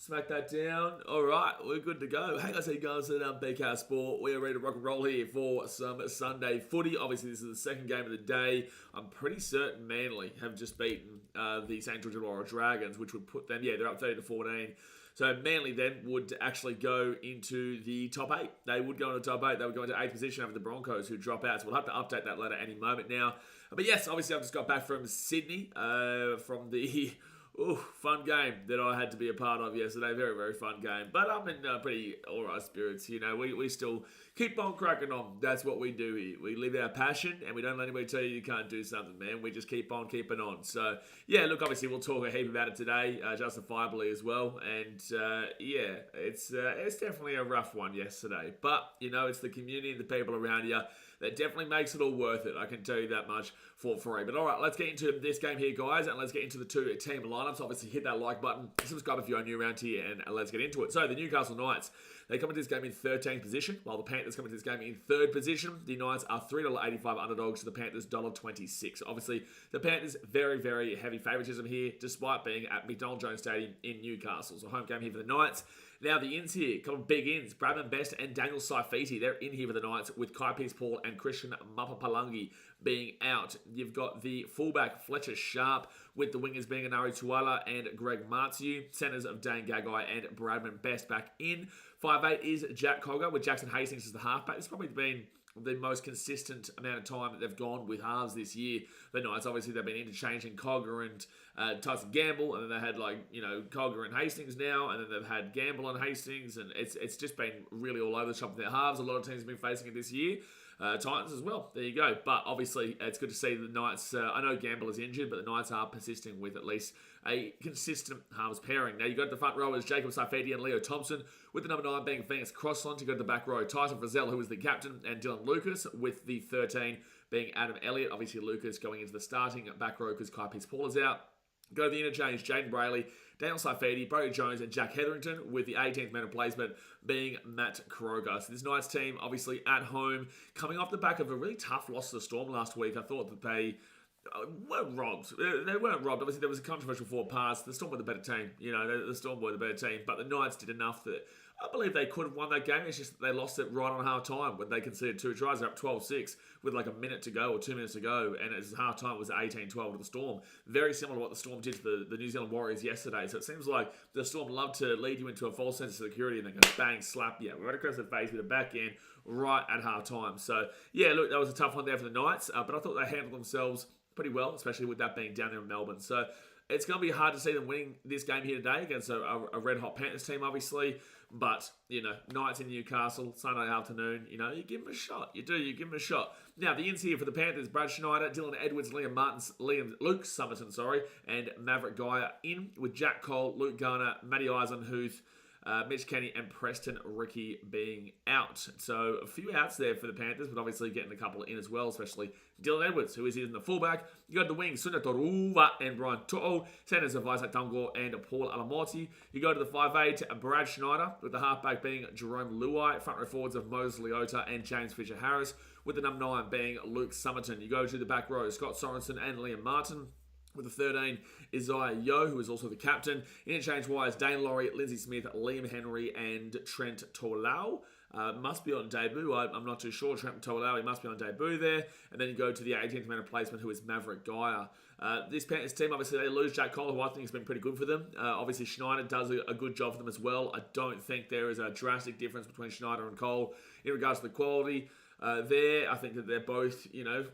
Smack that down. All right, we're good to go. Hey guys, how you going? So BK Sport. We are ready to rock and roll here for some Sunday footy. Obviously, this is the second game of the day. I'm pretty certain Manly have just beaten the St. George Illawarra Dragons, which would put them, they're up 30-14. So Manly then would actually go into the top 8. They would go into the top 8. They would go into 8th position over the Broncos, who drop out. So we'll have to update that later any moment now. But yes, obviously I've just got back from Sydney, from the... fun game that I had to be a part of yesterday. Very, very fun game. But I'm in pretty alright spirits. We still keep on cracking on. That's what we do here. We live our passion and we don't let anybody tell you you can't do something, man. We just keep on keeping on. So, yeah, look, obviously we'll talk a heap about it today, justifiably as well. And, it's definitely a rough one yesterday. But, it's the community and the people around you that definitely makes it all worth it. I can tell you that much for free. But all right, let's get into this game here, guys, and let's get into the two team lineups. Obviously, hit that like button, subscribe if you are new around here, and let's get into it. So, the Newcastle Knights, they come into this game in 13th position, while the Panthers come into this game in 3rd position. The Knights are $3.85 underdogs to the Panthers $1.26. Obviously, the Panthers, very, very heavy favouritism here, despite being at McDonald Jones Stadium in Newcastle. So, home game here for the Knights. Now, the ins here, a couple of big ins. Bradman Best and Daniel Saifiti, they're in here for the Knights, with Kai Pearce-Paul and Christian Mapapalangi being out. You've got the fullback Fletcher Sharp, with the wingers being Anari Tuala and Greg Martiu. Centres of Dane Gagai and Bradman Best back in. 5'8" is Jack Cogger, with Jackson Hastings as the halfback. This has probably been the most consistent amount of time that they've gone with halves this year. The Knights, obviously, they've been interchanging Cogger and Tyson Gamble, and then they had, Cogger and Hastings now, and then they've had Gamble and Hastings, and it's just been really all over the shop with their halves. A lot of teams have been facing it this year. Titans as well. There you go. But obviously, it's good to see the Knights. I know Gamble is injured, but the Knights are persisting with at least a consistent halves pairing. Now, you got the front rowers, Jacob Saifiti and Leo Thompson, with the number 9 being Phoenix Crossland. You got the back row, Tyson Frizzell, who is the captain, and Dylan Lucas, with the 13 being Adam Elliott. Obviously, Lucas going into the starting back row because Kai Pearce-Paul is out. Go to the interchange, Jaden Brayley, Daniel Saifiti, Brody Jones, and Jack Hetherington, with the 18th man of placement being Matt Kroger. So this Knights team, obviously at home, coming off the back of a really tough loss to the Storm last week. I thought that they weren't robbed. They weren't robbed. Obviously, there was a controversial forward pass. The Storm were the better team. The Storm were the better team. But the Knights did enough that I believe they could have won that game. It's just that they lost it right on half-time when they conceded 2 tries. They're up 12-6 with like a minute to go or 2 minutes to go. And as half-time was 18-12 to the Storm. Very similar to what the Storm did to the New Zealand Warriors yesterday. So it seems like the Storm love to lead you into a false sense of security and then go bang, slap, right across the face with a back end right at half-time. So, yeah, look, that was a tough one there for the Knights. But I thought they handled themselves pretty well, especially with that being down there in Melbourne. So it's going to be hard to see them winning this game here today against a red-hot Panthers team, obviously. But, Knights in Newcastle, Sunday afternoon, you give them a shot. You give them a shot. Now, the ins here for the Panthers, Brad Schneider, Dylan Edwards, Luke Summerton, and Maverick Geyer in, with Jack Cole, Luke Garner, Matty Eisenhuth, Mitch Kenny and Preston Ricky being out. So a few outs there for the Panthers, but obviously getting a couple in as well, especially Dylan Edwards, who is in the fullback. You got the wings, Suna Toruva and Brian To'o, centers of Isaac Tungor and Paul Alamoti. You go to the 5'8", Brad Schneider, with the halfback being Jerome Luai, front row forwards of Moses Leota and James Fisher-Harris, with the number 9 being Luke Summerton. You go to the back row, Scott Sorensen and Liam Martin. With the 13, Isaiah Yo, who is also the captain. Interchange-wise, Dane Laurie, Lindsay Smith, Liam Henry, and Trent Tolau. Must be on debut. I'm not too sure. Trent Tolau, he must be on debut there. And then you go to the 18th man of placement, who is Maverick Geyer. This Panthers team, obviously, they lose Jack Cole, who I think has been pretty good for them. Obviously, Schneider does a good job for them as well. I don't think there is a drastic difference between Schneider and Cole in regards to the quality. I think that they're both,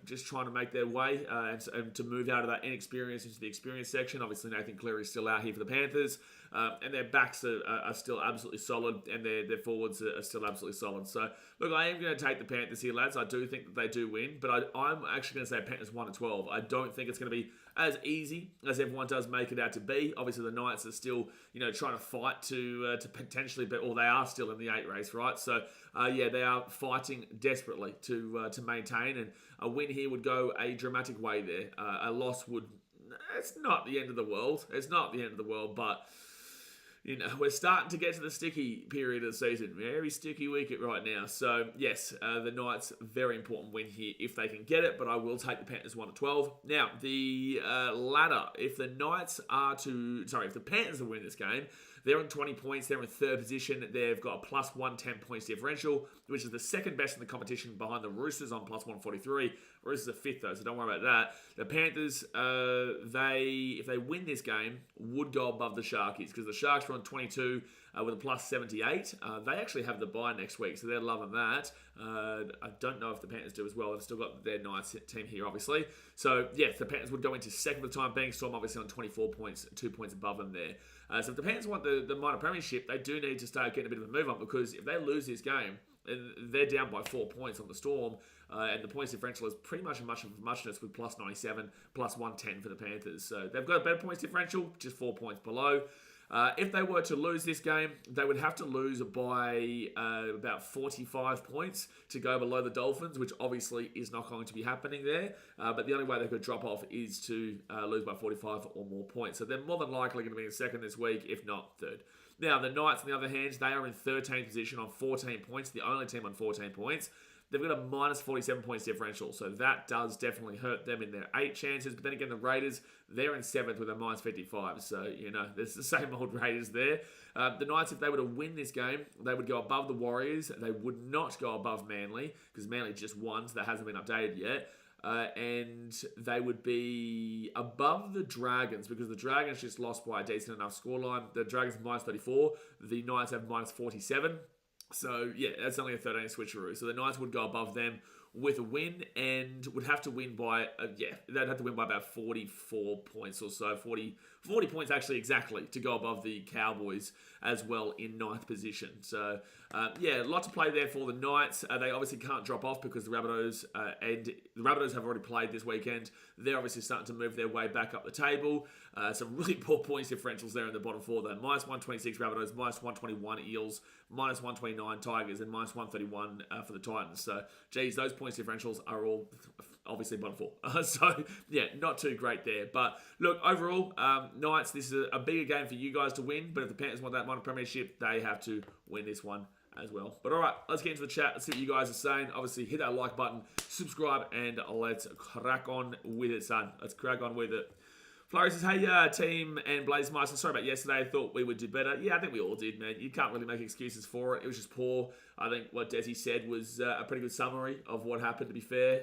just trying to make their way and to move out of that inexperience into the experience section. Obviously, Nathan Cleary is still out here for the Panthers, and their backs are still absolutely solid, and their forwards are still absolutely solid. So, look, I am going to take the Panthers here, lads. I do think that they do win, but I'm actually going to say Panthers 1-12. I don't think it's going to be as easy as everyone does make it out to be. Obviously, the Knights are still, trying to fight to potentially be, or they are still in the 8 race, right? So, they are fighting desperately to maintain, and a win here would go a dramatic way there. A loss would, it's not the end of the world. It's not the end of the world, but we're starting to get to the sticky period of the season. Very sticky wicket right now. So, yes, the Knights, very important win here if they can get it, but I will take the Panthers 1-12. Now, the ladder, if the Panthers will win this game, they're on 20 points. They're in third position. They've got a plus 110 points differential, which is the second best in the competition behind the Roosters on plus 143. Roosters are fifth, though, so don't worry about that. The Panthers, if they win this game, would go above the Sharkies, because the Sharks are on 22 with a plus 78. They actually have the bye next week, so they're loving that. I don't know if the Panthers do as well. They've still got their Knights team here, obviously. So, yes, the Panthers would go into second for the time being. Storm obviously on 24 points, 2 points above them there. So if the Panthers want the minor premiership, they do need to start getting a bit of a move on, because if they lose this game, and they're down by 4 points on the Storm, and the points differential is pretty much a muchness with plus 97, plus 110 for the Panthers. So they've got a better points differential, just 4 points below. If they were to lose this game, they would have to lose by about 45 points to go below the Dolphins, which obviously is not going to be happening there. But the only way they could drop off is to lose by 45 or more points. So they're more than likely going to be in second this week, if not third. Now, the Knights, on the other hand, they are in 13th position on 14 points, the only team on 14 points. They've got a minus 47 points differential, so that does definitely hurt them in their 8 chances. But then again, the Raiders, they're in 7th with a minus 55, so, there's the same old Raiders there. The Knights, if they were to win this game, they would go above the Warriors. They would not go above Manly, because Manly just won, so that hasn't been updated yet. And they would be above the Dragons, because the Dragons just lost by a decent enough scoreline. The Dragons have minus 34, the Knights have minus 47. So, yeah, that's only a 13 switcheroo. So the Knights would go above them with a win, and would have to win by, they'd have to win by about 44 points or so. 40 points actually exactly to go above the Cowboys as well in 9th position. So, a lot to play there for the Knights. They obviously can't drop off because the Rabbitohs have already played this weekend. They're obviously starting to move their way back up the table. Some really poor points differentials there in the bottom four, though. Minus 126 Rabbitohs, minus 121 Eels, minus 129 Tigers, and minus 131 for the Titans. So, geez, those points differentials are all obviously bottom four. So, not too great there. But, look, overall, Knights, this is a bigger game for you guys to win. But if the Panthers want that minor premiership, they have to win this one as well. But all right, let's get into the chat. Let's see what you guys are saying. Obviously, hit that like button, subscribe, and let's crack on with it, son. Let's crack on with it. Flurry says, hey, team and Blazemeister, sorry about yesterday. I thought we would do better. Yeah, I think we all did, man. You can't really make excuses for it. It was just poor. I think what Desi said was a pretty good summary of what happened, to be fair.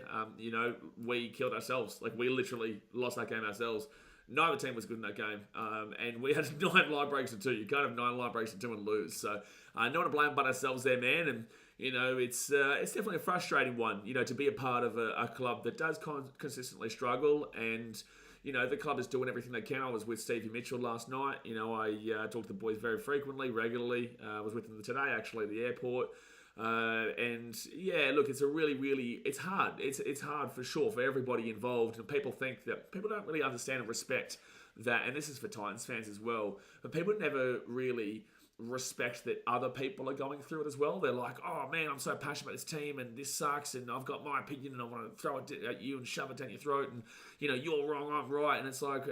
We killed ourselves. Like, we literally lost that game ourselves. Neither team was good in that game. And we had 9 line breaks to 2. You can't have 9 line breaks to 2 and lose. So, no one to blame but ourselves there, man. And, it's definitely a frustrating one, to be a part of a club that does consistently struggle. And, the club is doing everything they can. I was with Stevie Mitchell last night. I talk to the boys very frequently, regularly. I was with them today, actually, at the airport. Look, it's a really, it's hard. It's hard for sure for everybody involved. And people think that people don't really understand and respect that. And this is for Titans fans as well. But people never really respect that other people are going through it as well. They're like, oh man, I'm so passionate about this team and this sucks and I've got my opinion and I want to throw it at you and shove it down your throat and, you're wrong, I'm right. And it's like,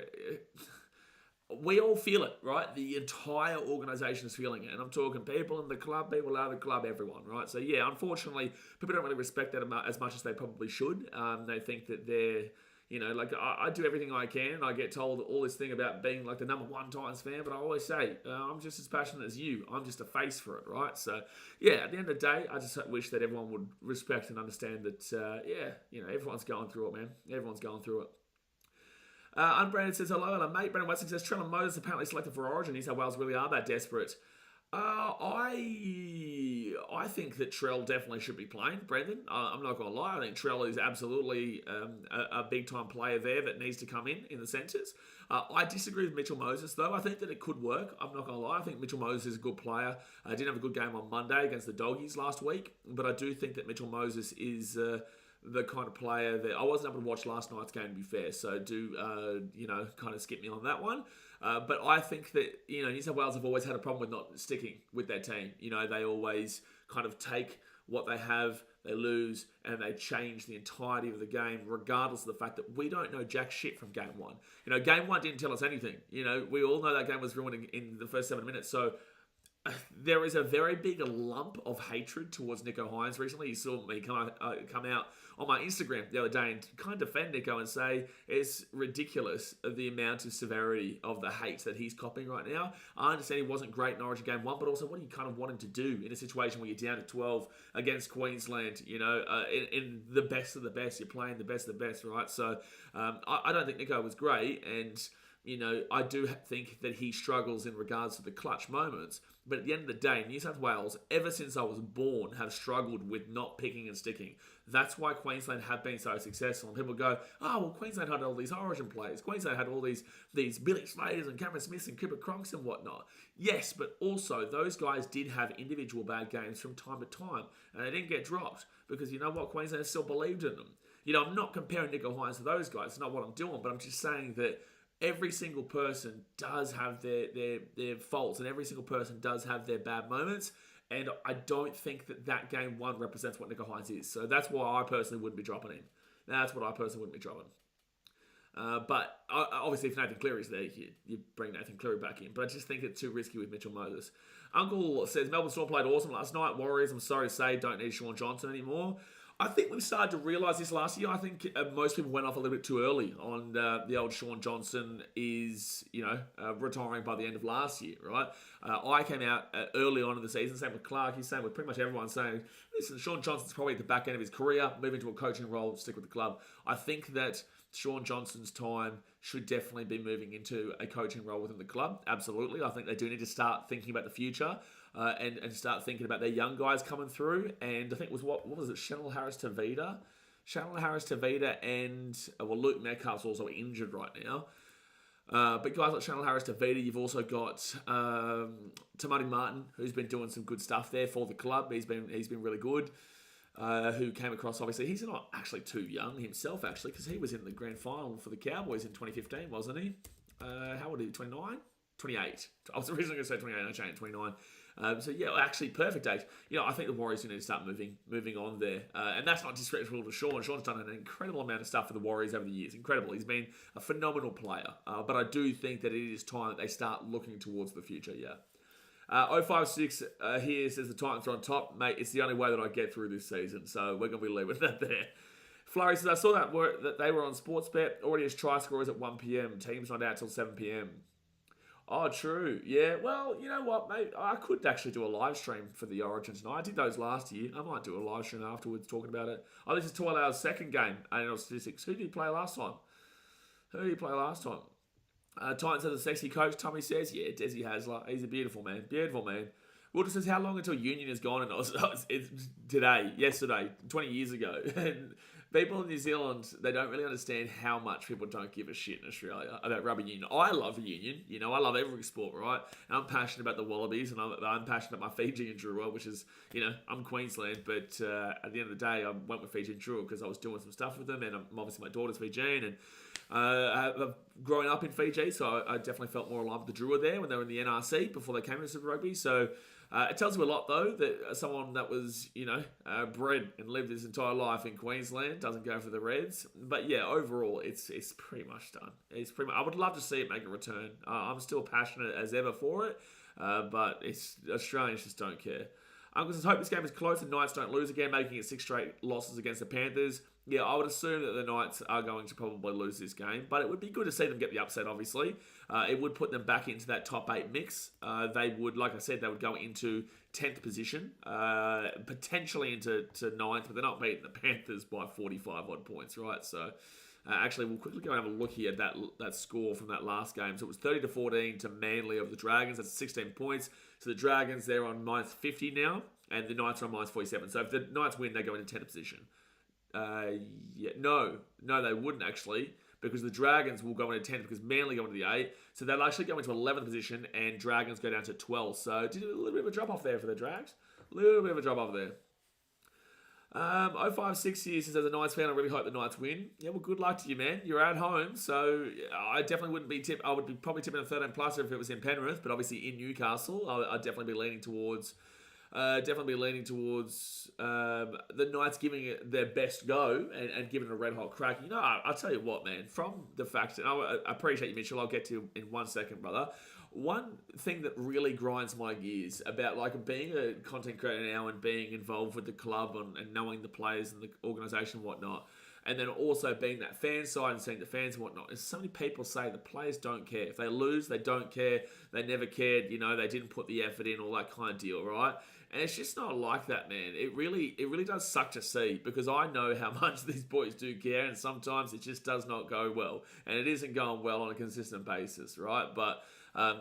we all feel it, right? The entire organisation is feeling it. And I'm talking people in the club, people out of the club, everyone, right? So yeah, unfortunately, people don't really respect that as much as they probably should. They think that they're, I do everything I can. I get told all this thing about being like the number 1 Titans fan, but I always say, I'm just as passionate as you. I'm just a face for it, right? So, yeah, at the end of the day, I just wish that everyone would respect and understand that, everyone's going through it, man. Everyone's going through it. Unbranded says, hello, mate. Brendan Weston says, Trellin Moses apparently selected for Origin. New South Wales really are that desperate. I think that Trell definitely should be playing, Brendan. I'm not going to lie. I think Trell is absolutely a big-time player there that needs to come in the centres. I disagree with Mitchell Moses, though. I think that it could work. I'm not going to lie. I think Mitchell Moses is a good player. I didn't have a good game on Monday against the Doggies last week, but I do think that Mitchell Moses is the kind of player that I wasn't able to watch last night's game, to be fair. So do, kind of skip me on that one. But I think that, New South Wales have always had a problem with not sticking with their team. They always kind of take what they have, they lose, and they change the entirety of the game, regardless of the fact that we don't know jack shit from game one. Game one didn't tell us anything. We all know that game was ruined in the first 7 minutes. So there is a very big lump of hatred towards Nicho Hynes recently. You saw me come out on my Instagram the other day and kind of defend Nicho and say it's ridiculous the amount of severity of the hate that he's copying right now. I understand he wasn't great in Origin Game 1, but also what do you kind of want him to do in a situation where you're down to 12 against Queensland, in the best of the best, you're playing the best of the best, right? So I don't think Nicho was great, and I do think that he struggles in regards to the clutch moments. But at the end of the day, New South Wales, ever since I was born, have struggled with not picking and sticking. That's why Queensland have been so successful. And people go, Queensland had all these Origin players. Queensland had all these Billy Slaters and Cameron Smiths and Cooper Cronks and whatnot. Yes, but also those guys did have individual bad games from time to time. And they didn't get dropped because you know what? Queensland still believed in them. I'm not comparing Nicho Hynes to those guys. It's not what I'm doing. But I'm just saying that every single person does have their faults, and every single person does have their bad moments. And I don't think that game one represents what Nicho Hynes is. So that's why I personally wouldn't be dropping him. That's what I personally wouldn't be dropping. But obviously, if Nathan Cleary's there, you bring Nathan Cleary back in. But I just think it's too risky with Mitchell Moses. Uncle says, Melbourne Storm played awesome last night. Warriors, I'm sorry to say, don't need Sean Johnson anymore. I think we've started to realise this last year. I think most people went off a little bit too early on the old Sean Johnson is, retiring by the end of last year, right? I came out early on in the season, same with Clark, same with pretty much everyone, saying, listen, Sean Johnson's probably at the back end of his career, move into a coaching role, stick with the club. I think that Sean Johnson's time should definitely be moving into a coaching role within the club. Absolutely. I think they do need to start thinking about the future. And start thinking about their young guys coming through. And I think it was, what was it, Chanel Harris-Tavita? Chanel Harris-Tavita and, Luke Metcalf's also injured right now. But guys like Chanel Harris-Tavita, you've also got Tamati Martin, who's been doing some good stuff there for the club. He's been really good. Who came across, obviously, he's not actually too young himself, actually, because he was in the grand final for the Cowboys in 2015, wasn't he? How old are you, 29? 28. I was originally going to say 28, I changed 29. Actually, perfect age. I think the Warriors need to start moving on there. And that's not disrespectful to Sean. Sean's done an incredible amount of stuff for the Warriors over the years. Incredible. He's been a phenomenal player. But I do think that it is time that they start looking towards the future, 056 here says the Titans are on top. Mate, it's the only way that I get through this season. So we're going to be leaving that there. Flurry says, I saw that they were on Sportsbet. Already as try scorers at 1pm. Team's not out till 7pm. Oh, true. Yeah, well, you know what, mate? I could actually do a live stream for the Origin tonight. I did those last year. I might do a live stream afterwards talking about it. Oh, this is Toilao's second game, ANL Statistics. Who did he play last time? Titans has a sexy coach, Tommy says. Yeah, Desi Hasler. He's a beautiful man. Beautiful man. Wilder says, how long until Union is gone? And it's yesterday, 20 years ago. And people in New Zealand, they don't really understand how much people don't give a shit in Australia about rugby union. I love the union. I love every sport, right? And I'm passionate about the Wallabies, and I'm passionate about my Fiji and Drua, which is, I'm Queensland. But at the end of the day, I went with Fiji and Drua because I was doing some stuff with them, and obviously my daughter's Fijian, and I've grown up in Fiji, so I definitely felt more alive with the Drua there when they were in the NRC before they came into Super Rugby. So it tells you a lot, though, that someone that was, bred and lived his entire life in Queensland doesn't go for the Reds. But yeah, overall, it's pretty much done. I would love to see it make a return. I'm still passionate as ever for it, but Australians just don't care. Uncle says, hope this game is close and Knights don't lose again, making it 6 straight losses against the Panthers. Yeah, I would assume that the Knights are going to probably lose this game, but it would be good to see them get the upset, obviously. It would put them back into that top 8 mix. They would, like I said, they would go into 10th position, potentially into 9th, but they're not beating the Panthers by 45 odd points, right? So actually, we'll quickly go and have a look here at that score from that last game. So it was 30-14 to Manly over the Dragons. That's 16 points. So the Dragons, they're on minus 50 now, and the Knights are on minus 47. So if the Knights win, they go into 10th position. No, they wouldn't actually, because the Dragons will go into 10th because Manly go into the 8. So they'll actually go into 11th position, and Dragons go down to 12. So did a little bit of a drop off there for the Drags. A little bit of a drop off there. 056 here says, as a Knights fan, I really hope the Knights win. Yeah, well, good luck to you, man. You're at home, so I definitely wouldn't be I would be probably tipping a 13 plus if it was in Penrith, but obviously in Newcastle, I'd definitely be leaning towards definitely be leaning towards the Knights giving it their best go and giving it a red hot crack. I'll tell you what, man. From the fact, and I appreciate you, Mitchell. I'll get to you in 1 second, brother. One thing that really grinds my gears about being a content creator now and being involved with the club and knowing the players and the organisation and whatnot, and then also being that fan side and seeing the fans and whatnot, is so many people say the players don't care. If they lose, they don't care. They never cared. They didn't put the effort in, all that kind of deal, right? And it's just not like that, man. It really does suck to see, because I know how much these boys do care, and sometimes it just does not go well. And it isn't going well on a consistent basis, right? But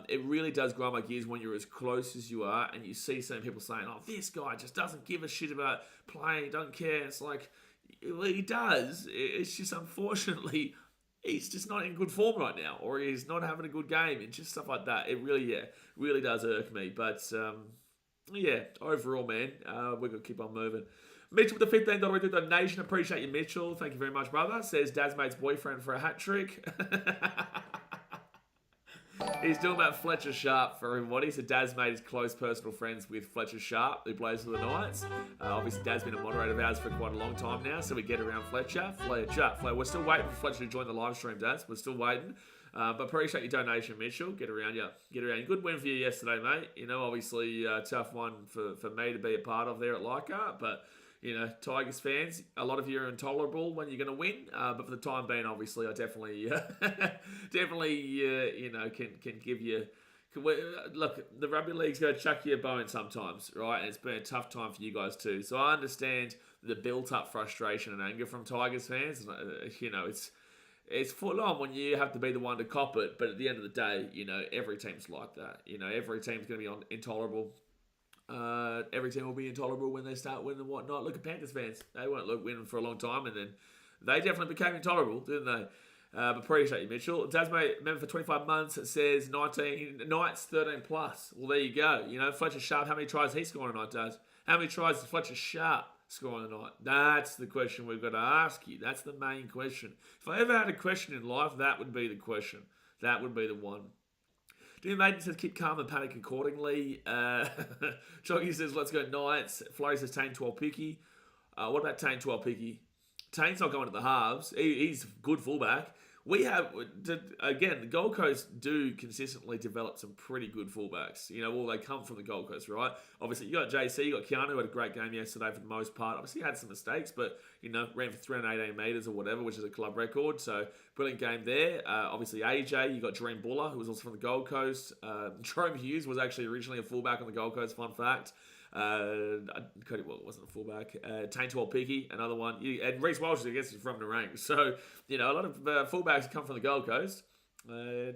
it really does grind my gears when you're as close as you are and you see some people saying, oh, this guy just doesn't give a shit about playing, don't care. It's like, well, he does. It's just, unfortunately, he's just not in good form right now, or he's not having a good game, and just stuff like that. It really does irk me. But overall, man, we're going to keep on moving. Mitchell with the $15 donation. Appreciate you, Mitchell. Thank you very much, brother. Says Dad's mate's boyfriend for a hat trick. He's doing that Fletcher Sharp for everybody. So Dad's mate is close personal friends with Fletcher Sharp, who plays for the Knights. Obviously, Dad's been a moderator of ours for quite a long time now, so we get around Fletcher. We're still waiting for Fletcher to join the live stream, Dads. We're still waiting. But appreciate your donation, Mitchell. Get around you. Good win for you yesterday, mate. Obviously, tough one for me to be a part of there at Leichhardt, but Tigers fans, a lot of you are intolerable when you're going to win. But for the time being, obviously, I definitely can give you. Look, the rugby league's going to chuck you a bone sometimes, right? And it's been a tough time for you guys too. So I understand the built-up frustration and anger from Tigers fans. It's full on when you have to be the one to cop it. But at the end of the day, every team's like that. Every team's going to be intolerable. Every team will be intolerable when they start winning and whatnot. Look at Panthers fans. They weren't winning for a long time, and then they definitely became intolerable, didn't they? But appreciate you, Mitchell. Tasmate member for 25 months. It says 19 Knights 13 plus. Well, there you go. Fletcher Sharp, how many tries he scoring tonight, Daz? How many tries does Fletcher Sharp scoring tonight? That's the question we've got to ask you. That's the main question. If I ever had a question in life, that would be the question. That would be the one. Dean Maiden says, keep calm and panic accordingly. Choggy says, let's go Knights. Flurry says, Tane 12 picky. What about Tane 12 picky? Tane's not going to the halves. He's good fullback. We have, again, the Gold Coast do consistently develop some pretty good fullbacks. They come from the Gold Coast, right? Obviously, you got JC, you got Keanu, who had a great game yesterday for the most part. Obviously, he had some mistakes, but, ran for 318 metres or whatever, which is a club record. So, brilliant game there. Obviously, AJ, you got Dream Buller, who was also from the Gold Coast. Jerome Hughes was actually originally a fullback on the Gold Coast, fun fact. Cody wasn't a fullback. Tane 12 Picky, another one. And Reece Walsh, I guess, is from the ranks. So, a lot of fullbacks come from the Gold Coast. We'll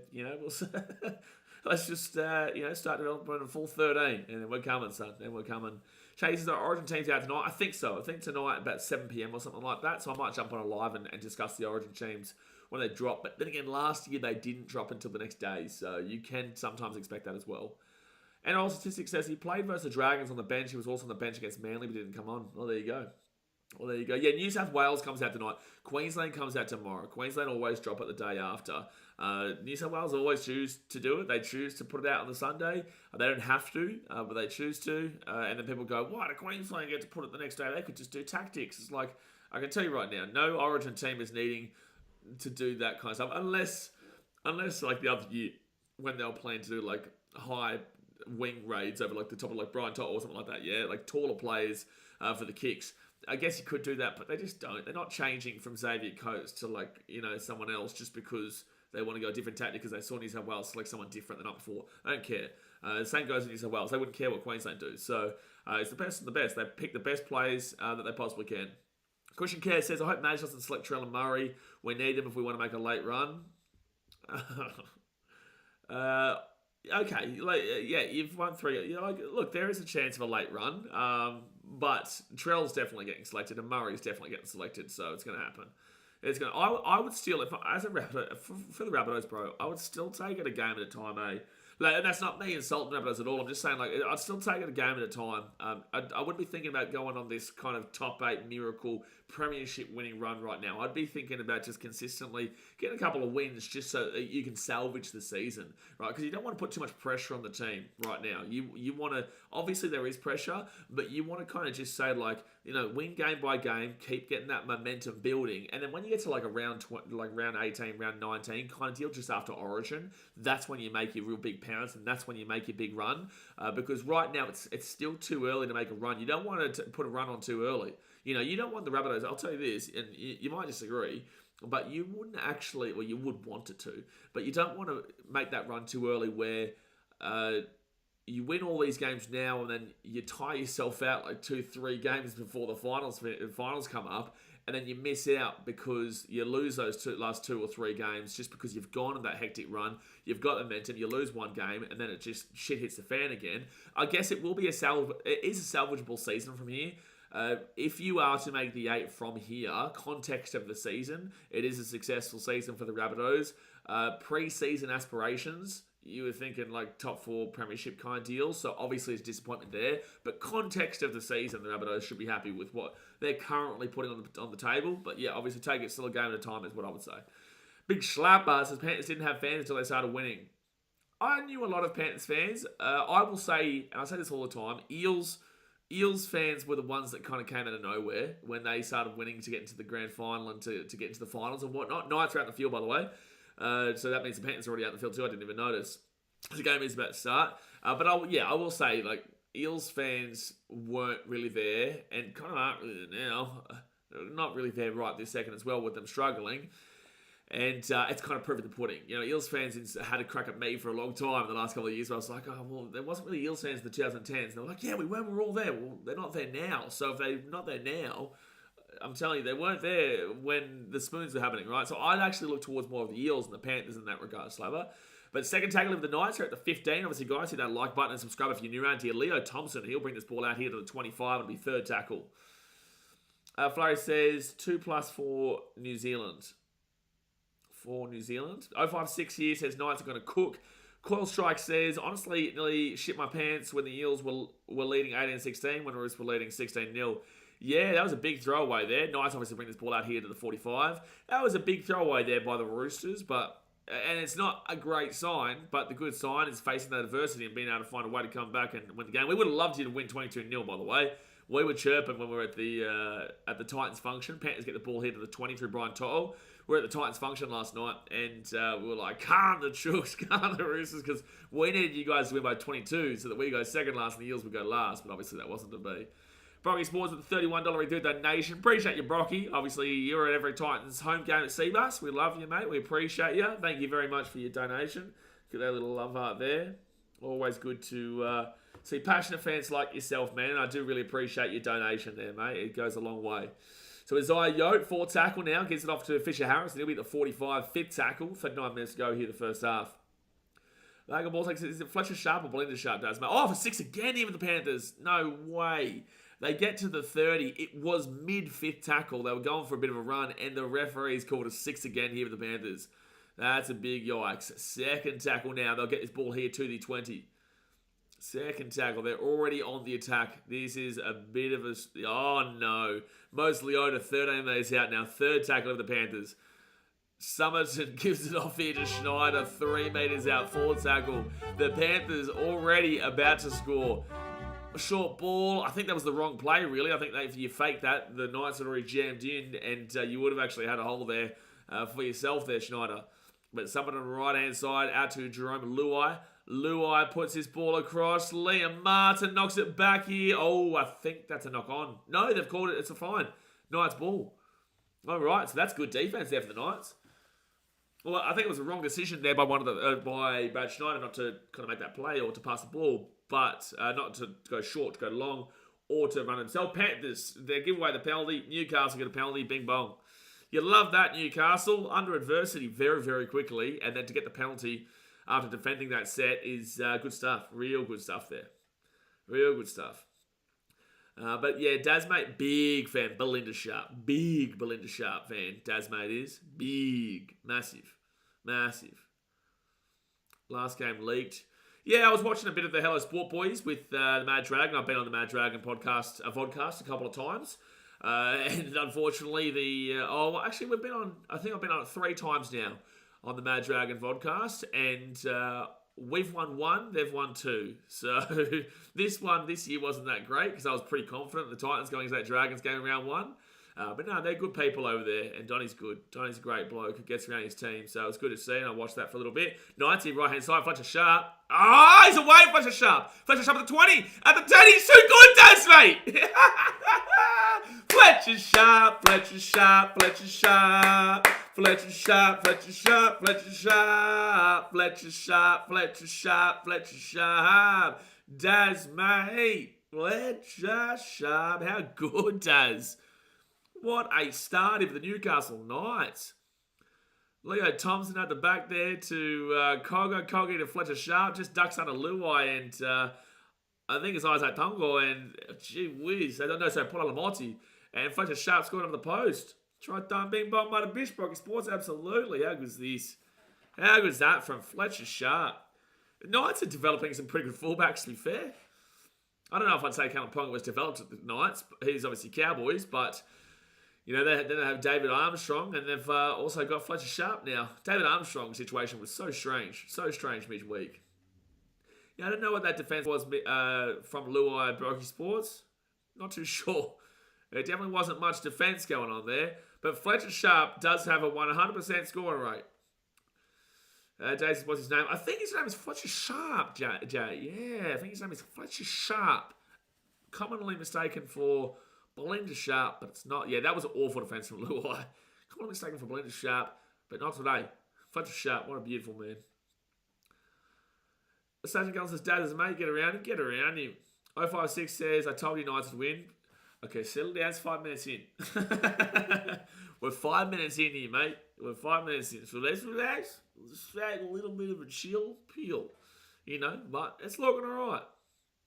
let's just, start developing a full 13. And then we're coming, son. Then we're coming. Chases our Origin teams out tonight. I think so. I think tonight about 7 p.m. or something like that. So I might jump on a live and discuss the Origin teams when they drop. But then again, last year they didn't drop until the next day. So you can sometimes expect that as well. And all statistics says he played versus the Dragons on the bench. He was also on the bench against Manly, but didn't come on. Well, there you go. Yeah, New South Wales comes out tonight. Queensland comes out tomorrow. Queensland always drop it the day after. New South Wales always choose to do it. They choose to put it out on the Sunday. They don't have to, but they choose to. And then people go, why do Queensland get to put it the next day? They could just do tactics. It's like, I can tell you right now, no Origin team is needing to do that kind of stuff. Unless like the other year, when they were planning to do like high wing raids over like the top of like Brian Tot or something like that, yeah, like taller players for the kicks. I guess you could do that, but they just don't. They're not changing from Xavier Coates to like, someone else just because they want to go a different tactic because they saw New South Wales select someone different than up before. I don't care. The same goes with New South Wales. They wouldn't care what Queensland do. So it's the best of the best. They pick the best players that they possibly can. Cushion Care says, I hope Madge doesn't select Trell and Murray. We need them if we want to make a late run. Okay, you've won 3. Look, there is a chance of a late run, but Trell's definitely getting selected and Murray's definitely getting selected, so it's going to happen. I would still, if as a Rabbitoh, for the Rabbitohs, bro, I would still take it a game at a time, eh? Like, and that's not me insulting Rabbitohs at all. I'm just saying, like, I'd still take it a game at a time. I wouldn't be thinking about going on this kind of top 8 miracle premiership winning run right now. I'd be thinking about just consistently getting a couple of wins just so that you can salvage the season, right? Because you don't want to put too much pressure on the team right now. You want to, obviously there is pressure, but you want to kind of just say, like, win game by game, keep getting that momentum building, and then when you get to like round 18, round 19 kind of deal, just after Origin, that's when you make your real big pounce, and that's when you make your big run. Because right now it's still too early to make a run. You don't want to put a run on too early. You don't want the Rabbitohs. I'll tell you this, and you might disagree, but you wouldn't actually, well, you would want it to, but you don't want to make that run too early where you win all these games now and then you tie yourself out like 2-3 games before the finals come up, and then you miss out because you lose those last 2 or 3 games just because you've gone on that hectic run. You've got momentum, you lose one game, and then it just shit hits the fan again. I guess it will be it is a salvageable season from here. If you are to make the 8 from here, context of the season, it is a successful season for the Rabbitohs. Pre-season aspirations, you were thinking like top 4 premiership kind of deal, so obviously it's disappointment there. But context of the season, the Rabbitohs should be happy with what they're currently putting on the table. But yeah, obviously take it still a game at a time is what I would say. Big Schlapper says Panthers didn't have fans until they started winning. I knew a lot of Panthers fans. I will say, and I say this all the time, Eels fans were the ones that kind of came out of nowhere when they started winning to get into the grand final and to get into the finals and whatnot. Knights are out in the field, by the way. So that means the Panthers are already out in the field too. I didn't even notice. The game is about to start. But I will say, like, Eels fans weren't really there and kind of aren't really there now. Not really there right this second as well with them struggling. And it's kind of proof of the pudding. Eels fans had a crack at me for a long time in the last couple of years where I was like, oh, well, there wasn't really Eels fans in the 2010s. And they were like, yeah, we were all there. Well, they're not there now. So if they're not there now, I'm telling you, they weren't there when the Spoons were happening, right? So I'd actually look towards more of the Eels and the Panthers in that regard, Slabber. But second tackle of the Knights are at the 15. Obviously, guys, hit that like button and subscribe if you're new around here. Leo Thompson, he'll bring this ball out here to the 25. It'll be third tackle. Flurry says 2+ for New Zealand. For New Zealand. 056 here says Knights are going to cook. Coil Strike says, honestly, nearly shit my pants when the Eels were leading 18-16, when the Roosters were leading 16-0. Yeah, that was a big throwaway there. Knights obviously bring this ball out here to the 45. That was a big throwaway there by the Roosters, and it's not a great sign, but the good sign is facing that adversity and being able to find a way to come back and win the game. We would have loved you to win 22-0, by the way. We were chirping when we were at the Titans function. Panthers get the ball here to the 20 through Brian Toto. We were at the Titans function last night, and we were like, calm the Chooks, calm the Roosters, because we needed you guys to win by 22 so that we go second last and the Eels would go last, but obviously that wasn't to be. Brocky Sports with the $31 redo donation. Appreciate you, Brocky. Obviously, you're at every Titans home game at Seabus. We love you, mate. We appreciate you. Thank you very much for your donation. Get that little love heart there. Always good to see passionate fans like yourself, man. And I do really appreciate your donation there, mate. It goes a long way. So Isaiah Yote, 4th tackle now. Gets it off to Fisher Harris. And he'll be at the 45, 5th tackle. 39 minutes to go here the first half. Lager Ball takes, is it Fletcher Sharp or Belinda Sharp, does, mate? Oh, for 6 again here with the Panthers. No way. They get to the 30. It was mid-5th tackle. They were going for a bit of a run, and the referees called a 6 again here with the Panthers. That's a big yikes. Second tackle now. They'll get this ball here to the 20. Second tackle. They're already on the attack. This is a bit of a... Oh, no. Most Leota, 13 minutes out now. Third tackle of the Panthers. Summerton gives it off here to Schneider. 3 meters out. Fourth tackle. The Panthers already about to score. Short ball. I think that was the wrong play, really. I think that if you fake that, the Knights had already jammed in, and you would have actually had a hole there for yourself there, Schneider. But someone on the right-hand side, out to Jerome Luai. Luai puts his ball across. Liam Martin knocks it back here. Oh, I think that's a knock-on. No, they've called it. It's a fine. Knights ball. All right, so that's good defense there for the Knights. Well, I think it was a wrong decision there by by Brad Schneider not to kind of make that play or to pass the ball, but not to go short, to go long, or to run himself. Panthers, they give away the penalty. Newcastle get a penalty. Bing bong. You love that, Newcastle. Under adversity very, very quickly, and then to get the penalty after defending that set is good stuff. Real good stuff there. Real good stuff. But yeah, Dazmate, big fan. Belinda Sharp. Big Belinda Sharp fan. Dazmate is. Big. Massive. Massive. Last game leaked. Yeah, I was watching a bit of the Hello Sport Boys with the Mad Dragon. I've been on the Mad Dragon podcast a couple of times. And unfortunately, actually, I think I've been on it 3 times now on the Mad Dragon podcast. And we've won 1, they've won 2. So this year wasn't that great because I was pretty confident the Titans going into that Dragons game in round 1. But no, they're good people over there, and Donny's good. Donny's a great bloke who gets around his team, so it was good to see, and I watched that for a little bit. Knights here, right-hand side, Fletcher Sharp. He's away, Fletcher Sharp. Fletcher Sharp at the 20. At the 10, he's too good, Daz, mate. Fletcher Sharp, Fletcher Sharp, Fletcher Sharp. Fletcher Sharp, Fletcher Sharp, Fletcher Sharp. Fletcher Sharp, Fletcher Sharp, Fletcher Sharp. Daz, mate. Fletcher Sharp. How good, Daz? What a start for the Newcastle Knights. Leo Thompson at the back there to Coggy to Fletcher Sharp. Just ducks under Luai and I think it's Isaac Tongo and gee whiz. I don't know, so Paul Alamotti. And Fletcher Sharp scored on the post. Try done being bombed by the Bishbrocky Sports. Absolutely. How good's this? How good's that from Fletcher Sharp? The Knights are developing some pretty good fullbacks, to be fair. I don't know if I'd say Callum Ponga was developed at the Knights. He's obviously Cowboys, but you know, then they have David Armstrong, and they've also got Fletcher Sharp now. David Armstrong's situation was so strange midweek. Yeah, I don't know what that defence was from Luai Brocky Sports. Not too sure. There definitely wasn't much defence going on there, but Fletcher Sharp does have a 100% scoring rate. Jason, what's his name? I think his name is Fletcher Sharp, Jay. Yeah, I think his name is Fletcher Sharp. Commonly mistaken for Belinda Sharp, but it's not. Yeah, that was an awful defence from Luai. Commonly mistaken for Belinda Sharp, but not today. Fletcher Sharp, what a beautiful man. Sergeant Gull says, Dad, as a mate, get around him. Get around him. 056 says, I told you Knights would win. Okay, settle down. It's 5 minutes in. We're 5 minutes in here, mate. We're 5 minutes in. So let's relax. Let's take a little bit of a chill pill. You know, but it's looking all right.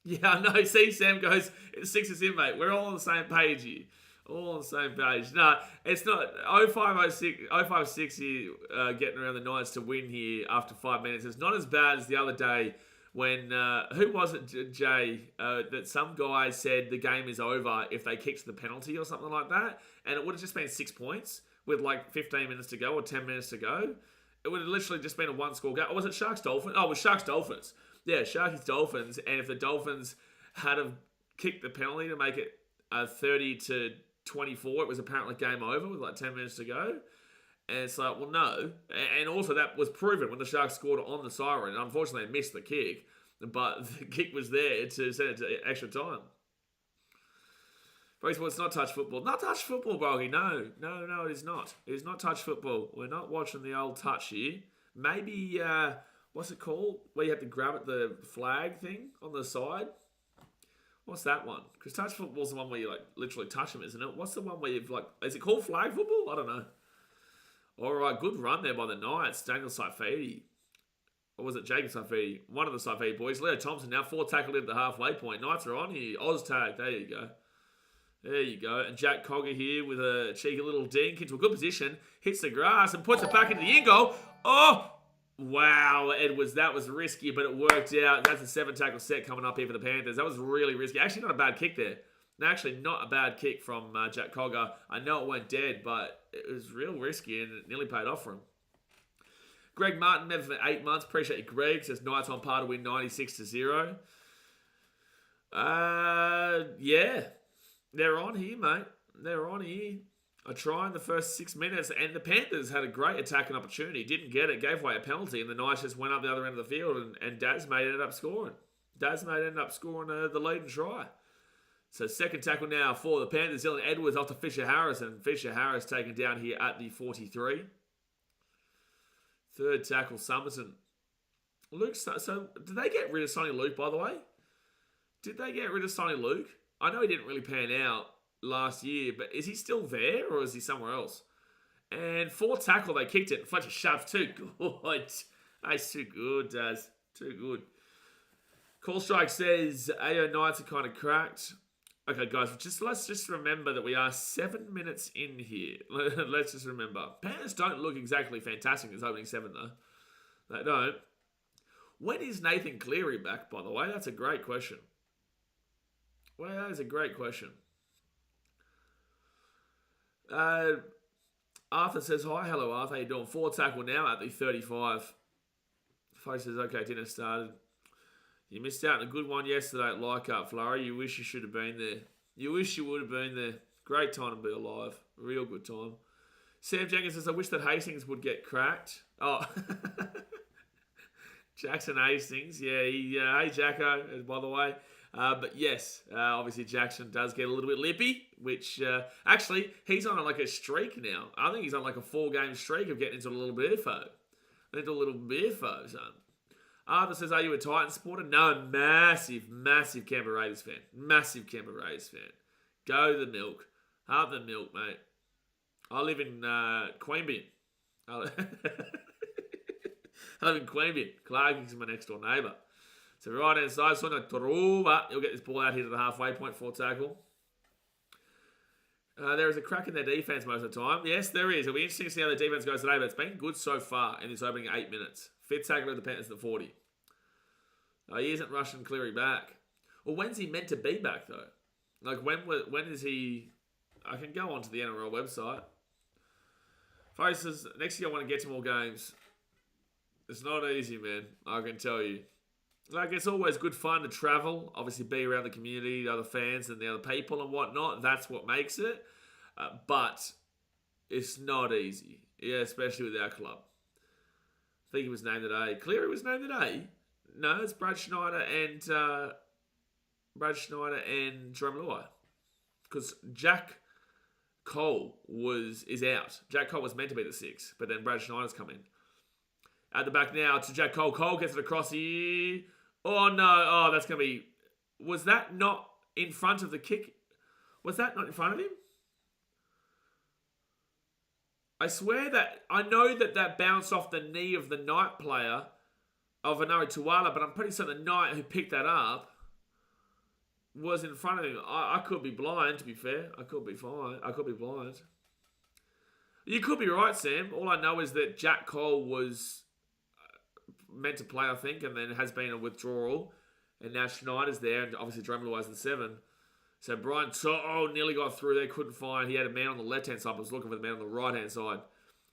Yeah, I know. See, Sam goes, it's 6 is in, mate. We're all on the same page here. All on the same page. No, it's not. 056 here, getting around the Knights to win here after 5 minutes. It's not as bad as the other day when, who was it, Jay, that some guy said the game is over if they kicked the penalty or something like that, and it would have just been 6 points with like 15 minutes to go or 10 minutes to go. It would have literally just been a 1-score game. Or was it Sharks Dolphins? Oh, it was Sharks Dolphins. Yeah, Sharkies Dolphins, and if the Dolphins had have kicked the penalty to make it 30-24, it was apparently game over with like 10 minutes to go. And it's like, well, no. And also that was proven when the Sharks scored on the siren. Unfortunately, they missed the kick, but the kick was there to send it to extra time. Well, it's not touch football. Not touch football, Broggy. No, it is not. It is not touch football. We're not watching the old touch here. Maybe... what's it called? Where you have to grab at the flag thing on the side? What's that one? Because touch football's the one where you like literally touch them, isn't it? What's the one where you've like... Is it called flag football? I don't know. All right, good run there by the Knights. Daniel Saifidi. Or was it Jacob Saifidi? One of the Saifidi boys. Leo Thompson now 4 tackled at the halfway point. Knights are on here. Oz tag. There you go. There you go. And Jack Cogger here with a cheeky little dink into a good position. Hits the grass and puts it back into the in goal. Oh! Wow, Edwards, that was risky, but it worked out. That's a 7-tackle set coming up here for the Panthers. That was really risky. Actually, not a bad kick there. Actually, not a bad kick from Jack Cogger. I know it went dead, but it was real risky and it nearly paid off for him. Greg Martin, never for 8 months. Appreciate you, Greg. Says Knights on par to win 96-0. Yeah. They're on here, mate. They're on here. A try in the first 6 minutes, and the Panthers had a great attacking opportunity. Didn't get it, gave away a penalty, and the Knights just went up the other end of the field, and Dasmate ended up scoring. Dasmate ended up scoring the lead and try. So second tackle now for the Panthers. Dylan Edwards off to Fisher Harris, and Fisher Harris taken down here at the 43. Third tackle, Summerton. Luke, so did they get rid of Sonny Luke, by the way? Did they get rid of Sonny Luke? I know he didn't really pan out last year, but is he still there or is he somewhere else? And 4th tackle, they kicked it. Fletcher Sharp's too good. That's too good, Daz. Too good. Call Strike says AO Knights are kind of cracked. Okay, guys, let's just remember that we are 7 minutes in here. Let's just remember. Panthers don't look exactly fantastic as opening 7, though. They don't. When is Nathan Cleary back, by the way? That's a great question. Well, that is a great question. Arthur says, hi, hello Arthur, how you doing? 4 tackle now at the 35. Folks says, okay, dinner started. You missed out on a good one yesterday at Leichhardt, Flurry. You wish you should have been there. You wish you would have been there. Great time to be alive. Real good time. Sam Jenkins says, I wish that Hastings would get cracked. Oh, Jackson Hastings. Yeah, hey Jacko, by the way. But yes, obviously Jackson does get a little bit lippy, which actually, he's on like a streak now. I think he's on like a 4-game streak of getting into a little beerfo. Son. Arthur says, are you a Titans supporter? No, massive Canberra Raiders fan. Massive Canberra Raiders fan. Go the milk. Have the milk, mate. I live in Queanbeyan. I live in Queanbeyan. Clark is my next door neighbour. So right hand side, Sonia Truva. He'll get this ball out here to the halfway point for tackle. There is a crack in their defence most of the time. Yes, there is. It'll be interesting to see how the defence goes today, but it's been good so far in this opening 8 minutes. 5th tackle of the Panthers at 40. He isn't rushing Cleary back. Well, when's he meant to be back, though? Like, when is he... I can go onto the NRL website. Folks says, next year I want to get to more games. It's not easy, man. I can tell you. Like, it's always good fun to travel. Obviously, be around the community, the other fans, and the other people and whatnot. That's what makes it. But it's not easy. Yeah, especially with our club. I think he was named today. Cleary was named today. No, it's Brad Schneider and Jerome Luai. Because Jack Cole is out. Jack Cole was meant to be the 6, but then Brad Schneider's come in. At the back now to Jack Cole. Cole gets it across here. Oh, no. Oh, that's going to be... Was that not in front of the kick? Was that not in front of him? I swear that... I know that bounced off the knee of the Knight player, of Anari Tuwala, but I'm pretty certain the Knight who picked that up was in front of him. I could be blind, to be fair. I could be fine. I could be blind. You could be right, Sam. All I know is that Jack Cole was meant to play, I think, and then has been a withdrawal. And now Schneider's there, and obviously Jerome Luai's the 7. So Brian nearly got through there, couldn't find. He had a man on the left-hand side, but was looking for the man on the right-hand side.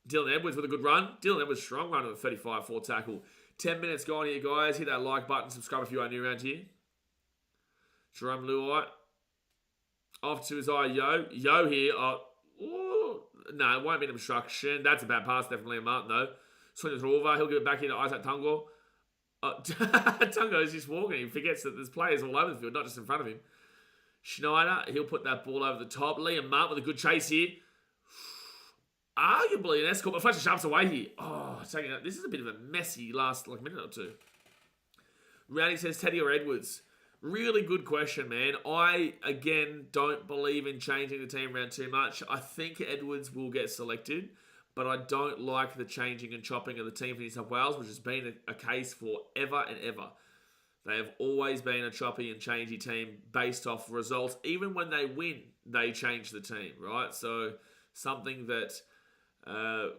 Dylan Edwards with a good run. Dylan Edwards, strong run with a 35 4 tackle. 10 minutes gone here, guys. Hit that like button, subscribe if you are new around here. Jerome Luai. Off to his eye, Yo here. No, it won't be an obstruction. That's a bad pass, definitely a Martin, though. Swing the over. He'll give it back into Isaac Tungo. Tungo is just walking. He forgets that there's players all over the field, not just in front of him. Schneider, he'll put that ball over the top. Liam Martin with a good chase here. Arguably an escort, but Fletcher Sharp's away here. Oh, taking it. This is a bit of a messy last minute or two. Rowdy says Teddy or Edwards. Really good question, man. I, again, don't believe in changing the team around too much. I think Edwards will get selected, but I don't like the changing and chopping of the team for New South Wales, which has been a case for ever and ever. They have always been a choppy and changey team based off results. Even when they win, they change the team, right? So something that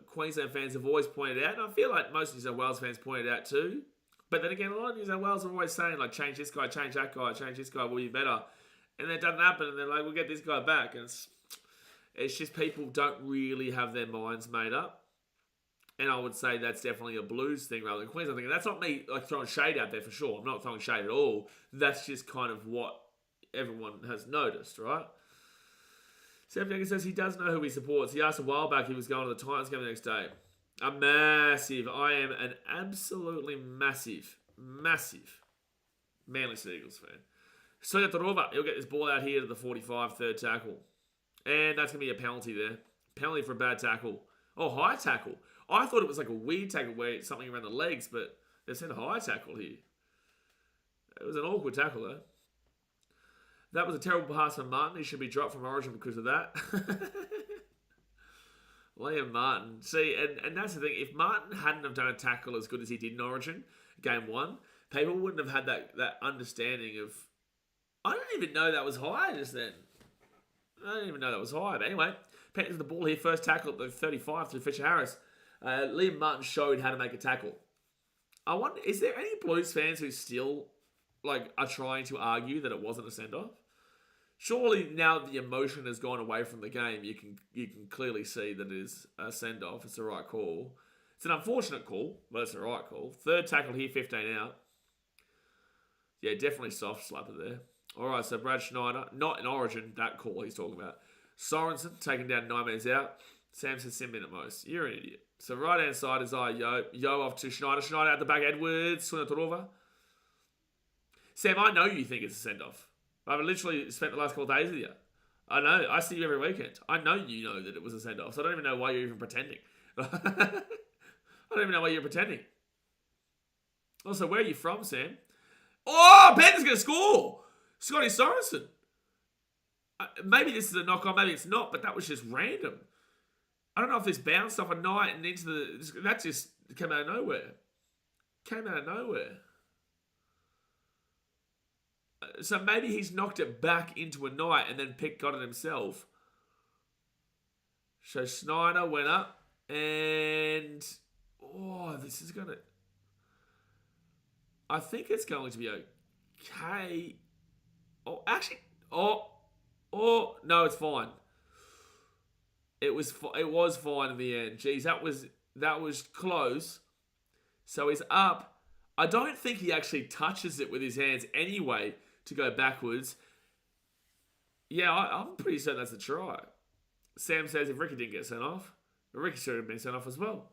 Queensland fans have always pointed out, and I feel like most New South Wales fans pointed out too. But then again, a lot of New South Wales are always saying, like, change this guy, change that guy, change this guy, we'll be better. And then it doesn't happen, and they're like, we'll get this guy back. And it's just people don't really have their minds made up. And I would say that's definitely a Blues thing rather than Queensland thing. And that's not me like throwing shade out there for sure. I'm not throwing shade at all. That's just kind of what everyone has noticed, right? Sam Jenkins says he does know who he supports. He asked a while back he was going to the Titans game the next day. I am an absolutely massive Manly Seagulls fan. Sonia Tarova, he'll get this ball out here to the 45, 3rd tackle. And that's going to be a penalty there. Penalty for a bad tackle. Oh, high tackle. I thought it was like a weird tackle where it's something around the legs, but they've sent a high tackle here. It was an awkward tackle, though. That was a terrible pass from Martin. He should be dropped from Origin because of that. Liam Martin. See, and that's the thing. If Martin hadn't have done a tackle as good as he did in Origin, game 1, people wouldn't have had that understanding of... I didn't even know that was high just then. I didn't even know that was high. But anyway, Panthers the ball here. First tackle at the 35 through Fisher Harris. Liam Martin showed how to make a tackle. I wonder, is there any Blues fans who still are trying to argue that it wasn't a send-off? Surely now the emotion has gone away from the game, you can clearly see that it is a send-off. It's the right call. It's an unfortunate call, but it's the right call. Third tackle here, 15 out. Yeah, definitely soft slapper there. All right, so Brad Schneider, not in Origin, that call he's talking about. Sorensen taking down 9 metres out. Sam says 7 minute most. You're an idiot. So right-hand side is Yo off to Schneider. Schneider out the back, Edwards, Sunatorova. Sam, I know you think it's a send-off. I've literally spent the last couple of days with you. I know. I see you every weekend. I know you know that it was a send-off, so I don't even know why you're even pretending. I don't even know why you're pretending. Also, where are you from, Sam? Oh, Panthers going to score! Scotty Sorensen. Maybe this is a knock-on, maybe it's not, but that was just random. I don't know if this bounced off a night and into the... That just came out of nowhere. So maybe he's knocked it back into a night and then Pick got it himself. So Snyder went up and... Oh, this is going to... I think it's going to be okay. Oh, actually... Oh, no, it's fine. It was fine in the end. Jeez, that was close. So he's up. I don't think he actually touches it with his hands anyway to go backwards. Yeah, I'm pretty certain that's a try. Sam says if Ricky didn't get sent off, Ricky should have been sent off as well.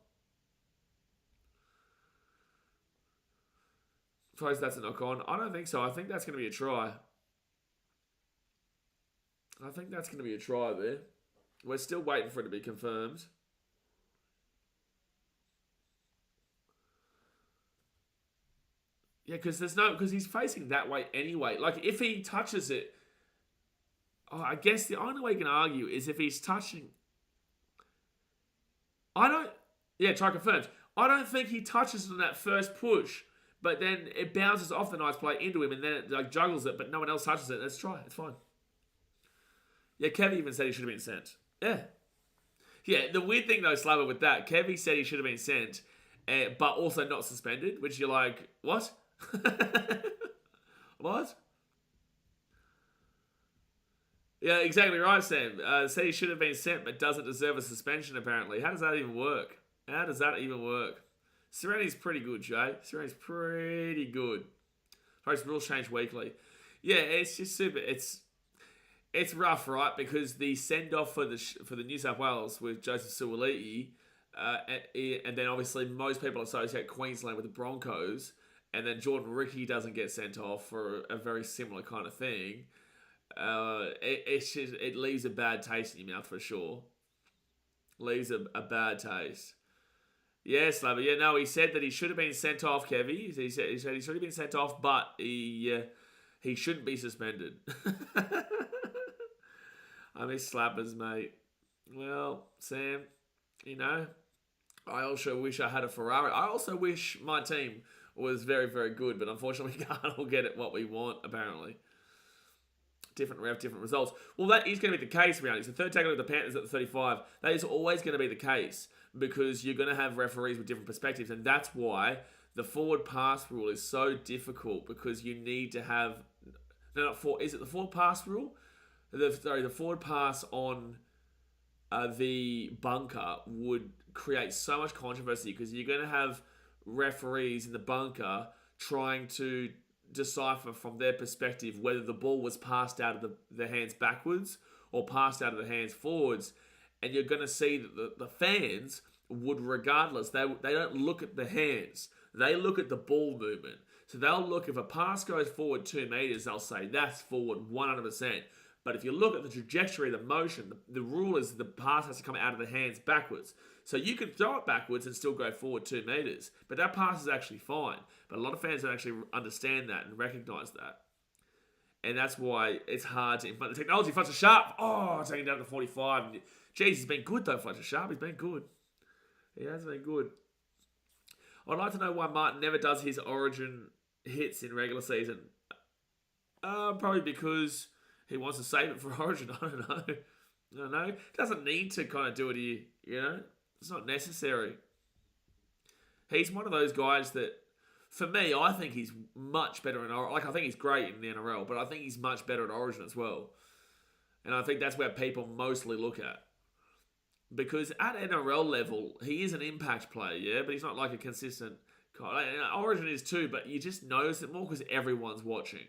Suppose that's a knock-on. I don't think so. I think that's going to be a try. There. We're still waiting for it to be confirmed. Yeah, because he's facing that way anyway. If he touches it, I guess the only way you can argue is if he's touching. Try confirmed. I don't think he touches it on that first push, but then it bounces off the Knights play into him, and then it juggles it, but no one else touches it. Let's try. It's fine. Yeah, Kev even said he should have been sent. Yeah, the weird thing though, Slava, with that, Kevy said he should have been sent, but also not suspended, which you're like, what? What? Yeah, exactly right, Sam. Said he should have been sent, but doesn't deserve a suspension, apparently. How does that even work? Serenity's pretty good, Jay. Serenity's pretty good. Post rules change weekly. Yeah, it's just super. It's rough, right? Because the send-off for the New South Wales with Joseph Suaalii, and then obviously most people associate Queensland with the Broncos, and then Jordan Ricky doesn't get sent off for a very similar kind of thing. It leaves a bad taste in your mouth for sure. Leaves a bad taste. Yeah, Slabber. Yeah, no, he said that he should have been sent off, Kevy. He said he should have been sent off, but he shouldn't be suspended. I miss slappers, mate. Well, Sam, I also wish I had a Ferrari. I also wish my team was very, very good, but unfortunately we can't all get it what we want, apparently. Different ref, different results. Well, that is going to be the case, reality. It's the third tackle of the Panthers at the 35. That is always going to be the case because you're going to have referees with different perspectives, and that's why the forward pass rule is so difficult because you need to have... Is it the forward pass rule? The forward pass on the bunker would create so much controversy because you're going to have referees in the bunker trying to decipher from their perspective whether the ball was passed out of the hands backwards or passed out of the hands forwards. And you're going to see that the fans would, regardless, they don't look at the hands. They look at the ball movement. So they'll look, if a pass goes forward 2 meters, they'll say that's forward 100%. But if you look at the trajectory of the motion, the rule is the pass has to come out of the hands backwards. So you can throw it backwards and still go forward 2 meters. But that pass is actually fine. But a lot of fans don't actually understand that and recognize that. And that's why it's hard to implement the technology. Fletcher Sharp, taking down to 45. Jeez, he's been good though, Fletcher Sharp. He's been good. He has been good. I'd like to know why Martin never does his Origin hits in regular season. Probably because he wants to save it for Origin. I don't know. Doesn't need to kind of do it here, It's not necessary. He's one of those guys that For me, I think he's much better in Origin. Like, I think he's great in the NRL, but I think he's much better at Origin as well. And I think that's where people mostly look at. Because at NRL level, he is an impact player, yeah? But he's not like a consistent... Origin is too, but you just notice it more because everyone's watching.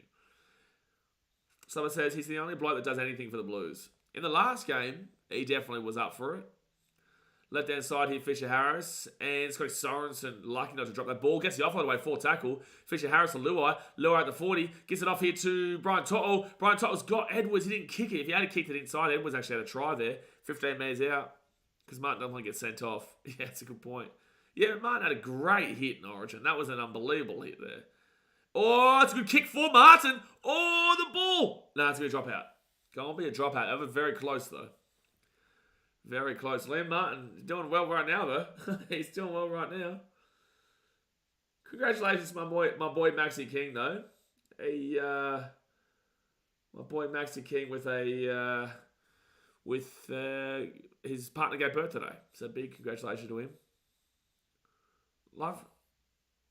Someone says he's the only bloke that does anything for the Blues. In the last game, he definitely was up for it. Left hand side here, Fisher Harris. And Scotty Sorensen, lucky not to drop that ball. Gets the offload away, 4 tackle. Fisher Harris to Luai. Luai at the 40. Gets it off here to Brian Toto. Brian Toto's got Edwards. He didn't kick it. If he had kicked it inside, Edwards actually had a try there. 15 metres out. Because Martin doesn't want to get sent off. Yeah, that's a good point. Yeah, Martin had a great hit in Origin. That was an unbelievable hit there. Oh, it's a good kick for Martin. Oh, the ball. No, it's going to be a dropout. Go on, be a dropout. That was very close, though. Very close. Liam Martin doing well right now, though. He's doing well right now. Congratulations to my boy Maxi King, though. My boy Maxi King with his partner gave birth today. So big congratulations to him. Love.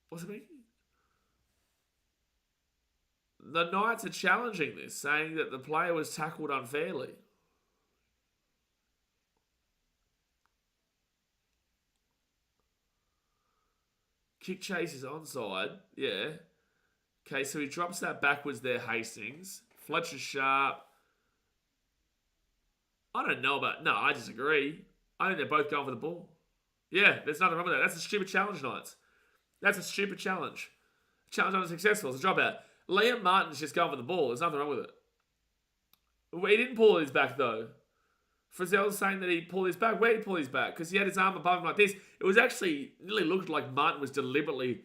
What's it mean? The Knights are challenging this, saying that the player was tackled unfairly. Kick chase is onside. Yeah. Okay, so he drops that backwards there, Hastings. Fletcher Sharp. I don't know about... No, I disagree. I think they're both going for the ball. Yeah, there's nothing wrong with that. That's a stupid challenge, Knights. That's a stupid challenge. Challenge unsuccessful. It's a dropout. Liam Martin's just going for the ball. There's nothing wrong with it. He didn't pull his back, though. Frizzell's saying that he pulled his back. Where did he pull his back? Because he had his arm above him like this. It was actually... nearly looked like Martin was deliberately,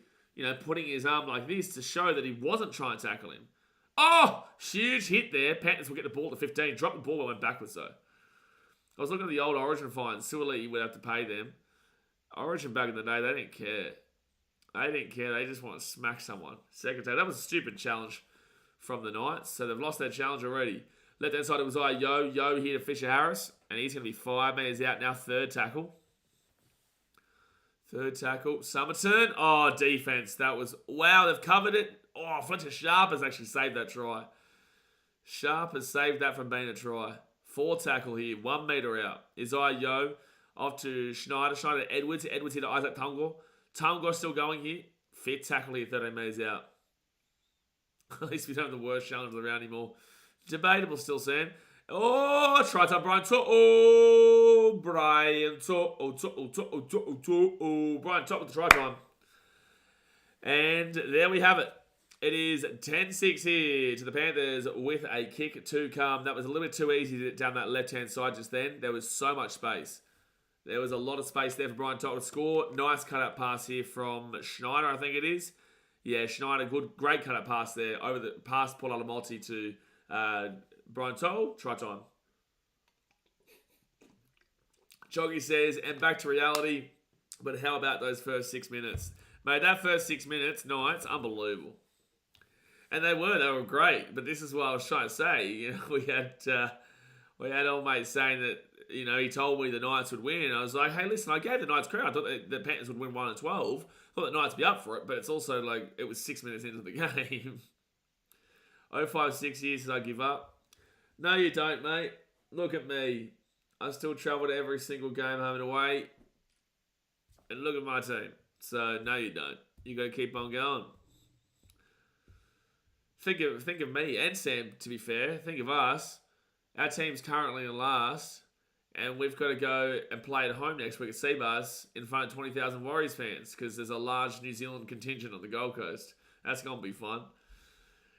putting his arm like this to show that he wasn't trying to tackle him. Oh! Huge hit there. Panthers will get the ball to 15. Dropped the ball but went backwards, though. I was looking at the old Origin fines. Suoli would have to pay them. Origin back in the day, they didn't care. They didn't care. They just want to smack someone. Second day. That was a stupid challenge from the Knights. So they've lost their challenge already. Left hand side, it was Yo here to Fisher Harris. And he's going to be 5 metres out now. Third tackle. Summerton. Oh, defence. That was... Wow, they've covered it. Oh, Fletcher Sharp has actually saved that try. Sharp has saved that from being a try. 4 tackle here. 1 metre out. Isaiah Yo off to Schneider. Schneider to Edwards. Edwards here to Isaac Tungor. Tungor still going here. 5th tackle here. 13 metres out. At least we don't have the worst challenges around anymore. Debatable still, Sam. Oh, try to Brian Top. Oh, Brian Top. Brian Top with the try time. And there we have it. It is 10-6 here to the Panthers with a kick to come. That was a little bit too easy down that left-hand side just then. There was so much space. There was a lot of space there for Brian Top to score. Nice cut-out pass here from Schneider, I think it is. Yeah, Schneider, great cut-out pass there. Over the past Paul Alamonti to Brian Top. Try time. Choggy says, and back to reality. But how about those first 6 minutes? Mate, that first 6 minutes, Knights, unbelievable. And they were great. But this is what I was trying to say. We had old mates saying that, he told me the Knights would win. And I was like, hey, listen, I gave the Knights credit. I thought the Panthers would win 1-12. I thought the Knights would be up for it. But it's also like, it was 6 minutes into the game. 6 years since I give up. No, you don't, mate. Look at me. I still travel to every single game home and away. And look at my team. So, no, you don't. You got to keep on going. Think of me and Sam, to be fair. Think of us. Our team's currently in last. And we've got to go and play at home next week at Seabus in front of 20,000 Warriors fans. Because there's a large New Zealand contingent on the Gold Coast. That's going to be fun.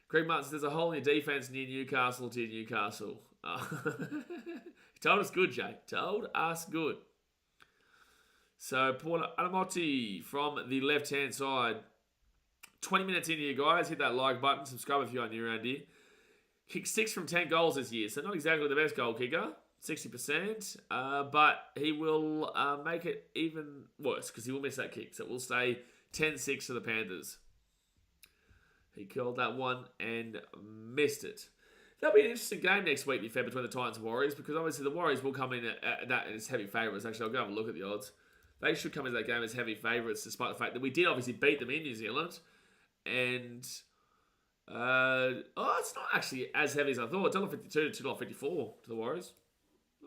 Craig Martin says, there's a hole in your defence near Newcastle to Newcastle. Told us good, Jake. Told us good. So, Paul Alamonti from the left-hand side. 20 minutes in here, guys. Hit that like button. Subscribe if you're new around here. Kicked 6 from 10 goals this year. So, not exactly the best goal kicker. 60%. But he will make it even worse because he will miss that kick. So, it will stay 10-6 to the Panthers. He called that one and missed it. That'll be an interesting game next week, to be fair, between the Titans and Warriors, because obviously the Warriors will come in at that as heavy favourites. Actually, I'll go have a look at the odds. They should come into that game as heavy favourites, despite the fact that we did obviously beat them in New Zealand. And it's not actually as heavy as I thought. $1.52 to $2.54 to the Warriors.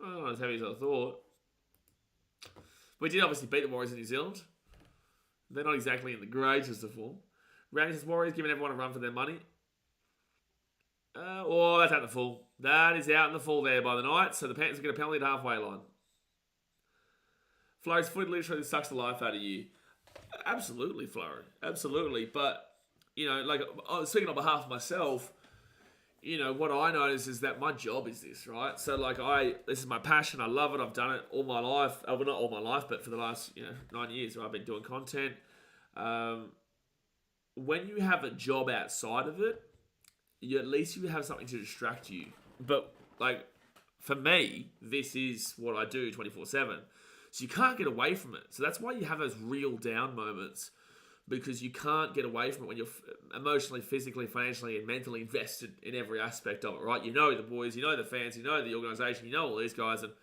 Not as heavy as I thought. We did obviously beat the Warriors in New Zealand. They're not exactly in the greatest of form. Rounders Warriors giving everyone a run for their money. That's out in the full. That is out in the full there by the Knights. So the Panthers get a penalty at halfway line. Flurry's foot literally sucks the life out of you. Absolutely, Flurry. Absolutely. But, speaking on behalf of myself, what I notice is that my job is this, right? So, this is my passion. I love it. I've done it all my life. Well, not all my life, but for the last, 9 years, I've been doing content. When you have a job outside of it, at least you have something to distract you. But, for me, this is what I do 24/7. So you can't get away from it. So that's why you have those real down moments, because you can't get away from it when you're emotionally, physically, financially, and mentally invested in every aspect of it, right? You know the boys, you know the fans, you know the organisation, you know all these guys, and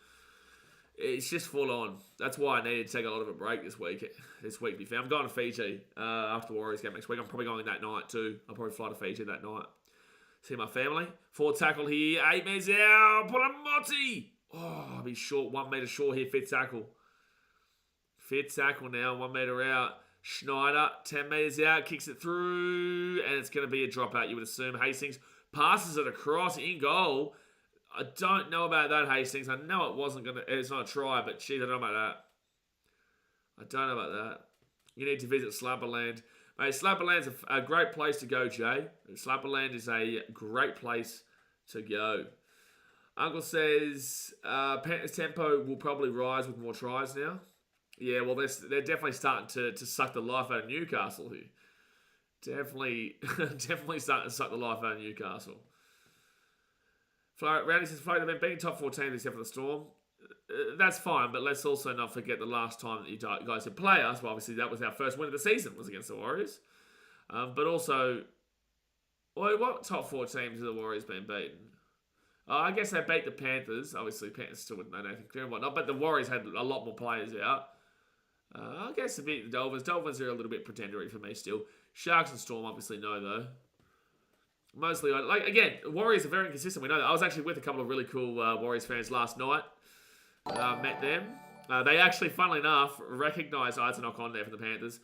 it's just full on. That's why I needed to take a lot of a break this week. To be fair, I'm going to Fiji after the Warriors game next week. I'm probably going that night too. I'll probably fly to Fiji that night. See my family. Forward tackle here. 8 metres out. Put a Motti. I'll be short. 1 metre short here. Fit tackle. Fit tackle now. 1 metre out. Schneider. 10 metres out. Kicks it through. And it's going to be a dropout, you would assume. Hastings passes it across in goal. I don't know about that, Hastings. I know it wasn't going to... It's not a try, but geez, I don't know about that. You need to visit Slapperland. Mate, Slapperland's a great place to go, Jay. Slapperland is a great place to go. Uncle says Panthers tempo will probably rise with more tries now. Yeah, well, they're definitely starting to suck the life out of Newcastle here. Definitely starting to suck the life out of Newcastle. Rowdy says, Flo, they've been beating top 14 except for the Storm. That's fine, but let's also not forget the last time that you guys did play us. Well, obviously, that was our first win of the season, was against the Warriors. But also, what top 4 teams have the Warriors been beaten? I guess they beat the Panthers. Obviously, Panthers still wouldn't know anything clear and whatnot, but the Warriors had a lot more players out. I guess they beat the Dolphins. Dolphins are a little bit pretendery for me still. Sharks and Storm, obviously, no, though. Mostly, again, Warriors are very inconsistent. We know that. I was actually with a couple of really cool Warriors fans last night. Met them. They actually, funnily enough, recognised... it's a knock on there for the Panthers.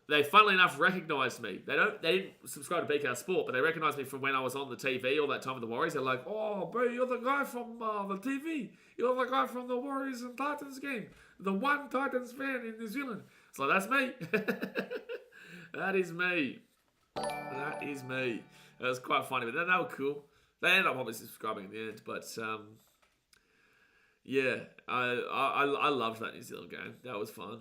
They, funnily enough, recognised me. They didn't subscribe to BKR Sport, but they recognised me from when I was on the TV all that time with the Warriors. They're like, oh, bro, you're the guy from the TV. You're the guy from the Warriors and Titans game. The one Titans fan in New Zealand. So that's me. That is me. That is me. It was quite funny, but they were cool. They ended up obviously subscribing in the end, but yeah, I loved that New Zealand game. That was fun.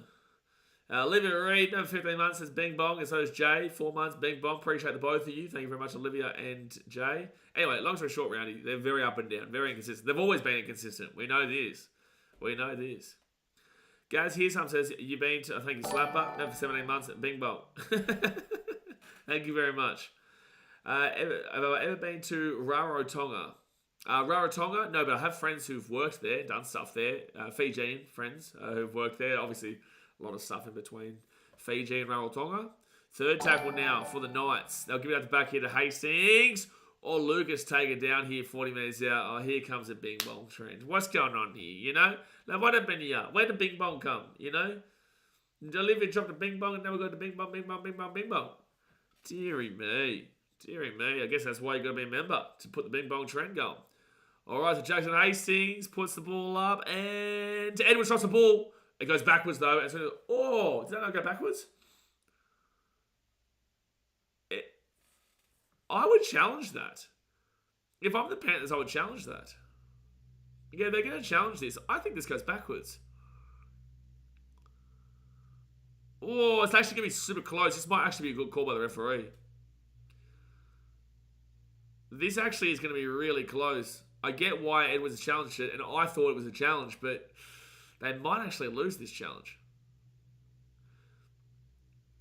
Olivia Reid, over 15 months, says Bing Bong, and so does Jay. 4 months, Bing Bong. Appreciate the both of you. Thank you very much, Olivia and Jay. Anyway, long story short, Roundy, they're very up and down, very inconsistent. They've always been inconsistent. We know this. Gaz here, some says, you've been to, I think you Slapper, no, for 17 months at Bing Bong. Thank you very much. Have I ever been to Rarotonga? Rarotonga? No, but I have friends who've worked there, done stuff there. Fijian friends who've worked there. Obviously, a lot of stuff in between Fiji and Rarotonga. Third tackle now for the Knights. They'll give it out the back here to Hastings. Or Lucas take it down here, 40 metres out. Oh, here comes a Bing Bong trend. What's going on here, you know? Now, what happened here? Where did Bing Bong come, you know? Olivia dropped the Bing Bong and now we got the Bing Bong, Bing Bong, Bing Bong, Bing Bong. Deary me. I guess that's why you got to be a member, to put the Bing Bong trend going. All right, so Jackson Hastings puts the ball up, and Edwards drops the ball. It goes backwards, though. And so, did that not go backwards? I would challenge that. If I'm the Panthers, I would challenge that. Yeah, they're going to challenge this. I think this goes backwards. It's actually going to be super close. This might actually be a good call by the referee. This actually is going to be really close. I get why Edwards challenged it, and I thought it was a challenge, but they might actually lose this challenge.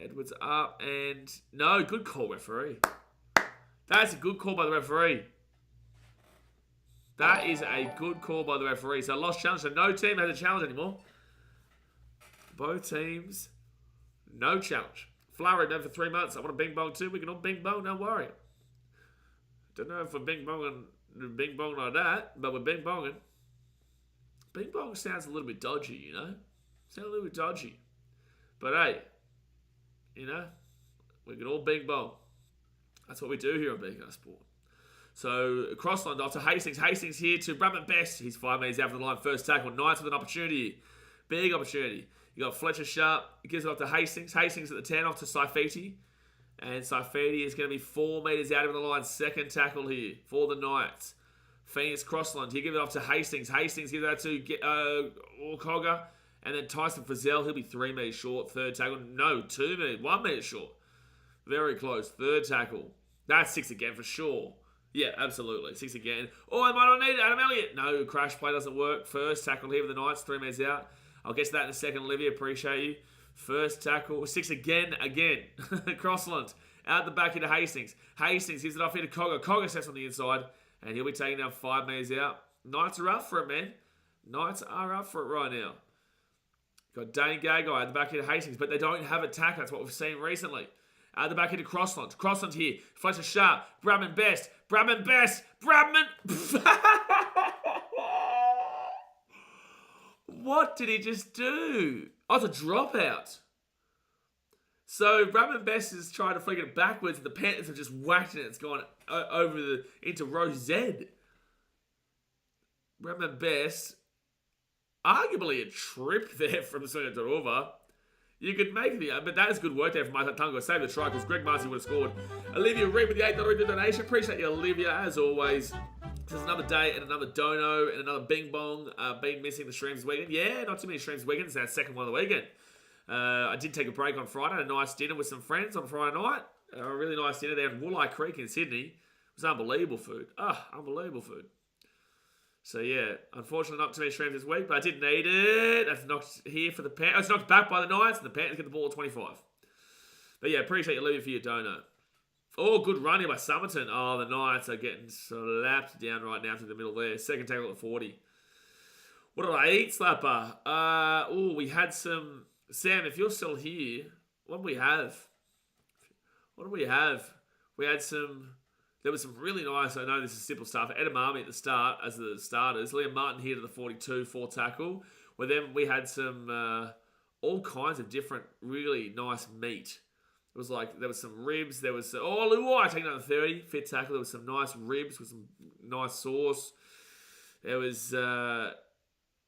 Edwards up, and... No, good call, referee. That's a good call by the referee. That is a good call by the referee. So lost challenge, so no team has a challenge anymore. Both teams, no challenge. Flurry, man, for 3 months. I want a bing bong too. We can all bing bong, don't worry. Don't know if we're bing bong like that, but we're bing bonging. Bing bong sounds a little bit dodgy, you know? Sounds a little bit dodgy. But hey, you know, we can all bing bong. That's what we do here on BK Sport. So, crossline off to Hastings. Hastings here to Bradman Best. He's 5 metres out from the line. First tackle. Knights with an opportunity. Big opportunity. You got Fletcher Sharp. He gives it off to Hastings. Hastings at the 10 off to Saifiti. And Saifiti is going to be 4 metres out of the line. Second tackle here for the Knights. Phoenix crossline. He gives it off to Hastings. Hastings gives that to Cogger. And then Tyson Frizzell. He'll be 3 metres short. Third tackle. No, 2 metres. 1 metre short. Very close. Third tackle. That's 6 again for sure. Yeah, absolutely. 6 again. Oh, I might not need it. Adam Elliott. No, crash play doesn't work. First tackle here with the Knights. 3 metres out. I'll get to that in a second, Olivia. Appreciate you. First tackle. 6 again. Crossland. Out the back here to Hastings. Hastings gives it off here to Cogger. Cogger sets on the inside. And he'll be taking down 5 metres out. Knights are up for it, man. Knights are up for it right now. Got Dane Gagai at the back here to Hastings. But they don't have a tackle. That's what we've seen recently. At the back here to Crossland. Crossland here. Fletcher Sharp. Bradman Best. Bradman Best. Bradman. What did he just do? Oh, it's a dropout. So Bradman Best is trying to flick it backwards, and the Panthers have just whacked it. It's gone over into row Z. Bradman Best, arguably a trip there from Sonia Dorova. You could make the, but that is good work there from Mike Tungo. Save the try because Greg Marcy would have scored. Olivia Reed with the $8 donation. Appreciate you, Olivia, as always. This is another day and another dono and another bing bong. Been missing the streams this weekend. Yeah, not too many streams this weekend. It's our second one of the weekend. I did take a break on Friday. Had a nice dinner with some friends on Friday night. A really nice dinner there in Wooleye Creek in Sydney. It was unbelievable food. Unbelievable food. So yeah, unfortunately not too many streams this week, but I did need it. That's knocked here for the Panthers. It's knocked back by the Knights, and the Panthers get the ball at 25. But yeah, appreciate you, Olivia, for your dono. Oh, good run here by Summerton. Oh, the Knights are getting slapped down right now to the middle there. Second tackle at 40. What did I eat, Slapper? We had some... Sam, if you're still here, what do we have? We had some... There was some really nice, I know this is simple stuff, edamame at the start as the starters. Liam Martin here to the 42, 4 tackle. Well, then we had some, all kinds of different, really nice meat. It was like, there was some ribs, there was, Luai taking out the 30, 5th tackle. There was some nice ribs with some nice sauce. There was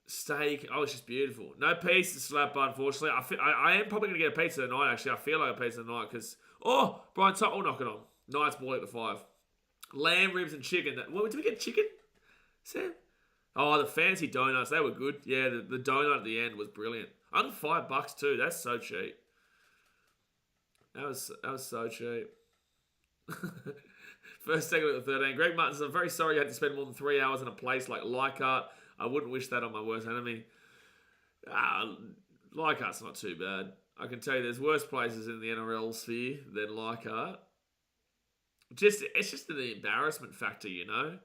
steak. Oh, it's just beautiful. No pizza to slap, unfortunately. I am probably going to get a pizza tonight, actually. I feel like a pizza tonight because, Brian Tuck will knock it on. Knights ball at the 5. Lamb, ribs, and chicken. Did we get chicken, Sam? Oh, the fancy donuts. They were good. Yeah, the donut at the end was brilliant. Under $5 too. That's so cheap. That was so cheap. First segment at the 13. Greg Martin says, I'm very sorry you had to spend more than 3 hours in a place like Leichhardt. I wouldn't wish that on my worst enemy. Leichhardt's not too bad. I can tell you there's worse places in the NRL sphere than Leichhardt. It's just the embarrassment factor, you know,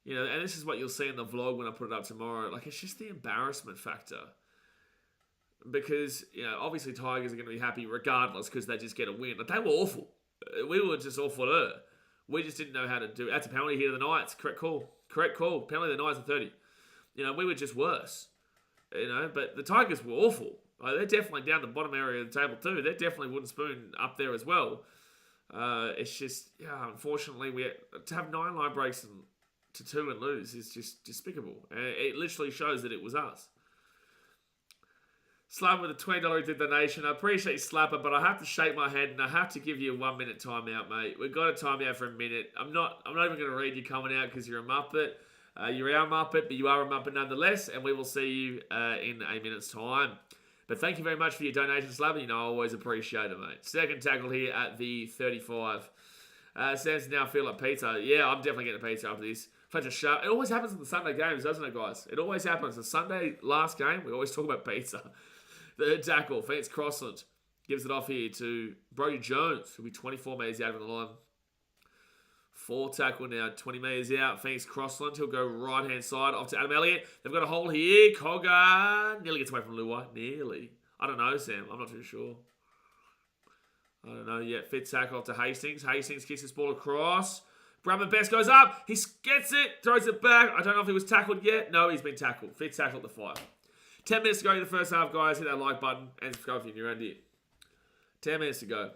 and this is what you'll see in the vlog when I put it up tomorrow. Like, it's just the embarrassment factor because, obviously Tigers are going to be happy regardless because they just get a win. But they were awful. We were just awful. We just didn't know how to do it. That's a penalty here to the Knights. Correct call. Penalty to the Knights at 30. We were just worse. But the Tigers were awful. Like, they're definitely down the bottom area of the table too. They're definitely wooden spoon up there as well. It's just, unfortunately, to have 9 line breaks to 2 and lose is just despicable. It literally shows that it was us. Slapper with a $20 donation. I appreciate you, Slapper, but I have to shake my head and I have to give you a 1 minute timeout, mate. We've got a timeout for a minute. I'm not even going to read you coming out because you're a Muppet. You're our Muppet, but you are a Muppet nonetheless, and we will see you in a minute's time. But thank you very much for your donation, Slabber. I always appreciate it, mate. Second tackle here at the 35. Sam's now feel like pizza. Yeah, I'm definitely getting a pizza after this. Fletcher Sharp. It always happens in the Sunday games, doesn't it, guys? It always happens. The Sunday last game, we always talk about pizza. Third tackle, Phoenix Crossland. Gives it off here to Brody Jones, who'll be 24 metres out of the line. 4 tackle now, 20 metres out. Phoenix Crossland, he'll go right-hand side off to Adam Elliott. They've got a hole here. Cogger nearly gets away from Luai. Nearly. I don't know, Sam. I'm not too sure. I don't know yet. Fit tackle to Hastings. Hastings kicks this ball across. Bradman Best goes up. He gets it. Throws it back. I don't know if he was tackled yet. No, he's been tackled. Fit tackle at the 5. 10 minutes to go in the first half, guys. Hit that like button and subscribe if you're new around here. 10 minutes to go.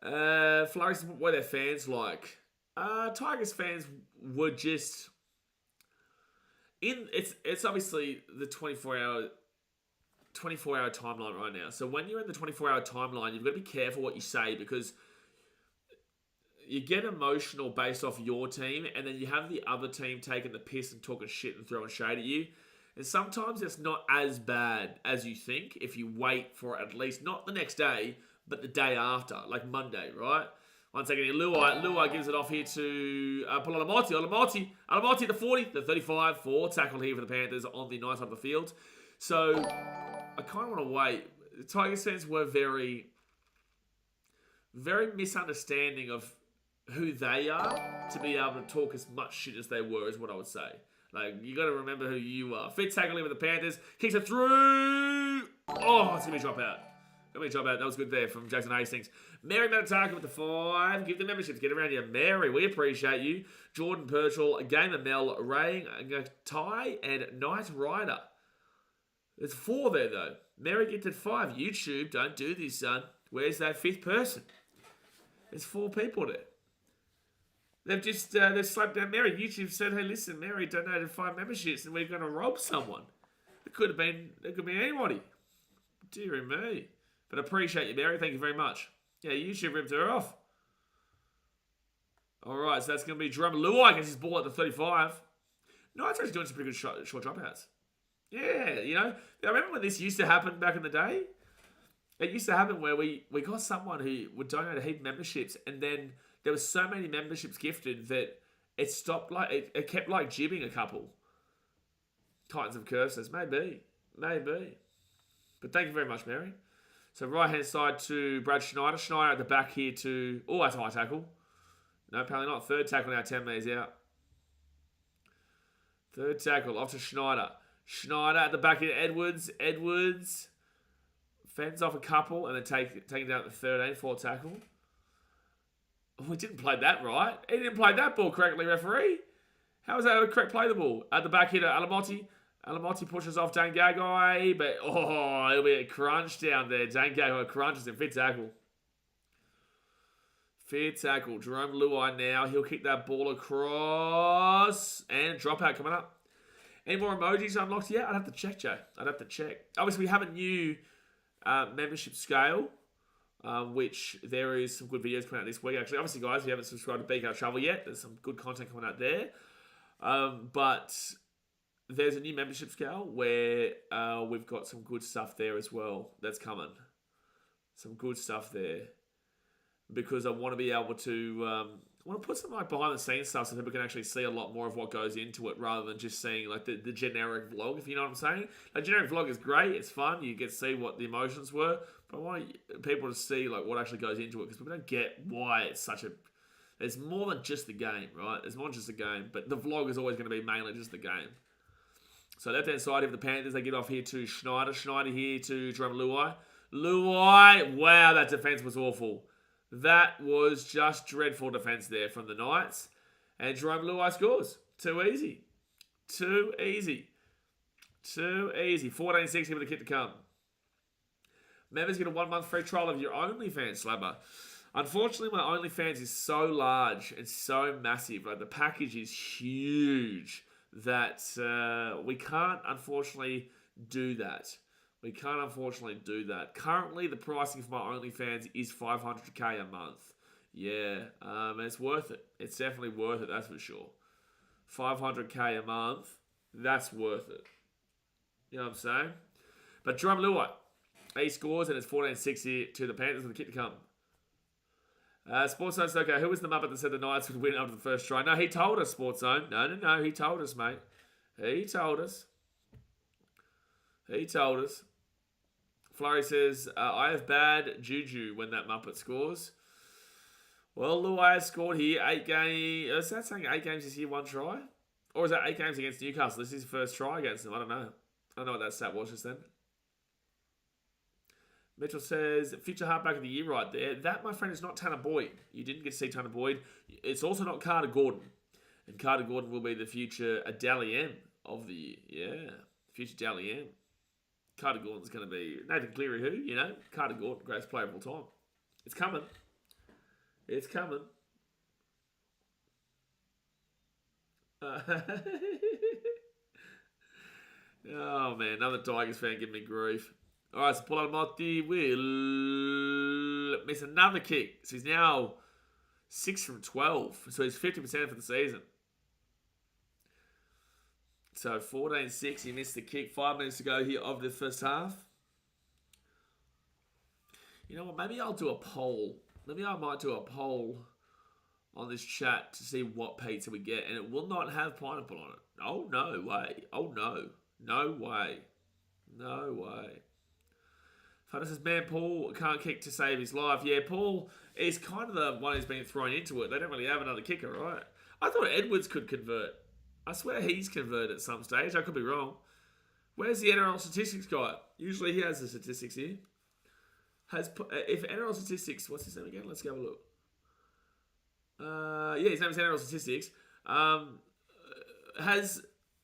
Flurries, what are their fans like? Tigers fans were just... It's obviously the 24-hour timeline right now. So when you're in the 24-hour timeline, you've got to be careful what you say because you get emotional based off your team and then you have the other team taking the piss and talking shit and throwing shade at you. And sometimes it's not as bad as you think if you wait for at least, not the next day, but the day after, like Monday, right? 1 second here, Luai gives it off here to Alamotti at the 40, the 35, 4 tackle here for the Panthers on the nice side of the field. So, I kind of want to wait. The Tigers fans were very, very misunderstanding of who they are to be able to talk as much shit as they were, is what I would say. Like, you got to remember who you are. Fit tackle here with the Panthers. Kicks it through. Oh, it's going to be a drop out. That was good there from Jason Hastings. Mary Matataka with the 5. Give the memberships. Get around here. Mary, we appreciate you. Jordan Purchell, Gamer Mel, Ray, Ty, and Knight Rider. There's 4 there, though. Mary gets at 5. YouTube, don't do this, son. Where's that 5th person? There's 4 people there. They've slapped down Mary. YouTube said, hey, listen, Mary donated 5 memberships and we're going to rob someone. It could be anybody. Dear me. But I appreciate you, Mary. Thank you very much. Yeah, YouTube ripped her off. All right, so that's going to be Jerome Luai gets his ball at the 35. No, it's actually doing some pretty good short dropouts. Yeah, you know. I remember when this used to happen back in the day. It used to happen where we got someone who would donate a heap of memberships and then there was so many memberships gifted that it stopped, like, it kept, like, jibbing a couple. Titans of Curses. Maybe. But thank you very much, Mary. So right-hand side to Brad Schneider. Schneider at the back here to... Oh, that's a high tackle. No, apparently not. 3rd tackle now, 10 metres out. 3rd tackle, off to Schneider. Schneider at the back here, Edwards. Edwards fends off a couple and then taking down at the 13, 4th tackle. Oh, he didn't play that right. He didn't play that ball correctly, referee. How was that a correct play the ball? At the back here to Alamotti. Alamotti pushes off Dane Gagai, but it'll be a crunch down there. Dane Gagai crunches him. Fit tackle. Jerome Luai now. He'll kick that ball across. And dropout coming up. Any more emojis unlocked yet? I'd have to check, Joe. Obviously, we have a new membership scale, which there is some good videos coming out this week. Actually, obviously, guys, if you haven't subscribed to BKR Travel yet, there's some good content coming out there. But there's a new membership scale where we've got some good stuff there as well that's coming. Some good stuff there. Because I want to be able to... I want to put some like behind the scenes stuff so people can actually see a lot more of what goes into it rather than just seeing like the generic vlog, if you know what I'm saying. Like generic vlog is great, it's fun, you get to see what the emotions were, but I want people to see like what actually goes into it because people don't get why it's such a... It's more than just the game, right? It's more than just the game, but the vlog is always going to be mainly just the game. So left-hand side of the Panthers, they get off here to Schneider. Schneider here to Jerome Luai. Luai, wow, that defense was awful. That was just dreadful defense there from the Knights. And Jerome Luai scores. Too easy. 14-6 here with the kick to come. Members get a 1 month free trial of your OnlyFans, Slabber. Unfortunately, my OnlyFans is so large and so massive. Like the package is huge that we can't unfortunately do that. Currently, the pricing for my OnlyFans is $500K a month. Yeah, it's worth it. It's definitely worth it, that's for sure. $500K a month, that's worth it. You know what I'm saying? But Jerome Luai, he scores and it's 14-6 here to the Panthers with the kick to come. Sports Zone okay. Who was the Muppet that said the Knights would win after the first try? No, he told us, Sports Zone. No, he told us, mate. He told us. Flurry says, I have bad juju when that Muppet scores. Well, Luai has scored here 8 games. Is that saying 8 games this year, 1 try? Or is that 8 games against Newcastle? This is his first try against them. I don't know what that stat was just then. Mitchell says, future halfback of the year right there. That, my friend, is not Tanner Boyd. You didn't get to see Tanner Boyd. It's also not Carter Gordon. And Carter Gordon will be the future Dally M of the year. Yeah, future Dally M. Carter Gordon's going to be Nathan Cleary, who, you know, Carter Gordon, greatest player of all time. It's coming. It's coming. Oh, man, another Tigers fan giving me grief. All right, so Paul Almotti will miss another kick. So he's now 6 from 12. So he's 50% for the season. So 14-6, he missed the kick. 5 minutes to go here of the first half. You know what? Maybe I'll do a poll. Maybe I might do a poll on this chat to see what pizza we get. And it will not have pineapple on it. Oh, no way. Oh, no. No way. No way. Funny says, man, Paul can't kick to save his life. Yeah, Paul is kind of the one who's been thrown into it. They don't really have another kicker, right? I thought Edwards could convert. I swear he's converted at some stage. I could be wrong. Where's the NRL statistics guy? Usually he has the statistics here. If NRL statistics, what's his name again? Let's go have a look. Yeah, his name is NRL statistics. I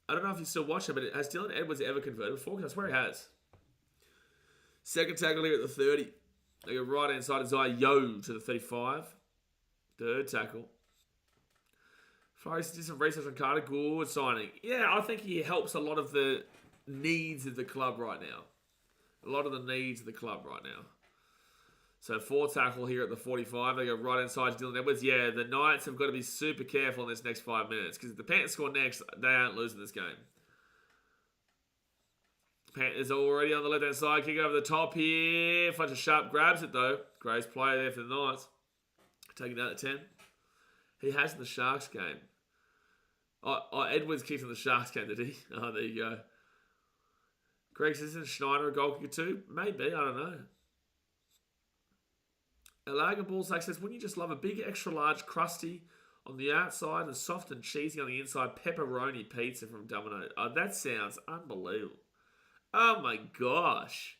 don't know if you still watch it, but has Dylan Edwards ever converted before? Because I swear he has. Second tackle here at the 30. They go right hand side. Isaiah Yo to the 35. Third tackle. Forrest did some research on Carter. Good signing. Yeah, I think he helps a lot of the needs of the club right now. A lot of the needs of the club right now. So 4 tackle here at the 45. They go right hand side to Dylan Edwards. Yeah, the Knights have got to be super careful in this next 5 minutes. Because if the Panthers score next, they aren't losing this game. Panthers already on the left hand side. Kick over the top here. Fletcher Sharp grabs it though. Great play there for the Knights. Taking down at 10. He has in the Sharks game. Oh, Edwards kicked in the Sharks game, did he? Oh, there you go. Greg says, isn't Schneider a goal kicker too? Maybe, I don't know. Elaga Ballsack says, wouldn't you just love a big extra large crusty on the outside and soft and cheesy on the inside pepperoni pizza from Domino's? Oh, that sounds unbelievable. Oh my gosh.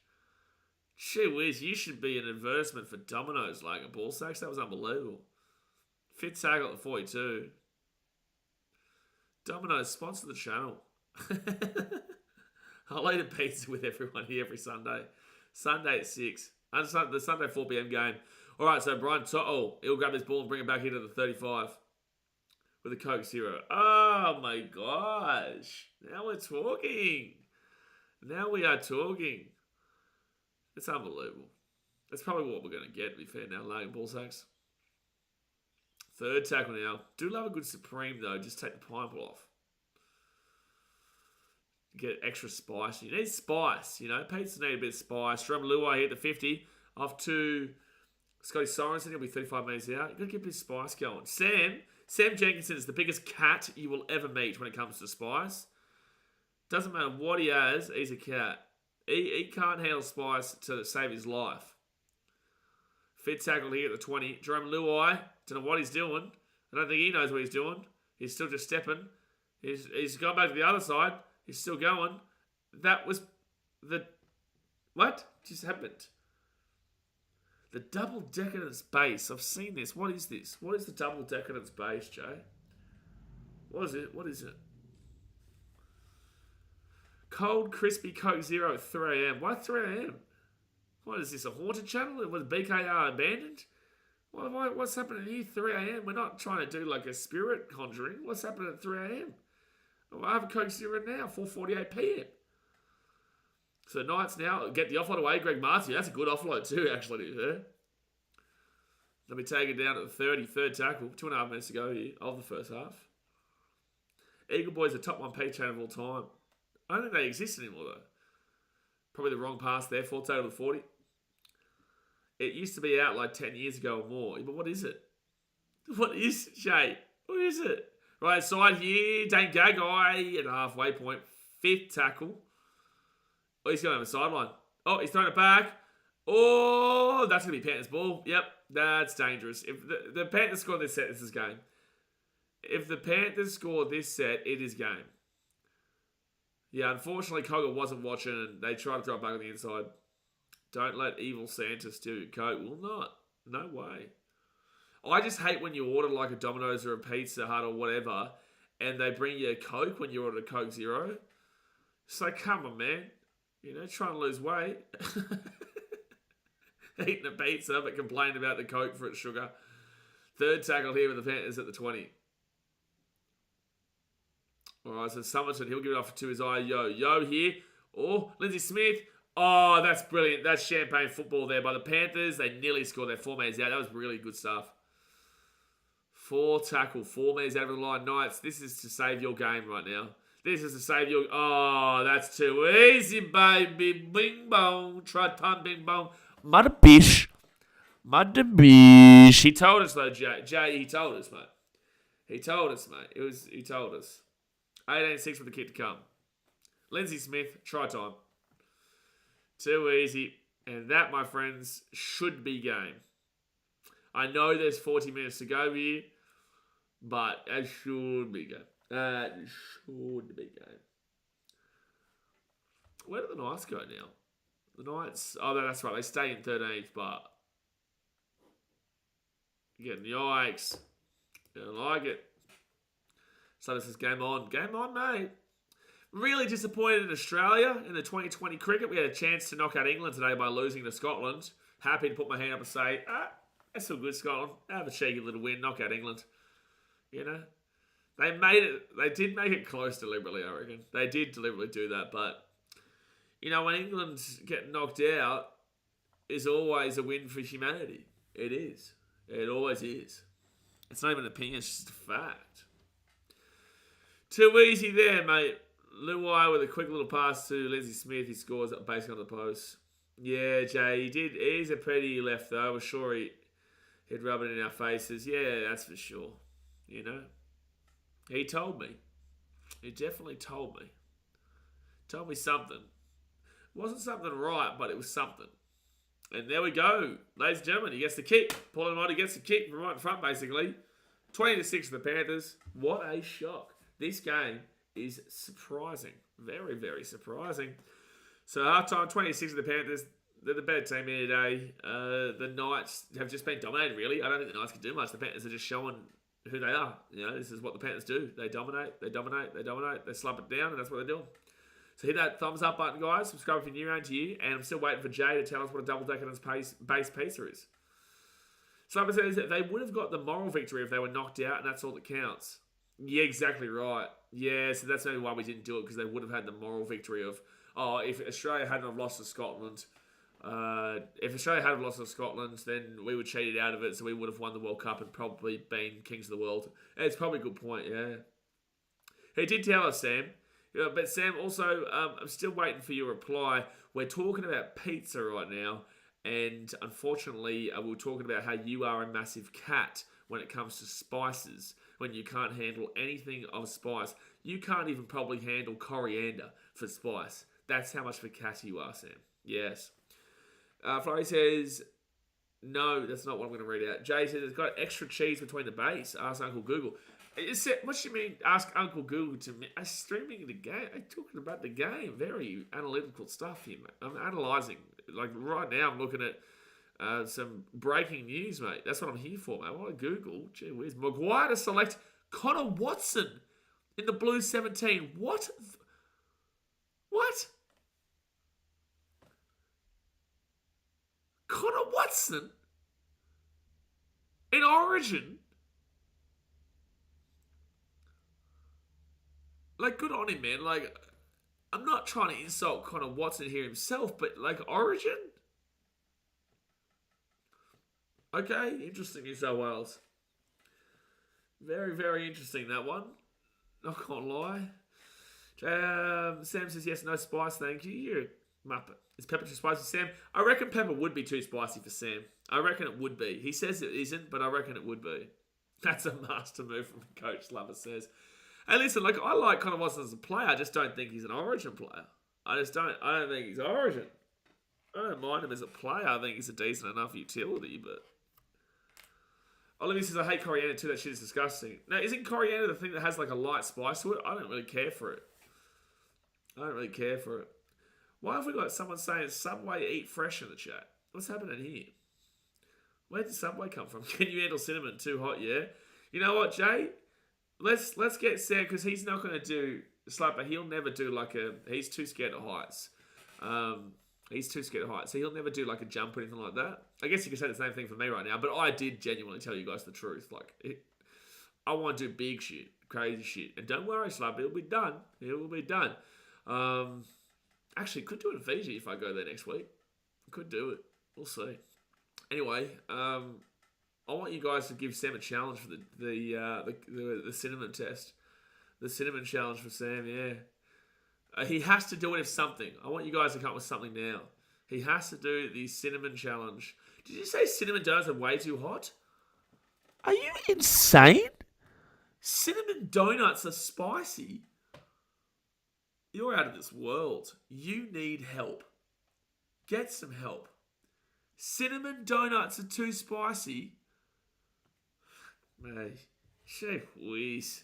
Gee whiz, you should be an advertisement for Domino's, Laga Ballsacks. That was unbelievable. Fifth tackle at 42. Domino's sponsor the channel. I'll eat a pizza with everyone here every Sunday. Sunday at 6. And the Sunday 4 p.m. game. All right, so Brian Toto, he'll grab this ball and bring it back into the 35 with a Coke Zero. Oh my gosh. Now we're talking. Now we are talking. It's unbelievable. That's probably what we're going to get, to be fair now, Logan Ballsacks. Third tackle now. Do love a good Supreme, though. Just take the pineapple off. Get extra spice. You need spice, you know. Pizzas need a bit of spice. Jerome Luai here at the 50. Off to Scotty Sorensen. He'll be 35 minutes out. You've got to get a bit of spice going. Sam Jenkinson is the biggest cat you will ever meet when it comes to spice. Doesn't matter what he has, he's a cat. He can't handle spice to save his life. Fifth tackle here at the 20. Jerome Luai, don't know what he's doing. I don't think he knows what he's doing. He's still just stepping. He's gone back to the other side. He's still going. That was the... What just happened? The double decadence base. I've seen this. What is this? What is the double decadence base, Jay? What is it? What is it? Cold, crispy Coke Zero at 3 a.m. Why 3 a.m.? What is this, a haunted channel? Was BKR abandoned? What's happening here 3 a.m.? We're not trying to do like a spirit conjuring. What's happening at 3 a.m.? Well, I have a Coke Zero now, 4:48 p.m. So Knights now get the offload away. Greg Marty, that's a good offload too, actually, to be fair. Let me take it down to the 30, third tackle. 2.5 minutes to go here of the first half. Eagle Boys are top 1P chain of all time. I don't think they exist anymore, though. Probably the wrong pass there. Full total of 40. It used to be out like 10 years ago or more. But what is it? What is it, Jay? What is it? Right side here. Dane Gagai at the halfway point. Fifth tackle. Oh, he's going over the sideline. Oh, he's throwing it back. Oh, that's going to be Panthers' ball. Yep, that's dangerous. If the Panthers score this set, this is game. If the Panthers score this set, it is game. Yeah, unfortunately, Cogger wasn't watching and they tried to throw it back on the inside. Don't let evil Santa steal your Coke. Will not. No way. I just hate when you order like a Domino's or a Pizza Hut or whatever, and they bring you a Coke when you order a Coke Zero. It's like, come on, man. You know, trying to lose weight. Eating a pizza, but complaining about the Coke for its sugar. Third tackle here with the Panthers at the 20. All right, so Somerton, he'll give it off to his eye. Yo here. Oh, Lindsay Smith. Oh, that's brilliant. That's champagne football there by the Panthers. They nearly scored their 4 metres out. That was really good stuff. 4 tackle, 4 metres out of the line. Knights, this is to save your game right now. This is to save your... Oh, that's too easy, baby. Bing bong. Try time, bing bong. Mudder bish. He told us, though, Jay, he told us, mate. He told us. 18-6 with the kick to come. Lindsay Smith, try time. Too easy. And that, my friends, should be game. I know there's 40 minutes to go here, but it should be game. Where do the Knights go now? The Knights... Oh, that's right. They stay in 13th, but... Again, yikes. Don't like it. So this is game on. Game on, mate. Really disappointed in Australia in the 2020 cricket. We had a chance to knock out England today by losing to Scotland. Happy to put my hand up and say, that's still good, Scotland. Have a cheeky little win, knock out England. You know? They did make it close deliberately, I reckon. They did deliberately do that, but, you know, when England get knocked out, is always a win for humanity. It is. It always is. It's not even an opinion, it's just a fact. Too easy there, mate. Luai with a quick little pass to Lindsay Smith. He scores basically on the post. Yeah, Jay, he did. He's a pretty left, though. I was sure he'd rub it in our faces. Yeah, that's for sure. You know? He told me. He definitely told me. Told me something. It wasn't something right, but it was something. And there we go. Ladies and gentlemen, he gets the kick. Paul Almighty gets the kick from right in front, basically. 20-6 for the Panthers. What a shock. This game is surprising. Very, very surprising. So halftime, 26 of the Panthers. They're the better team here today. The Knights have just been dominated, really. I don't think the Knights can do much. The Panthers are just showing who they are. You know, this is what the Panthers do. They dominate. They slump it down, and that's what they're doing. So hit that thumbs up button, guys. Subscribe if you're new around here. And I'm still waiting for Jay to tell us what a double decadence base pizza is. Someone says that they would have got the moral victory if they were knocked out, and that's all that counts. Yeah, exactly right. Yeah, so that's maybe why we didn't do it, because they would have had the moral victory of, if Australia hadn't have lost to Scotland, then we would cheat it out of it, so we would have won the World Cup and probably been kings of the world. And it's probably a good point, yeah. He did tell us, Sam. Yeah, but Sam, also, I'm still waiting for your reply. We're talking about pizza right now, and unfortunately, we're talking about how you are a massive cat when it comes to spices, when you can't handle anything of spice. You can't even probably handle coriander for spice. That's how much of a cat you are, Sam. Yes. Flurry says, no, that's not what I'm going to read out. Jay says, it's got extra cheese between the base. Ask Uncle Google. What do you mean, ask Uncle Google to me? I'm streaming the game. I'm talking about the game. Very analytical stuff here, mate. I'm analysing. Like, right now, I'm looking at some breaking news, mate. That's what I'm here for, mate. Why Google? Gee whiz. Maguire to select Connor Watson in the Blues 17. What? What? Connor Watson in Origin? Like, good on him, man. Like, I'm not trying to insult Connor Watson here himself, but, like, Origin? Okay, interesting, New South Wales. Very, very interesting, that one. Not gonna lie. Sam says, yes, no spice, thank you. You're a muppet. Is pepper too spicy, Sam? I reckon pepper would be too spicy for Sam. I reckon it would be. He says it isn't, but I reckon it would be. That's a master move from Coach Lover says. Hey, listen, like, I like Connor Watson as a player. I just don't think he's an Origin player. I don't think he's Origin. I don't mind him as a player. I think he's a decent enough utility, but... Olivia says, I hate coriander too. That shit is disgusting. Now, isn't coriander the thing that has, like, a light spice to it? I don't really care for it. Why have we got someone saying Subway eat fresh in the chat? What's happening here? Where did Subway come from? Can you handle cinnamon too hot? Yeah. You know what, Jay? Let's get Sam, because he's not going to do Slapper. He'll never do he's too scared of heights. He's too scared of heights, so he'll never do like a jump or anything like that. I guess you could say the same thing for me right now, but I did genuinely tell you guys the truth. I want to do big shit, crazy shit, and don't worry, Slapper, it'll be done. It will be done. Actually, could do it in Fiji if I go there next week. Could do it. We'll see. Anyway, I want you guys to give Sam a challenge for the cinnamon test. The cinnamon challenge for Sam, yeah. He has to do it if something. I want you guys to come up with something now. He has to do the cinnamon challenge. Did you say cinnamon donuts are way too hot? Are you insane? Cinnamon donuts are spicy? You're out of this world. You need help. Get some help. Cinnamon donuts are too spicy? Mate, shit whiz.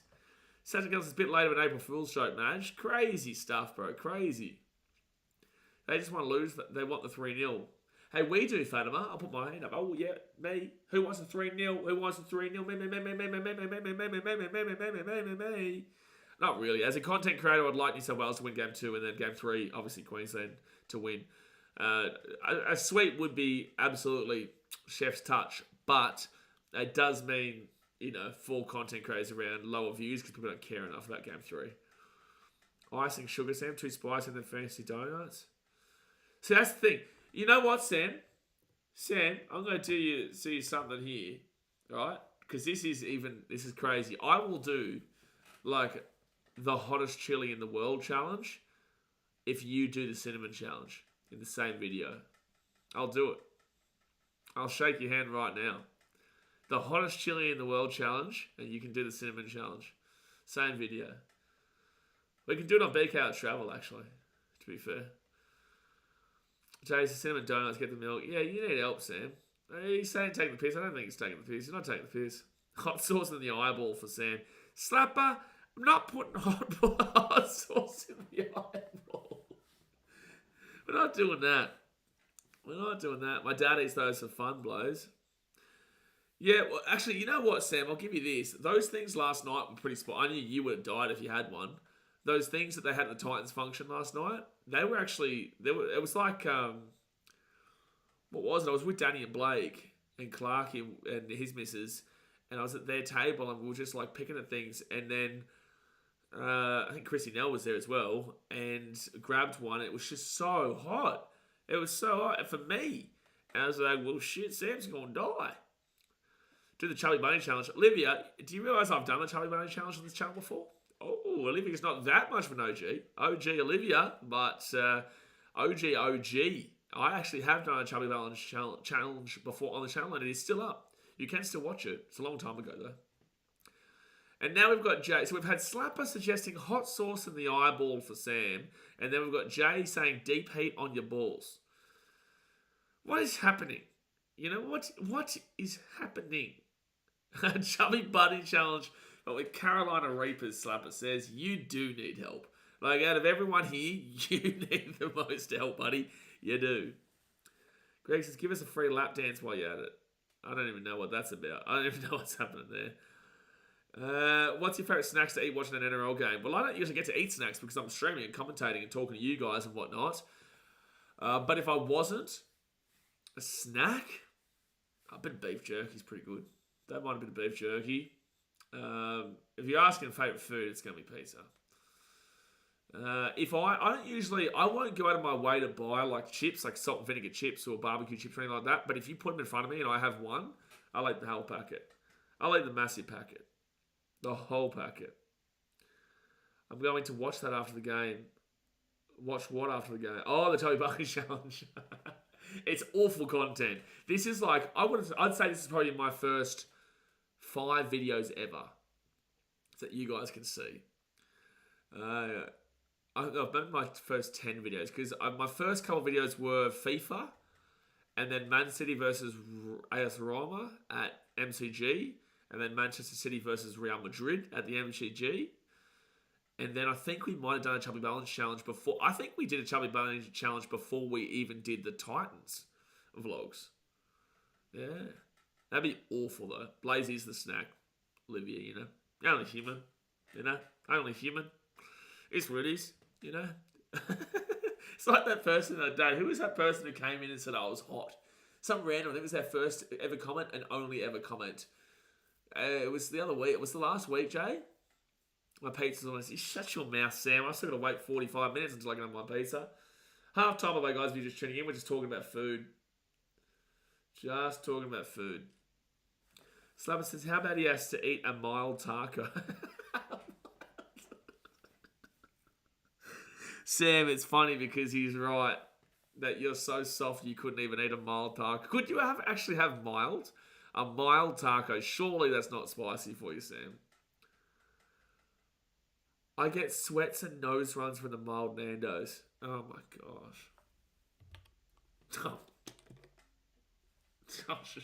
Santa Claus is a bit later than April Fool's joke, Madge. Crazy stuff, bro. Crazy. They just want to lose. They want the 3-0. Hey, we do, Fatima. I'll put my hand up. Oh, yeah, me. Who wants the 3-0? Who wants the 3-0? Me. Not really. As a content creator, I'd like New South Wales to win Game 2 and then Game 3, obviously Queensland, to win. A sweep would be absolutely chef's touch, but it does mean, 4 content creators around lower views because people don't care enough about Game 3. Icing sugar, Sam, too spicy, and then fancy donuts. See, that's the thing. You know what, Sam? Sam, I'm going to do you something here, right? Because this is crazy. I will do, the hottest chili in the world challenge if you do the cinnamon challenge in the same video. I'll do it. I'll shake your hand right now. The hottest chili in the world challenge, and you can do the cinnamon challenge. Same video. We can do it on BKR Travel, actually, to be fair. Jay's the cinnamon donuts, get the milk. Yeah, you need help, Sam. He's saying take the piss. I don't think he's taking the piss. He's not taking the piss. Hot sauce in the eyeball for Sam. Slapper, I'm not putting hot sauce in the eyeball. We're not doing that. We're not doing that. My dad eats those for fun, blows. Yeah, well, actually, you know what, Sam? I'll give you this. Those things last night were pretty spot. I knew you would have died if you had one. Those things that they had at the Titans function last night, they were actually... It was like... what was it? I was with Danny and Blake and Clark and his missus, and I was at their table and we were just picking at things, and then I think Chrissy Nell was there as well and grabbed one. It was just so hot. It was so hot for me. And I was like, well, shit, Sam's going to die. Do the Charlie Bunny challenge. Olivia, do you realise I've done the Charlie Bunny challenge on this channel before? Oh, Olivia's not that much of an OG. OG Olivia, but OG. I actually have done a Charlie Bunny challenge before on the channel, and it is still up. You can still watch it. It's a long time ago, though. And now we've got Jay. So we've had Slapper suggesting hot sauce in the eyeball for Sam, and then we've got Jay saying deep heat on your balls. What is happening? What is happening? Chubby Bunny challenge, but with Carolina Reapers, Slapper says, you do need help. Out of everyone here, you need the most help, buddy. You do. Greg says, give us a free lap dance while you're at it. I don't even know what that's about. I don't even know what's happening there. What's your favourite snacks to eat watching an NRL game? Well, I don't usually get to eat snacks because I'm streaming and commentating and talking to you guys and whatnot. But if I wasn't, a snack? A bit of beef jerky is pretty good. Don't mind a bit of beef jerky. If you're asking favourite food, it's going to be pizza. If I won't go out of my way to buy chips, like salt and vinegar chips or barbecue chips or anything like that. But if you put them in front of me and I have one, I'll eat the whole packet. I'll eat the massive packet. The whole packet. I'm going to watch that after the game. Watch what after the game? Oh, the Toby Buckley challenge. It's awful content. This is I'd say this is probably my first 5 videos ever that you guys can see. I've done my first 10 videos because my first couple of videos were FIFA and then Man City versus AS Roma at MCG and then Manchester City versus Real Madrid at the MCG. And then I think we might have done a Chubby Balance challenge before. I think we did a Chubby Balance challenge before we even did the Titans vlogs. Yeah. That'd be awful, though. Blazy's the snack. Olivia, you know. Only human. You know. Only human. It's what it is, you know. It's like that person the other day. Who was that person who came in and said, I was hot? Some random. I think it was their first ever comment and only ever comment. It was the other week. It was the last week, Jay. My pizza's almost... Shut your mouth, Sam. I've still got to wait 45 minutes until I can have my pizza. Half time, by the way, guys, if you're just tuning in, we're just talking about food. Just talking about food. Slabber says, how about he has to eat a mild taco? Sam, it's funny because he's right that you're so soft you couldn't even eat a mild taco. Could you actually have mild? A mild taco. Surely that's not spicy for you, Sam. I get sweats and nose runs from the mild Nando's. Oh my gosh. Oh. Gosh.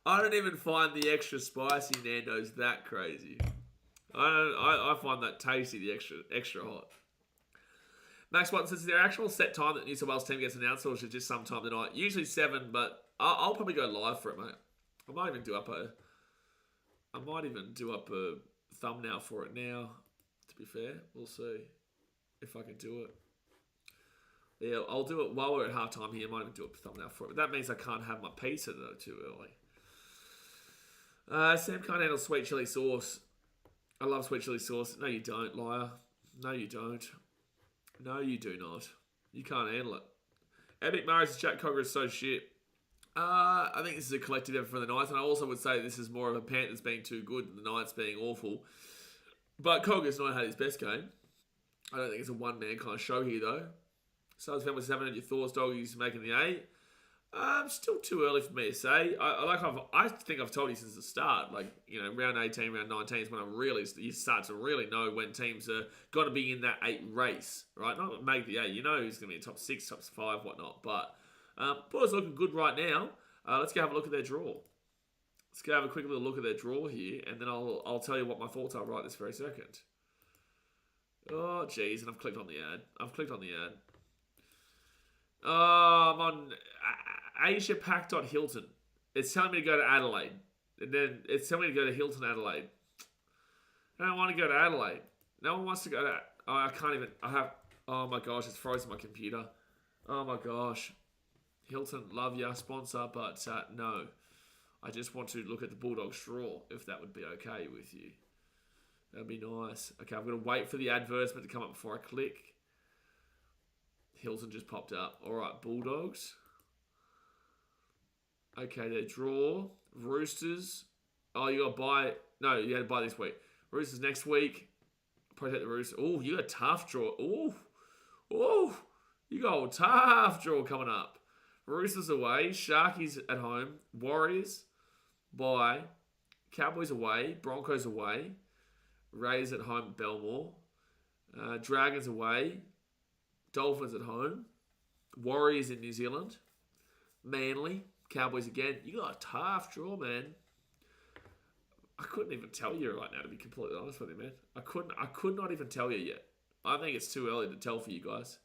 I don't even find the extra spicy Nando's that crazy. I find that tasty, the extra hot. Max Watson says, is there actual set time that the New South Wales team gets announced, or is it just sometime tonight? Usually 7, but I'll probably go live for it, mate. I might even do up a thumbnail for it now, to be fair. We'll see if I can do it. Yeah, I'll do it while we're at halftime here. I might even do a thumbnail for it. But that means I can't have my pizza, though, too early. Sam can't handle sweet chili sauce. I love sweet chili sauce. No, you don't, liar. No, you don't. No, you do not. You can't handle it. Epic Murray's Jack Cogger is so shit. I think this is a collective effort for the Knights, and I also would say this is more of a Panthers being too good than the Knights being awful. But Cogger's not had his best game. I don't think it's a one-man kind of show here, though. Stars fan with 7 at your thoughts, doggies making the 8. Still too early for me to say. I think I've told you since the start. Like, you know, round 18, round 19 is when you start to really know when teams are going to be in that 8 race, right? Not make the 8. You know who's going to be in top 6, top 5, whatnot. But Paul's looking good right now. Let's go have a look at their draw. Let's go have a quick little look at their draw here, and then I'll tell you what my thoughts are right this very second. Oh, jeez, and I've clicked on the ad. I'm on AsiaPac.Hilton. It's telling me to go to Adelaide. And then it's telling me to go to Hilton Adelaide. I don't want to go to Adelaide. No one wants to go to... Oh, I can't even... Oh my gosh, it's frozen my computer. Oh my gosh. Hilton, love ya, sponsor, but no. I just want to look at the Bulldogs draw, if that would be okay with you. That'd be nice. Okay, I'm going to wait for the advertisement to come up before I click. Hilton just popped up. All right, Bulldogs. Okay, their draw. Roosters. Oh, you got to buy... No, you had to buy this week. Roosters next week. Probably take the Roosters. Oh, you got a tough draw. Oh, you got a tough draw coming up. Roosters away. Sharkies at home. Warriors. Bye. Cowboys away. Broncos away. Rays at home at Belmore. Dragons away. Dolphins at home. Warriors in New Zealand. Manly. Cowboys again. You got a tough draw, man. I couldn't even tell you right now, to be completely honest with you, man. I could not even tell you yet. I think it's too early to tell for you guys.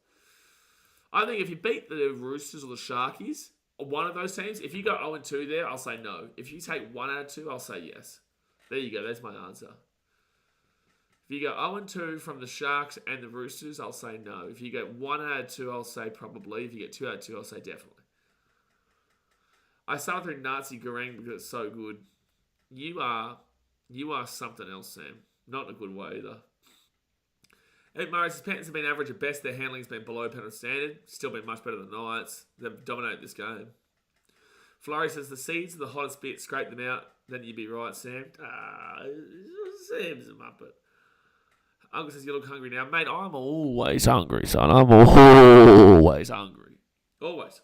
I think if you beat the Roosters or the Sharkies, or one of those teams, if you go 0-2 there, I'll say no. If you take 1 out of 2, I'll say yes. There you go. There's my answer. If you go 0-2 from the Sharks and the Roosters, I'll say no. If you get 1 out of 2, I'll say probably. If you get 2 out of 2, I'll say definitely. I started through Nazi Goreng because it's so good. You are something else, Sam. Not in a good way either. Ed Murray's Panthers have been average at best. Their handling's been below Penrith standard. Still been much better than the Knights. They've dominated this game. Flurry says the seeds are the hottest bit. Scrape them out. Then you'd be right, Sam. Sam's a muppet. Uncle says you look hungry now. Mate, I'm always hungry, son. I'm always hungry. Always.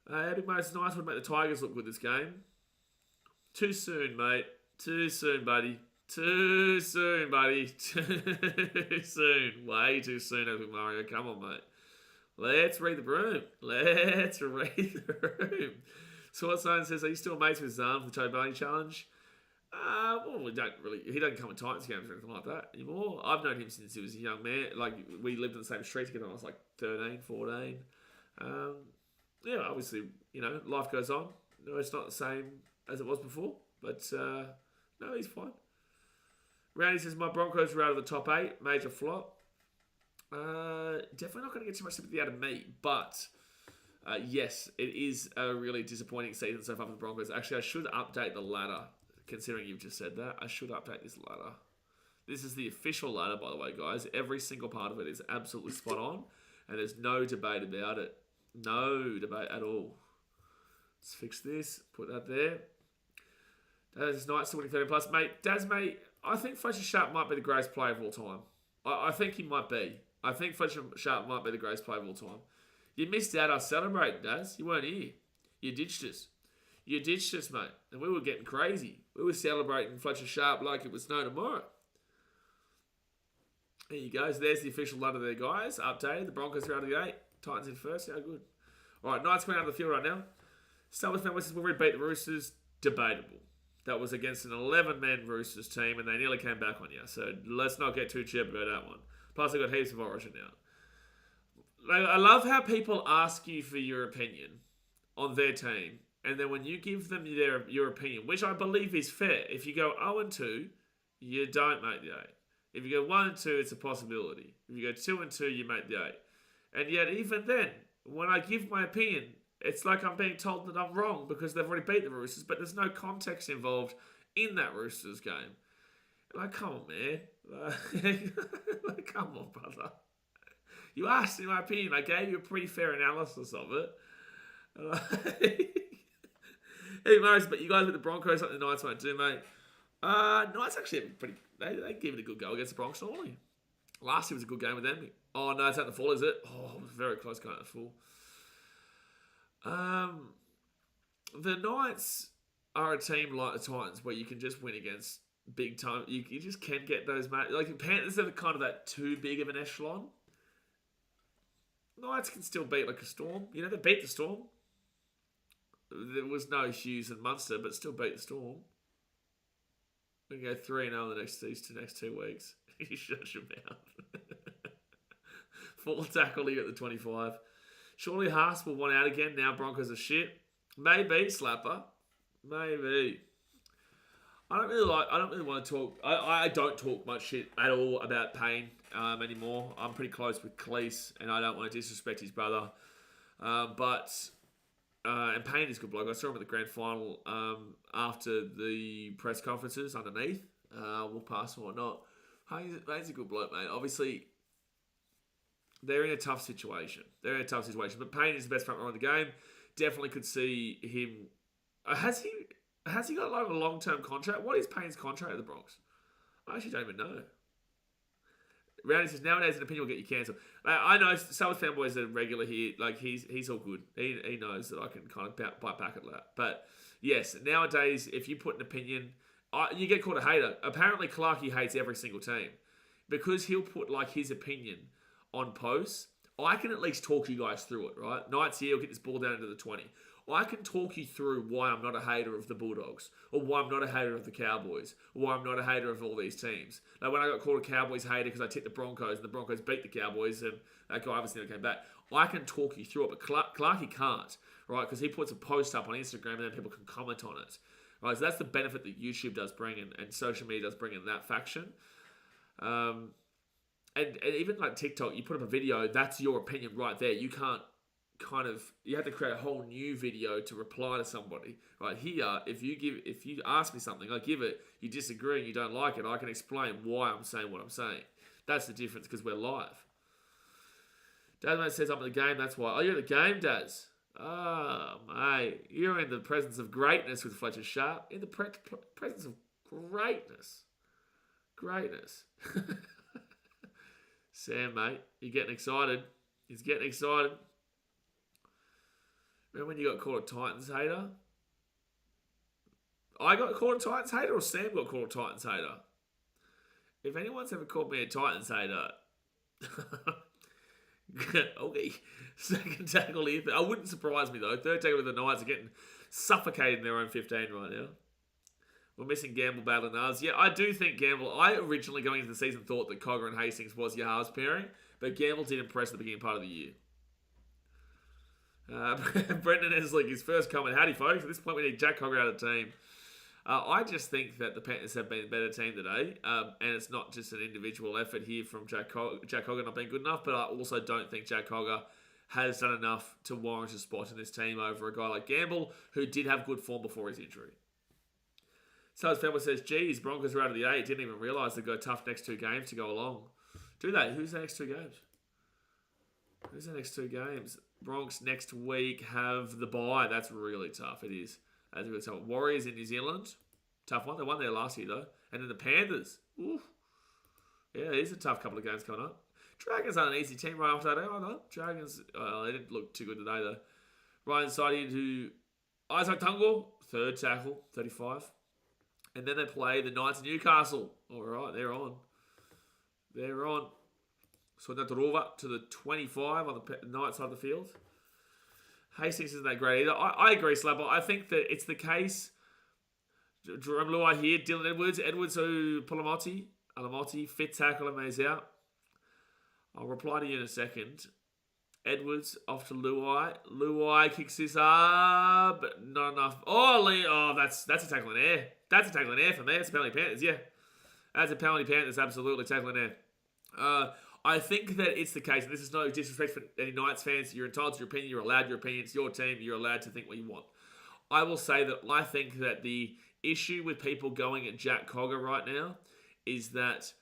Epic Murray's nice would make the Tigers look good this game. Too soon, mate. Too soon, buddy. Too soon. Way too soon, Epic Mario. Come on, mate. Let's read the room. Swordstone says, are you still mates with Zahn for the Joe Barney challenge? Well, he doesn't come in Titans games or anything like that anymore. I've known him since he was a young man. Like, we lived in the same street together when I was like 13, 14. Yeah, obviously, life goes on. No, it's not the same as it was before, but no, he's fine. Randy says, my Broncos were out of the top 8. Major flop. Definitely not going to get too much sympathy out of me, but yes, it is a really disappointing season so far for the Broncos. Actually, I should update the ladder. Considering you've just said that, I should update this ladder. This is the official ladder, by the way, guys. Every single part of it is absolutely spot on, and there's no debate about it. No debate at all. Let's fix this. Put that there. Daz Knights winning 30 plus. Mate, I think Fletcher Sharp might be the greatest player of all time. I think he might be. I think Fletcher Sharp might be the greatest player of all time. You missed out on celebrating, Daz. You weren't here. You ditched us. You ditched us, mate. And we were getting crazy. We were celebrating Fletcher Sharp like it was no tomorrow. There you go. So there's the official ladder there, guys. Updated. The Broncos are out of the 8. Titans in first. How good. All right, Knights coming out of the field right now. Start with West Wolverine beat the Roosters. Debatable. That was against an 11-man Roosters team, and they nearly came back on you. So let's not get too cheap about that one. Plus, they've got heaps of origin now. I love how people ask you for your opinion on their team, and then when you give them your opinion, which I believe is fair, if you go 0-2, you don't make the 8. If you go 1-2, it's a possibility. If you go 2-2, you make the 8. And yet, even then, when I give my opinion, it's like I'm being told that I'm wrong because they've already beat the Roosters, but there's no context involved in that Roosters game. Like, come on, man. Like, come on, brother. You asked me my opinion. I gave you a pretty fair analysis of it. Anyways, but you guys with the Broncos, something the Knights won't do, mate. Knights actually pretty. They give it a good go against the Broncos normally. Last year was a good game with them. Oh no, it's at the full, is it? Oh, it was very close going at the full. The Knights are a team like the Titans where you can just win against big time. You just can get those matches. Like the Panthers are kind of that too big of an echelon. Knights can still beat like a Storm. They beat the Storm. There was no Hughes and Munster, but still beat the Storm. We can go 3-0 these next 2 weeks. You shut your mouth. Full tackle here at the 25. Surely Haas will want out again. Now Broncos are shit. Maybe Slapper. Maybe. I don't really want to talk. I don't talk much shit at all about Payne anymore. I'm pretty close with Cleese, and I don't want to disrespect his brother. And Payne is a good bloke. I saw him at the grand final after the press conferences underneath. We'll pass and whatnot. Payne's a good bloke, mate. Obviously, they're in a tough situation. But Payne is the best front rower in the game. Definitely could see him. Has he got like a long-term contract? What is Payne's contract at the Bronx? I actually don't even know. Roundy says, nowadays an opinion will get you cancelled. I know South fanboys are regular here. Like, he's all good. He knows that I can kind of bite back at that. But, yes, nowadays, if you put an opinion, you get called a hater. Apparently, Clarkey hates every single team. Because he'll put, like, his opinion on posts. I can at least talk you guys through it, right? Knights here will get this ball down into the 20. I can talk you through why I'm not a hater of the Bulldogs, or why I'm not a hater of the Cowboys, or why I'm not a hater of all these teams. Like when I got called a Cowboys hater because I tipped the Broncos and the Broncos beat the Cowboys and that guy obviously never came back. I can talk you through it, but Clarkey can't, right? Because he puts a post up on Instagram and then people can comment on it. Right? So that's the benefit that YouTube does bring and social media does bring in that faction. And even like TikTok, you put up a video, that's your opinion right there. You can't you have to create a whole new video to reply to somebody. Right here, if you ask me something, I give it, you disagree and you don't like it, I can explain why I'm saying what I'm saying. That's the difference because we're live. Daz says I'm in the game, that's why. Oh, you're in the game, Daz? Oh, mate. You're in the presence of greatness with Fletcher Sharp. In the presence of greatness. Greatness. Sam, mate, you're getting excited. He's getting excited. Remember when you got called a Titans hater? I got called a Titans hater or Sam got called a Titans hater? If anyone's ever called me a Titans hater, Okay. Second tackle here. I wouldn't surprise me, though. Third tackle with the Knights are getting suffocated in their own 15 right now. We're missing Gamble battling us. Yeah, I do think Gamble... I originally, going into the season, thought that Cogger and Hastings was your halves pairing, but Gamble did impress at the beginning part of the year. Brendan Eslick, his first comment. Howdy, folks. At this point, we need Jack Cogger out of the team. I just think that the Panthers have been a better team today, and it's not just an individual effort here from Jack Cogger not being good enough, but I also don't think Jack Cogger has done enough to warrant a spot in this team over a guy like Gamble, who did have good form before his injury. So as Pebble says, geez, Broncos are out of the 8. Didn't even realise they've got tough next 2 games to go along. Do they? Who's the next 2 games? Who's the next 2 games? Bronx next week have the bye. That's really tough. It is. As we were saying, Warriors in New Zealand. Tough one. They won there last year, though. And then the Panthers. Oof. Yeah, it is a tough couple of games coming up. Dragons aren't an easy team right after that either. Dragons, they didn't look too good today, though. Right inside into Isaac Tungle, 3rd tackle, 35. And then they play the Knights of Newcastle. All right, they're on. They're on. So they drove up to the 25 on the Knights side of the field. Hastings isn't that great either. I agree, Slabber. I think that it's the case. Jerome Luai here, Dylan Edwards who Alamotti, fit tackle, and he's out. I'll reply to you in a second. Edwards off to Luai. Luai kicks this up, but not enough. That's a tackle in air. That's a tackle in air for me. That's a penalty Panthers, yeah. That's a penalty Panthers, absolutely tackle in air. I think that it's the case, and this is no disrespect for any Knights fans. You're entitled to your opinion. You're allowed your opinion. It's your team. You're allowed to think what you want. I will say that I think that the issue with people going at Jack Cogger right now is that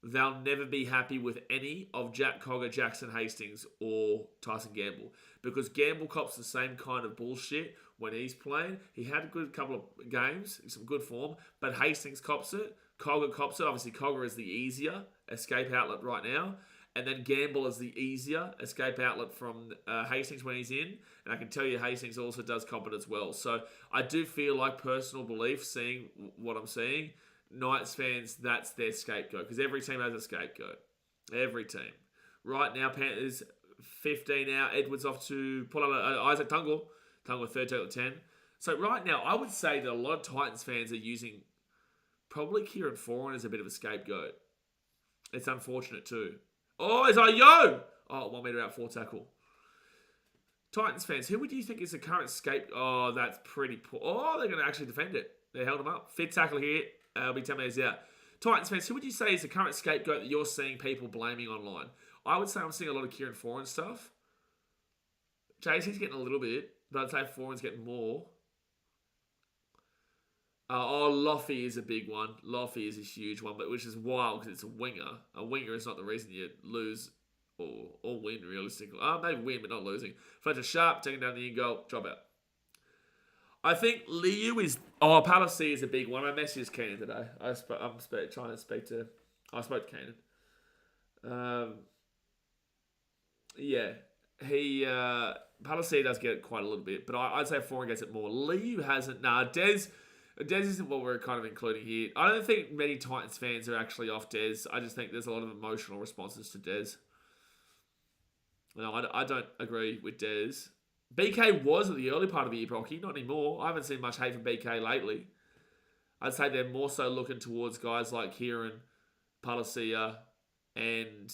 they'll never be happy with any of Jack Cogger, Jackson Hastings, or Tyson Gamble. Because Gamble cops the same kind of bullshit when he's playing. He had a good couple of games, some good form, but Hastings cops it. Cogger cops it. Obviously, Cogger is the easier escape outlet right now. And then Gamble is the easier escape outlet from Hastings when he's in. And I can tell you Hastings also does cop it as well. So I do feel like personal belief, seeing what I'm seeing, Knights fans, that's their scapegoat. Because every team has a scapegoat. Every team. Right now, Panthers 15 out. Edwards off to pull out Isaac Tungle. Tungle 3rd tackle at 10. So right now, I would say that a lot of Titans fans are using probably Kieran Foran as a bit of a scapegoat. It's unfortunate too. Oh, it's a yo! Oh, 1 metre out, 4 tackle. Titans fans, who would you think is the current scapegoat? Oh, that's pretty poor. Oh, they're going to actually defend it. They held him up. 5th tackle here. It'll be 10 metres out. Titans fans, who would you say is the current scapegoat that you're seeing people blaming online? I would say I'm seeing a lot of Kieran Foran stuff. JC's getting a little bit, but I'd say Foran's getting more. Loffy is a big one. Loffy is a huge one, but which is wild because it's a winger. A winger is not the reason you lose or win, realistically. Maybe win, but not losing. Fletcher Sharp, taking down the in-goal, drop out. I think Liu is... Palissy is a big one. I messaged Keenan today. I spoke to Keenan. Yeah. Palissy does get it quite a little bit, but I'd say Foran gets it more. Liu hasn't... Des isn't what we're kind of including here. I don't think many Titans fans are actually off Des. I just think there's a lot of emotional responses to Des. No, I don't agree with Des. BK was at the early part of the year, Brocky. Not anymore. I haven't seen much hate from BK lately. I'd say they're more so looking towards guys like Kieran, Palacia, and...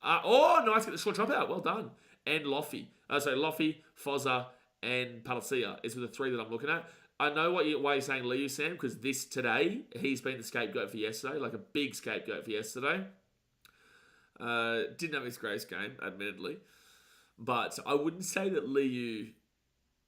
nice, get the short drop out. Well done. And Loffy. Loffy, Fozza, and Palacia is the 3 that I'm looking at. I know why you're saying Liu, Sam, because today, he's been the scapegoat for yesterday, like a big scapegoat for yesterday. Didn't have his greatest game, admittedly. But I wouldn't say that Liu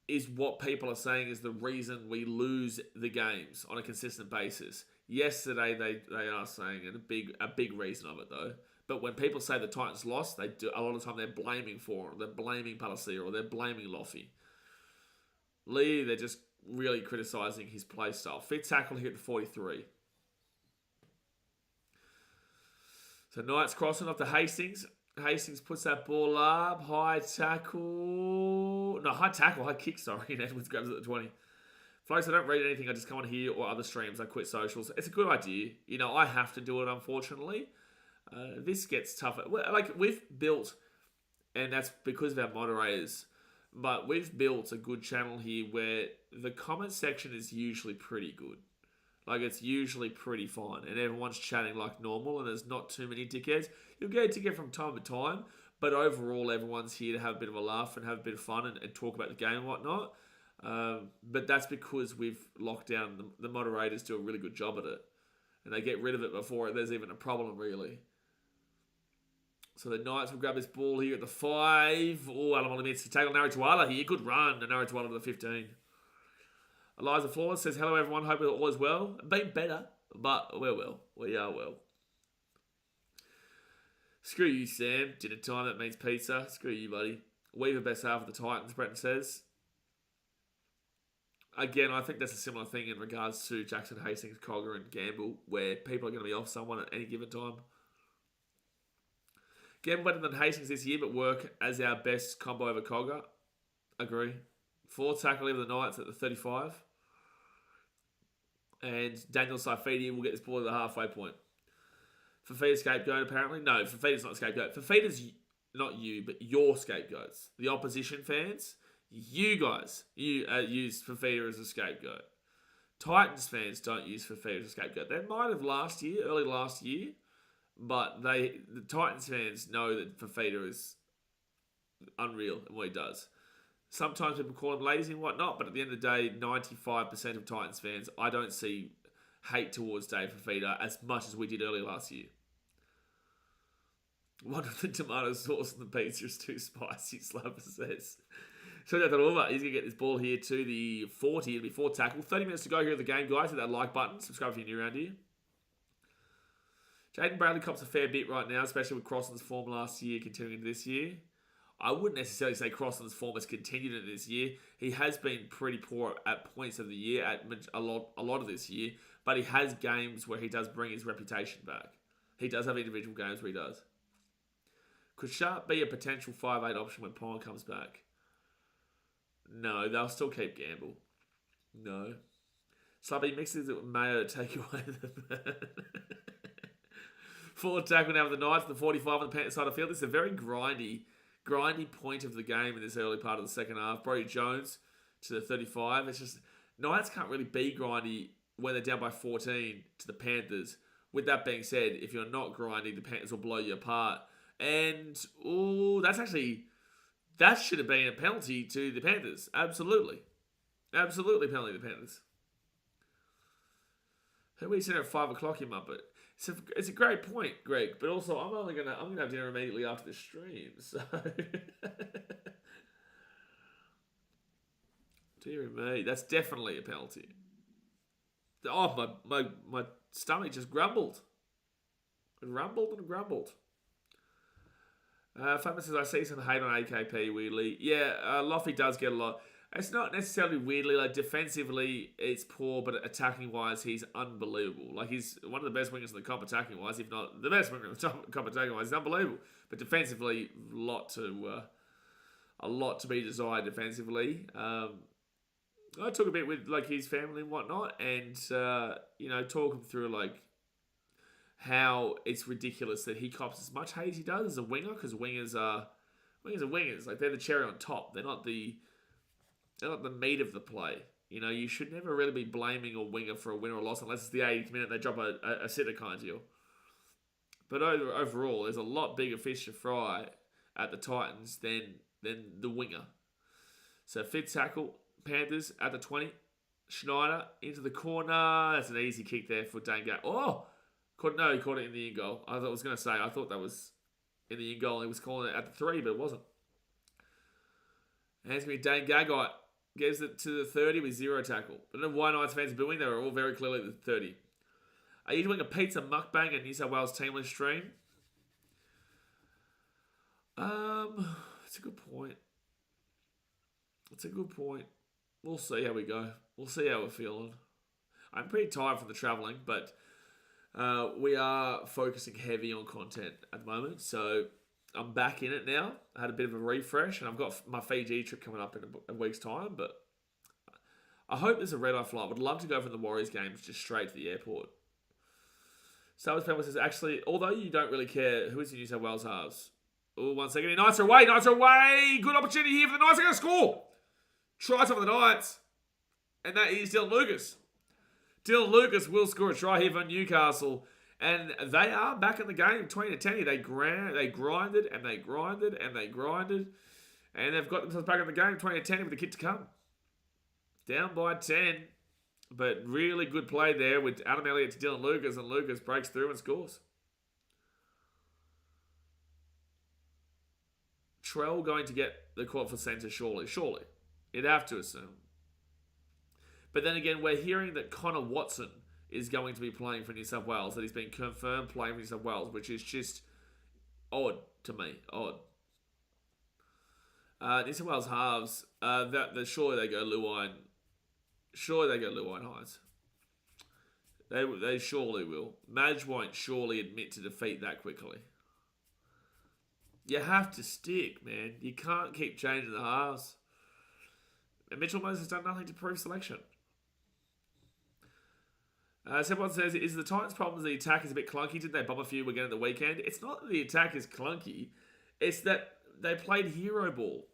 is what people are saying is the reason we lose the games on a consistent basis. Yesterday, they are saying it, a big reason of it, though. But when people say the Titans lost, they do a lot of the time they're blaming Foran, they're blaming Palacia, or they're blaming Loffy. Liu, they're just really criticising his play style. 5th tackle here at 43. So Knights crossing off to Hastings. Hastings puts that ball up. High kick, sorry. And Edwards grabs it at the 20. Folks, I don't read anything. I just come on here or other streams. I quit socials. It's a good idea. I have to do it, unfortunately. This gets tougher. We've built and that's because of our moderators. But we've built a good channel here where the comment section is usually pretty good. Like, it's usually pretty fine, and everyone's chatting like normal, and there's not too many dickheads. You'll get a ticket from time to time, but overall, everyone's here to have a bit of a laugh and have a bit of fun and talk about the game and whatnot. But that's because we've locked down. The moderators do a really good job at it, and they get rid of it before there's even a problem, really. So the Knights will grab this ball here at the 5. Oh, Alamoli means to tackle Narutuala here. Good run, and Narutuala to the 15. Eliza Flawless says, hello everyone, hope all is well. Been better, but we're well. We are well. Screw you, Sam. Dinner time, that means pizza. Screw you, buddy. Weaver best half of the Titans, Breton says. Again, I think that's a similar thing in regards to Jackson Hastings, Cogger and Gamble, where people are going to be off someone at any given time. Gamble better than Hastings this year, but work as our best combo over Cogger. Agree. 4th tackle of the Knights at the 35. And Daniel Saifidi will get this ball at the halfway point. Fafita's scapegoat, apparently. No, Fafita's not scapegoat. Fafita's not you, but your scapegoats. The opposition fans, you guys, use Fafita as a scapegoat. Titans fans don't use Fafita as a scapegoat. They might have early last year, but the Titans fans know that Fafita is unreal in what he does. Sometimes people call him lazy and whatnot, but at the end of the day, 95% of Titans fans, I don't see hate towards Dave Fafita as much as we did earlier last year. One of the tomato sauce on the pizza is too spicy, Slapper says. So he's going to get this ball here to the 40. It'll be 4 tackle. 30 minutes to go here in the game, guys. Hit that like button. Subscribe if you're new around here. Jaden Bradley cops a fair bit right now, especially with Crossland's form last year continuing into this year. I wouldn't necessarily say Crossland's form has continued into this year. He has been pretty poor at points of the year, at a lot of this year, but he has games where he does bring his reputation back. He does have individual games where he does. Could Sharp be a potential 5'8 option when Pine comes back? No, they'll still keep Gamble. No. Slubby mixes it with Mayo to take away the burn. 4 tackle now with the Knights, the 45 on the Panthers side of the field. This is a very grindy point of the game in this early part of the second half. Brody Jones to the 35. It's just, Knights can't really be grindy when they're down by 14 to the Panthers. With that being said, if you're not grinding, the Panthers will blow you apart. And, that should have been a penalty to the Panthers. Absolutely. Absolutely penalty to the Panthers. Who we center at 5 o'clock, you muppet? It's a great point, Greg, but also I'm gonna have dinner immediately after the stream, so dear me, that's definitely a penalty. Oh, my stomach just grumbled. It rumbled and grumbled. Famous says, I see some hate on AKP weirdly. Yeah, Loffy does get a lot. It's not necessarily weirdly, like defensively it's poor, but attacking wise he's unbelievable. Like he's one of the best wingers in the comp attacking wise, if not the best winger in the comp attacking wise. He's unbelievable. But defensively, a lot to be desired defensively. I talk a bit with like his family and whatnot, and talk him through like how it's ridiculous that he cops as much hate as he does as a winger, because wingers are wingers. Like they're the cherry on top. They're not the meat of the play. You know, you should never really be blaming a winger for a win or a loss unless it's the 80th minute they drop a sitter kind of deal. But overall, there's a lot bigger fish to fry at the Titans than the winger. So fifth tackle, Panthers at the 20. Schneider into the corner. That's an easy kick there for Dane Gagai. He caught it in the in goal. I thought that was in the in goal. He was calling it at the 3, but it wasn't. And it's going to be Dane Gagai. Gives it to the 30 with 0 tackle. I don't know why Knights fans are booing. They were all very clearly at the 30. Are you doing a pizza mukbang at New South Wales Teamless stream? It's a good point. We'll see how we go. We'll see how we're feeling. I'm pretty tired from the travelling, but we are focusing heavy on content at the moment. So I'm back in it now. I had a bit of a refresh, and I've got my Fiji trip coming up in a week's time, but I hope there's a red-eye flight. I would love to go from the Warriors games just straight to the airport. Star Wars Penguin says, actually, although you don't really care who is the New South Wales halves, Oh, 1 second. Knights are away. Knights are away. Good opportunity here for the Knights. They're going to score. Try for the Knights. And that is Dylan Lucas. Dylan Lucas will score a try here for Newcastle. And they are back in the game, 20-10. They grinded and they grinded and they grinded. And they've got themselves back in the game, 20-10 with the kick to come. Down by 10. But really good play there with Adam Elliott to Dylan Lucas. And Lucas breaks through and scores. Trell going to get the call for centre, surely. Surely. You'd have to assume. But then again, we're hearing that Connor Watson is going to be playing for New South Wales. That he's been confirmed playing for New South Wales, which is just odd to me. Odd. New South Wales halves, surely they go Luai. Surely they go Luai Hines. They surely will. Madge won't surely admit to defeat that quickly. You have to stick, man. You can't keep changing the halves. And Mitchell Moses has done nothing to prove selection. Someone says, is the Titans' problem the attack is a bit clunky? Did they bomb a few again at the weekend? It's not that the attack is clunky. It's that they played hero ball.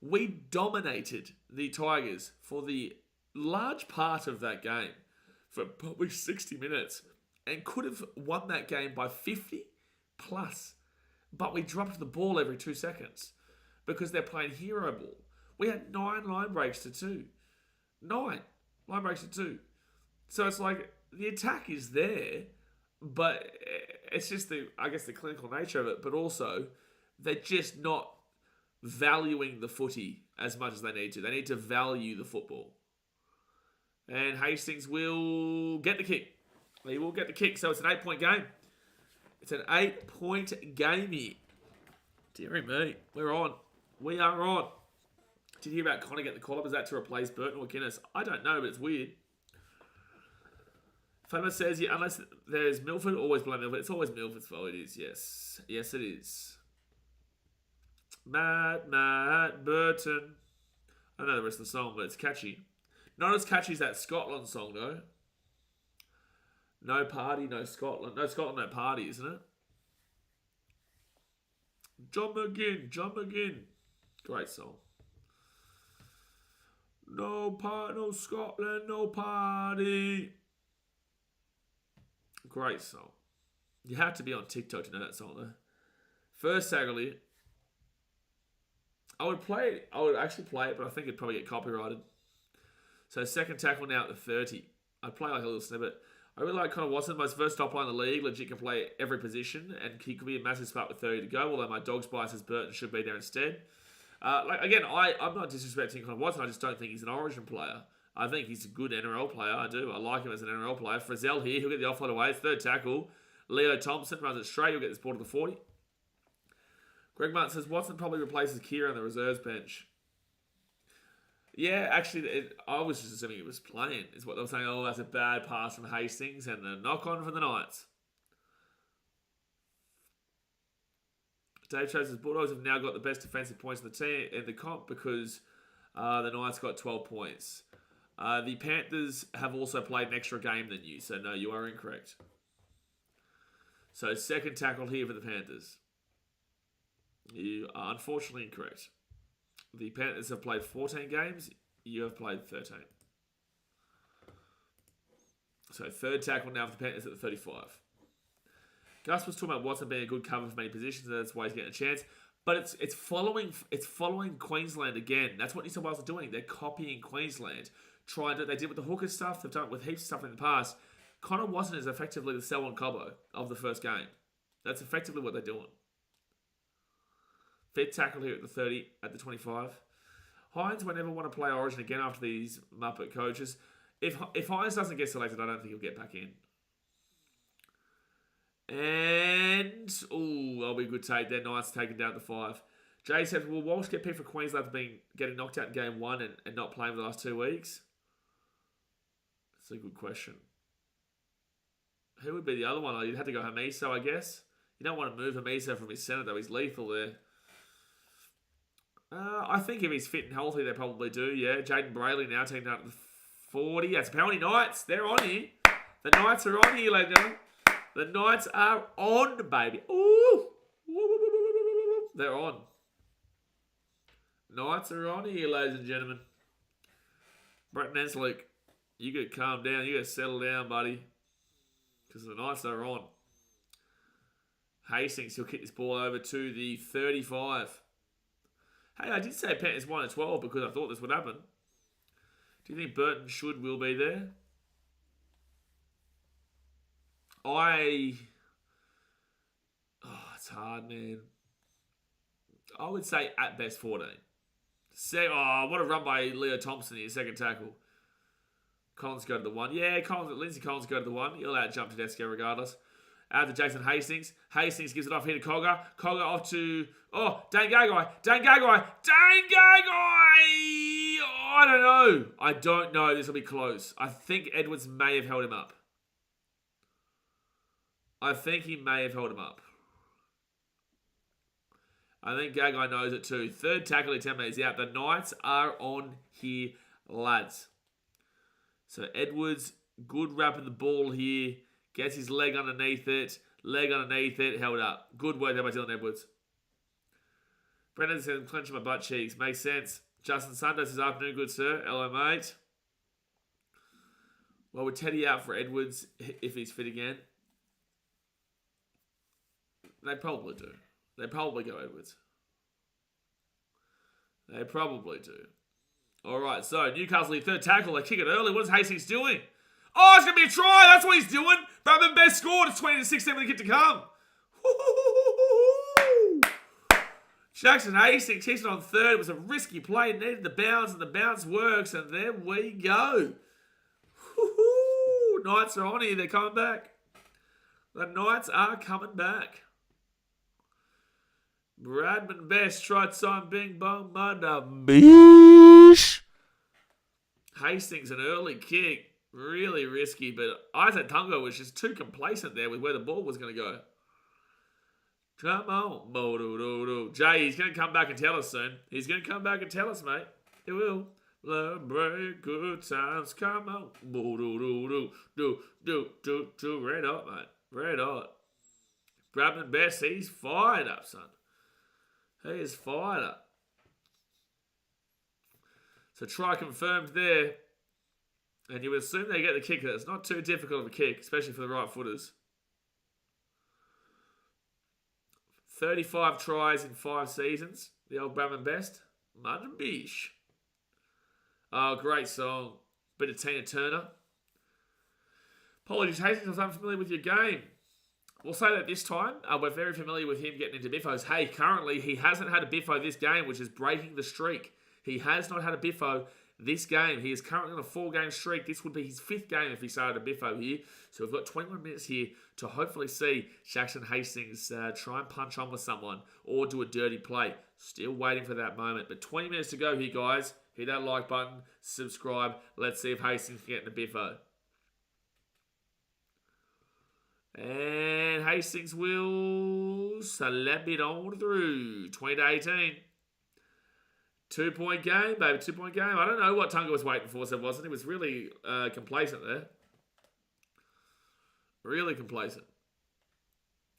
We dominated the Tigers for the large part of that game. For probably 60 minutes. And could have won that game by 50 plus. But we dropped the ball every 2 seconds. Because they're playing hero ball. We had 9 line breaks to 2. 9 line breaks to 2. So it's like, the attack is there, but it's just the clinical nature of it, but also they're just not valuing the footy as much as they need to. They need to value the football. And Hastings will get the kick. He will get the kick, so it's an 8-point game. It's an 8-point game here. Deary me, we're on. We are on. Did you hear about Connor getting the call-up? Is that to replace Burton or Guinness? I don't know, but it's weird. Famous says, yeah, unless there's Milford, always blame Milford. It's always Milford's fault. It is, yes. Yes, it is. Matt Burton. I don't know the rest of the song, but it's catchy. Not as catchy as that Scotland song, though. No party, no Scotland. No Scotland, no party, isn't it? John McGinn. Great song. No Scotland, no party. Great song. You have to be on TikTok to know that song, though. First tackle. I would actually play it, but I think it'd probably get copyrighted. So second tackle now at the 30. I'd play like a little snippet. I really like Connor Watson, most versatile player in the league. Legit can play every position, and he could be a massive spark with 30 to go, although my dog's bias says Burton should be there instead. I'm not disrespecting Connor Watson. I just don't think he's an Origin player. I think he's a good NRL player. I do. I like him as an NRL player. Frizzell here. He'll get the offload away. Third tackle. Leo Thompson runs it straight. He'll get this ball to the 40. Greg Martin says, Watson probably replaces Kira on the reserves bench. Yeah, actually, I was just assuming he was playing. Is what they were saying. Oh, that's a bad pass from Hastings and the knock-on from the Knights. Dave says, Bulldogs have now got the best defensive points in the team in the comp because the Knights got 12 points. The Panthers have also played an extra game than you, so no, you are incorrect. So second tackle here for the Panthers. You are unfortunately incorrect. The Panthers have played 14 games, you have played 13. So third tackle now for the Panthers at the 35. Gus was talking about Watson being a good cover for many positions, and that's why he's getting a chance. But it's following Queensland again. That's what New South Wales are doing. They're copying Queensland. They did with the hooker stuff. They've done it with heaps of stuff in the past. Connor Watson is effectively the Selwyn Cobbo of the first game. That's effectively what they're doing. Fifth tackle here at the 30, at the 25. Hines won't ever want to play Origin again after these Muppet coaches. If Hines doesn't get selected, I don't think he'll get back in. And, that'll be a good take there. Knights taken down to 5. Jay says, will Walsh get picked for Queensland for getting knocked out in game 1 and not playing the last 2 weeks? That's a good question. Who would be the other one? You'd have to go Hamiso, I guess. You don't want to move Hamiso from his centre, though. He's lethal there. I think if he's fit and healthy, they probably do, yeah. Jaden Brayley now taking down to the 40. That's apparently Knights. They're on here. The Knights are on here, ladies and gentlemen. The Knights are on, baby. Ooh. They're on. Knights are on here, ladies and gentlemen. Brett Neslick, you got to calm down. You got to settle down, buddy. Because the Knights are on. Hastings, he'll kick this ball over to the 35. Hey, I did say Panthers 1-12 because I thought this would happen. Do you think Burton will be there? It's hard, man. I would say at best 14. What a run by Leo Thompson here, second tackle. Collins go to the 1. Yeah, Lindsay Collins go to the 1. He'll out-jump Tedesco regardless. Out to Jackson Hastings. Hastings gives it off here to Cogger. Cogger off to... Dane Gagai. I don't know. This will be close. I think Edwards may have held him up. I think he may have held him up. I think Gagai knows it too. Third tackle attempt is out. The Knights are on here, lads. So Edwards, good wrapping the ball here. Gets his leg underneath it. Held up. Good work there by Dylan Edwards. Brendan said, clenching my butt cheeks. Makes sense. Justin Santos this afternoon, good sir. Hello, mate. Well, we're Teddy out for Edwards if he's fit again. They probably do. They probably go Edwards. They probably do. All right, so Newcastle, third tackle. They kick it early. What is Hastings doing? Oh, it's going to be a try. That's what he's doing. Bradman Best scored. It's 20-16 with the kick to come. Jackson Hastings kicks it on third. It was a risky play. Needed the bounce, and the bounce works. And there we go. Knights are on here. They're coming back. The Knights are coming back. Bradman Best tried some bing bong manda. Bish. Hastings, an early kick. Really risky, but Isaac Tungo was just too complacent there with where the ball was going to go. Come on. Jay, he's going to come back and tell us soon. He's going to come back and tell us, mate. He will. Love break, good times, come on. Red hot, mate. Red hot. Bradman Best, he's fired up, son. He is fired up. So try confirmed there. And you would assume they get the kick. It's not too difficult of a kick, especially for the right footers. 35 tries in 5 seasons. The old Bradman Best. Martin Bish. Oh, great song. Bit of Tina Turner. Apologies, Hastings, I'm unfamiliar with your game. We'll say that this time. We're very familiar with him getting into biffos. Hey, currently, he hasn't had a biffo this game, which is breaking the streak. He has not had a biffo this game. He is currently on a 4-game streak. This would be his 5th game if he started a biffo here. So we've got 21 minutes here to hopefully see Jackson Hastings try and punch on with someone or do a dirty play. Still waiting for that moment. But 20 minutes to go here, guys. Hit that like button. Subscribe. Let's see if Hastings can get in a biffo. And Hastings will slap it on through. 20-18. 2-point game, baby. 2-point game. I don't know what Tunga was waiting for, so wasn't he? Was really complacent there. Really complacent.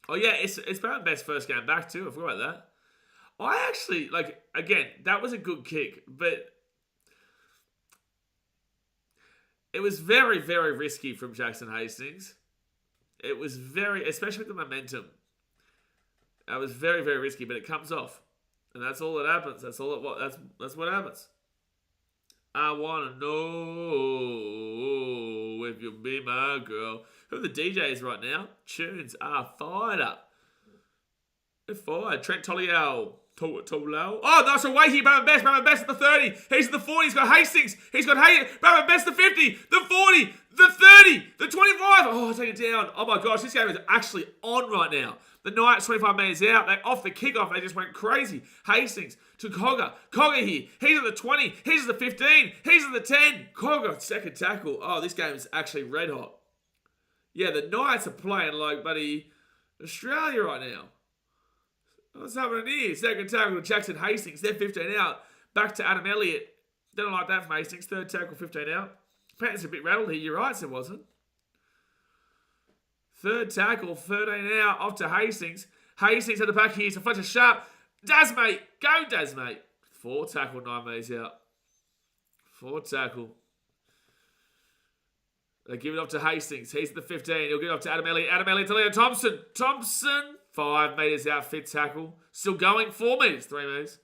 Oh, yeah, it's Bradman Best's first game back, too. I forgot about that. I actually, again, that was a good kick, but it was very, very risky from Jackson Hastings. It was very, especially with the momentum. That was very, very risky, but it comes off. And that's all that happens. That's what happens. I want to know if you'll be my girl. Who are the DJs right now? Tunes are fired up. They're fired. Trent Toliao. Oh, that's away here. Bradman Best. Bradman Best at the 30. He's at the 40. He's got Hastings. He's got Bradman Best the 50. The 40. The 30. The 25. Oh, take it down. Oh my gosh. This game is actually on right now. The Knights, 25 metres out. They off the kickoff. They just went crazy. Hastings to Cogger. Cogger here. He's at the 20. He's at the 15. He's at the 10. Cogger, second tackle. Oh, this game is actually red hot. Yeah, the Knights are playing like bloody Australia right now. What's happening here? Second tackle to Jackson Hastings. They're 15 out. Back to Adam Elliott. Don't like that from Hastings. Third tackle, 15 out. Panthers are a bit rattled here. You're right, so it wasn't. Third tackle, 13 out. Off to Hastings. Hastings at the back here. So Fletcher Sharp. Daz, mate. Go, Daz, mate. 4 tackle, 9 metres out. 4 tackle. They give it off to Hastings. He's at the 15. He'll give it off to Adam Elliott. Adam Elliott to Leo Thompson. Thompson. 5 metres out. Fit tackle. Still going. 4 metres. 3 metres.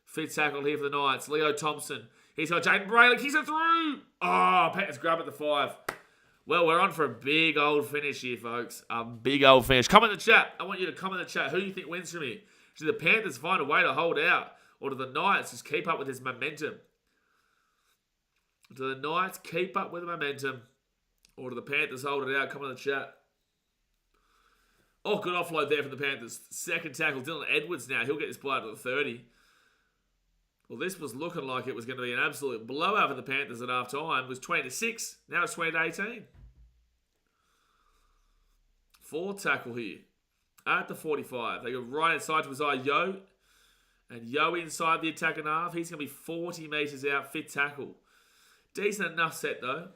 Fit tackle here for the Knights. Leo Thompson. He's got Jaden Brayley. Kicks it through. Oh, Panthers grab at the 5. Well, we're on for a big old finish here, folks. A big old finish. Comment in the chat. I want you to comment in the chat. Who do you think wins from here? Do the Panthers find a way to hold out? Or do the Knights just keep up with this momentum? Do the Knights keep up with the momentum? Or do the Panthers hold it out? Comment in the chat. Oh, good offload there from the Panthers. Second tackle. Dylan Edwards now. He'll get this ball out to the 30. Well, this was looking like it was going to be an absolute blowout for the Panthers at half time. It was 20-6. Now it's 20-18. 4 tackle here. At the 45. They go right inside to Isaiah Yo. And Yo inside the attacking half. He's going to be 40 metres out. Fit tackle. Decent enough set, though.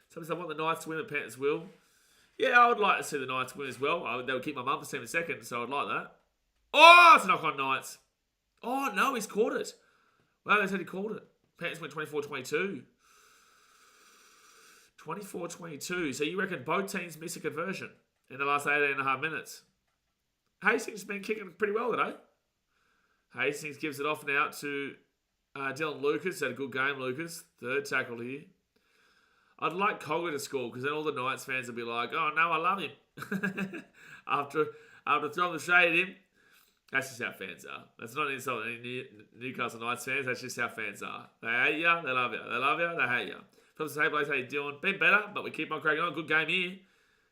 Sometimes I want the Knights to win, the Panthers will. Yeah, I would like to see the Knights win as well. They would keep my mum for 7 seconds, so I'd like that. Oh, it's a knock on Knights. Oh, no, he's caught it. Wow, they said he called it. Panthers went 24-22. 24-22. So you reckon both teams miss a conversion in the last 18.5 minutes? Hastings has been kicking pretty well today. Hastings gives it off now to Dylan Lucas. Had a good game, Lucas. 3rd tackle here. I'd like Cogger to score because then all the Knights fans will be like, oh, no, I love him. after throwing the shade at him. That's just how fans are. That's not an insult to any Newcastle Knights fans. That's just how fans are. They hate you, they love you. They love you, they hate you. Phillips, hey, Blaze, how you doing? Been better, but we keep on cracking on. Good game here.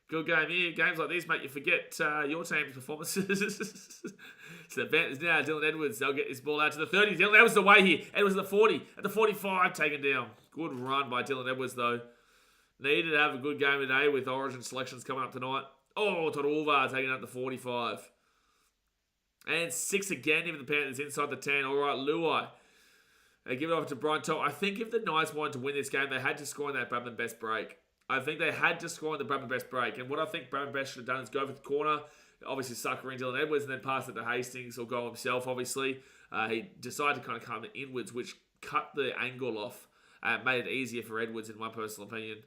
Good game here. Games like this make you forget your team's performances. So the Panthers now, Dylan Edwards, they'll get this ball out to the 30. Dylan Edwards the way here. Edwards at the 40. At the 45, taken down. Good run by Dylan Edwards, though. Needed to have a good game today with Origin selections coming up tonight. Oh, Todulva taking out the 45. And 6 again, even the Panthers inside the 10. All right, Luai. They give it off to Brian Toll. I think if the Knights wanted to win this game, they had to score in that Bradman Best break. I think they had to score in the Bradman Best break. And what I think Bradman Best should have done is go for the corner, obviously sucker in Dylan Edwards, and then pass it to Hastings or go himself, obviously. He decided to kind of come inwards, which cut the angle off. Made it easier for Edwards, in my personal opinion.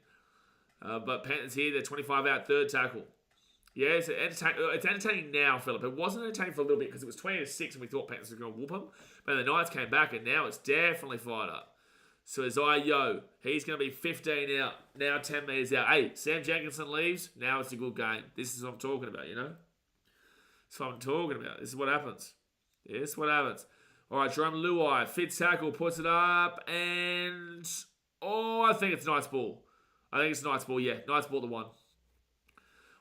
But Panthers here, they're 25 out, 3rd tackle. Yeah, it's entertaining now, Philip. It wasn't entertaining for a little bit because it was 20-6 and we thought Panthers were going to whoop them. But the Knights came back and now it's definitely fired up. So Isaiah Yo, he's going to be 15 out, now 10 metres out. Hey, Sam Jenkinson leaves, now it's a good game. This is what I'm talking about, you know? That's what I'm talking about. This is what happens. This is what happens. All right, Jerome Luai, fit tackle, puts it up, and... Oh, I think it's Knights ball. I think it's Knights ball, yeah. Knights ball to 1.